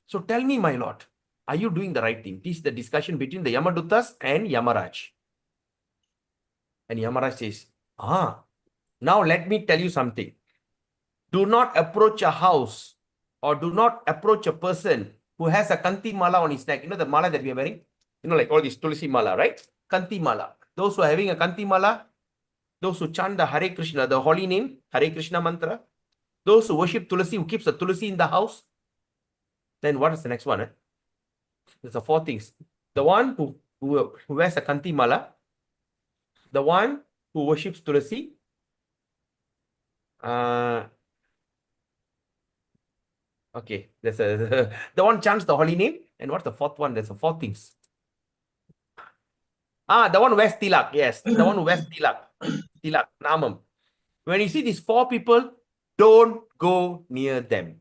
[SPEAKER 1] So tell me, my lord, are you doing the right thing? This is the discussion between the Yamaduttas and Yamaraj. And Yamaraj says, now let me tell you something. Do not approach a house or do not approach a person who has a kanti mala on his neck. You know the mala that we are wearing? You know, like all this tulsi mala, right? Kanti mala. Those who are having a kanti mala, those who chant the Hare Krishna, the holy name, Hare Krishna mantra, those who worship tulsi, who keeps a tulsi in the house. Then what is the next one? There's the 4 things. The one who wears a kanti mala, the one who worships tulsi, okay, there's the one chants the holy name, and what's the 4th one? There's the 4 things. The one who wears tilak, yes, the one who wears tilak, namam. When you see these 4 people, don't go near them.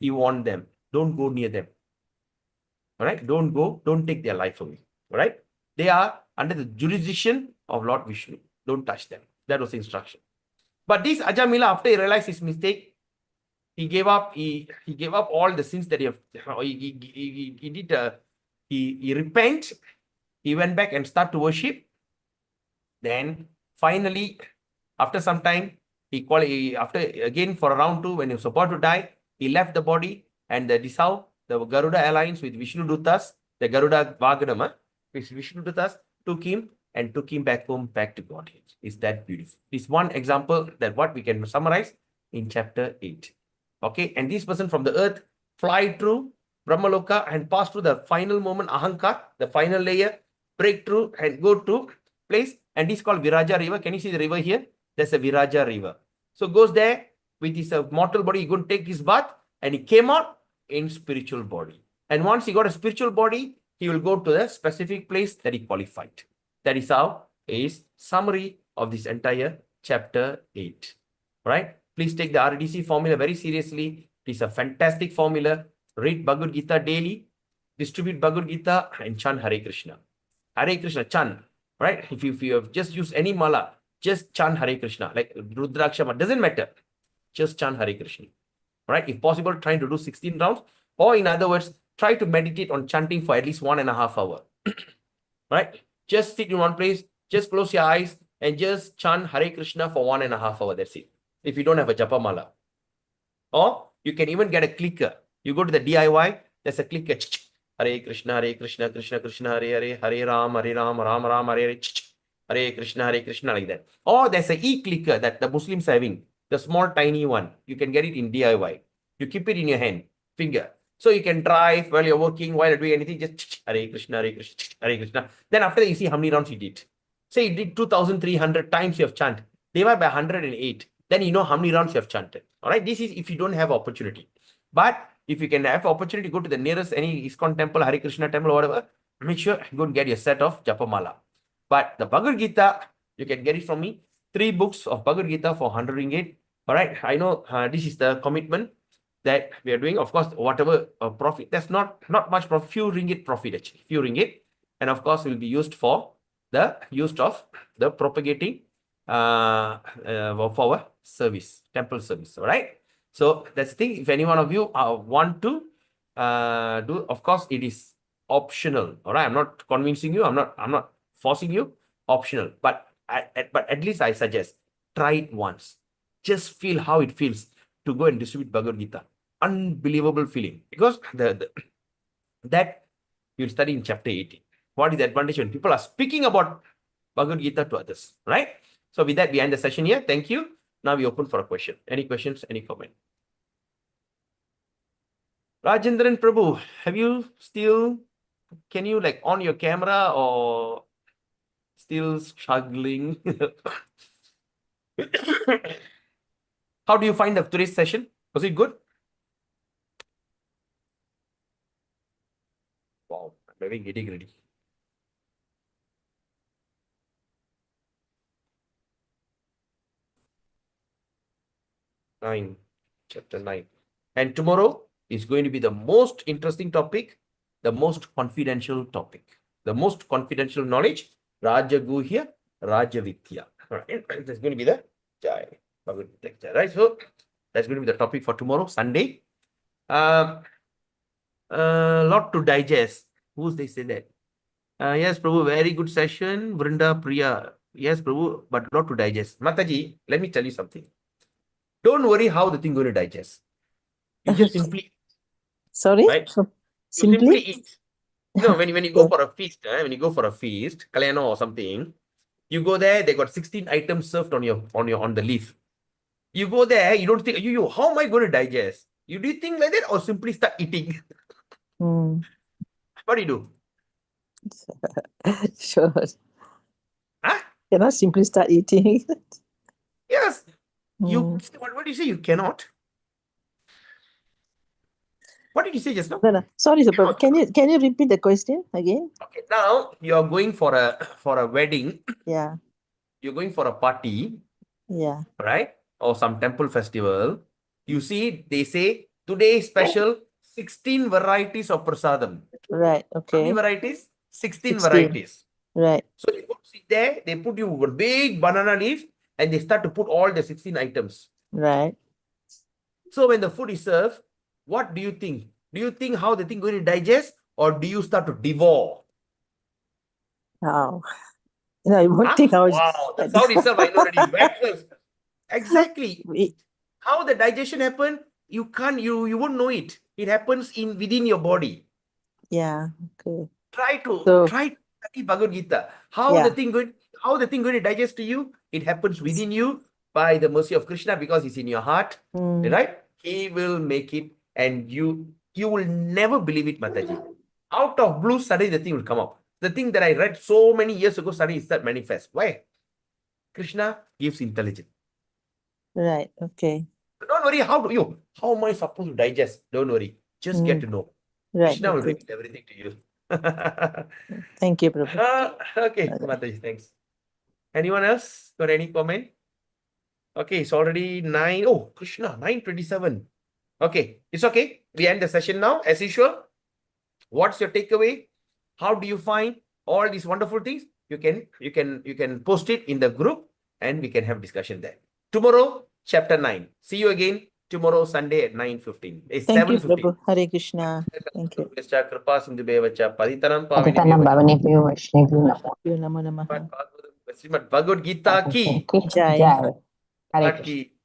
[SPEAKER 1] He warned them, don't go near them. All right, don't take their life away. All right, they are under the jurisdiction of Lord Vishnu. Don't touch them. That was the instruction. But this Ajamila, after he realized his mistake, he gave up. He gave up all the sins that he did. He repent. He went back and started to worship. Then finally, after some time, after again for round 2, when he was about to die, he left the body, and this is how the Garuda alliance with Vishnu Duttas, the Garuda Vaganama, with Vishnu Duttas took him back home, back to Godhead. Is that beautiful? This one example that what we can summarize in chapter 8. Okay, and this person from the earth fly through Brahmaloka and pass through the final moment, Ahankar, the final layer, break through and go to place and this is called Viraja River. Can you see the river here? There's a Viraja River. So goes there with his mortal body, he going to take his bath, and he came out in spiritual body. And once he got a spiritual body, he will go to the specific place that he qualified. That is how is summary of this entire chapter 8. Right? Please take the RDC formula very seriously. It is a fantastic formula. Read Bhagavad Gita daily, distribute Bhagavad Gita, and chant Hare Krishna. Hare Krishna, chant. Right? If you have just used any mala, just chant Hare Krishna, like Rudraksha mala, doesn't matter. Just chant Hare Krishna. Right? If possible, trying to do 16 rounds, or in other words, try to meditate on chanting for at least 1.5 hours. Right? Just sit in one place, just close your eyes, and just chant Hare Krishna for 1.5 hours. That's it. If you don't have a japa mala. Or you can even get a clicker. You go to the DIY, there's a clicker. Hare Krishna, Krishna Krishna, Hare Hare, Hare Ram, Ram Ram, Hare Hare, Hare Krishna, like that. Or there's a e-clicker that the Muslims are having, the small tiny one. You can get it in DIY. You keep it in your hand, finger. So you can drive while you're working, while you're doing anything, just Hare Krishna, Hare Krishna. Then after that, you see how many rounds you did. Say you did 2,300 times you have chanted. Divide by 108. Then you know how many rounds you have chanted. All right. This is if you don't have opportunity. But if you can have opportunity, go to the nearest any ISKCON temple, Hare Krishna temple, or whatever. Make sure you go and get your set of Japamala. But the Bhagavad Gita, you can get it from me. 3 books of Bhagavad Gita for 100 ringgit. All right. I know this is the commitment that we are doing. Of course, whatever profit, that's not much profit, few ringgit profit actually, few ringgit. And of course, will be used for the use of the propagating for our service, temple service. All right. So that's the thing. If any one of you want to do, of course, it is optional. All right. I'm not convincing you. I'm not forcing you. Optional. But at least I suggest try it once. Just feel how it feels to go and distribute Bhagavad Gita. Unbelievable feeling, because that you'll study in chapter 18. What is the advantage when people are speaking about Bhagavad Gita to others, right? So with that, we end the session here. Thank you. Now we open for a question. Any questions? Any comment? Rajendran Prabhu, can you like on your camera or still struggling? How do you find today's session? Was it good? Wow, I'm getting ready. Chapter 9. And tomorrow is going to be the most interesting topic, the most confidential topic, the most confidential knowledge, Rajaguhya, Rajavidya. Right? That's going to be the lecture, right? So that's going to be the topic for tomorrow, Sunday. Lot to digest. Who's they say that? Yes, Prabhu, very good session. Vrinda Priya. Yes, Prabhu, but lot to digest. Mataji, let me tell you something. Don't worry how the thing going to digest. You just simply
[SPEAKER 4] Sorry?
[SPEAKER 1] right? You
[SPEAKER 4] Simply?
[SPEAKER 1] simply eat. No, when you go for a feast, when you go for a feast, kalyana or something, you go there, they got 16 items served on the leaf. You go there, you don't think, how am I going to digest? You do you think like that or simply start eating? What do you do?
[SPEAKER 4] Sure.
[SPEAKER 1] Huh?
[SPEAKER 4] Cannot simply start eating.
[SPEAKER 1] Yes. You what do you say? You cannot. What did you say just now?
[SPEAKER 4] No. Sorry, sir. Can you repeat the question again?
[SPEAKER 1] Okay, now you are going for a wedding.
[SPEAKER 4] Yeah.
[SPEAKER 1] You're going for a party.
[SPEAKER 4] Yeah.
[SPEAKER 1] Right? Or some temple festival. You see, they say today special 16 varieties of prasadam.
[SPEAKER 4] Right. Okay.
[SPEAKER 1] How many varieties? 16
[SPEAKER 4] 16.
[SPEAKER 1] varieties.
[SPEAKER 4] Right.
[SPEAKER 1] So you go sit there, they put you a big banana leaf and they start to put all the 16 items.
[SPEAKER 4] Right.
[SPEAKER 1] So when the food is served, what do you think? Do you think how the thing going to digest or do you start to devour?
[SPEAKER 4] Wow. I won't think how
[SPEAKER 1] wow, the sound itself, I know already. Exactly. How the digestion happen, you won't know it. It happens within your body.
[SPEAKER 4] Yeah. Okay.
[SPEAKER 1] Try to study Bhagavad Gita. How the thing going to digest to you? It happens within you by the mercy of Krishna because it's in your heart. Right? He will make it and you will never believe it, Mataji. Out of blue, suddenly the thing will come up. The thing that I read so many years ago suddenly start manifest. Why? Krishna gives intelligence.
[SPEAKER 4] Right. Okay.
[SPEAKER 1] So don't worry, how am I supposed to digest? Don't worry. Just get to know.
[SPEAKER 4] Right.
[SPEAKER 1] Krishna will
[SPEAKER 4] Okay.
[SPEAKER 1] reveal everything to you.
[SPEAKER 4] Thank you, Prabhu.
[SPEAKER 1] Okay,
[SPEAKER 4] Okay.
[SPEAKER 1] Mataji, thanks. Anyone else got any comment? Okay, it's already 9. Oh, Krishna, 9:27. Okay, it's okay. We end the session now, as usual. What's your takeaway? How do you find all these wonderful things? You can post it in the group and we can have discussion there. Tomorrow, chapter 9. See you again tomorrow, Sunday at 9:15. It's
[SPEAKER 4] Thank you,
[SPEAKER 1] 7:15.
[SPEAKER 4] Prabhu. Hare Krishna. Thank you.
[SPEAKER 1] Kripa Sindhu Bevacha, Paditanam Pavini
[SPEAKER 6] Patitanam
[SPEAKER 1] Bevacha.
[SPEAKER 6] Bhavanebhyo Vaishnavyo Namo.
[SPEAKER 4] Namo Namaha.
[SPEAKER 1] Srimad Bhagavad Gita ki
[SPEAKER 6] Okay.
[SPEAKER 4] Jai.
[SPEAKER 6] Jai. Hare Krishna.
[SPEAKER 1] ki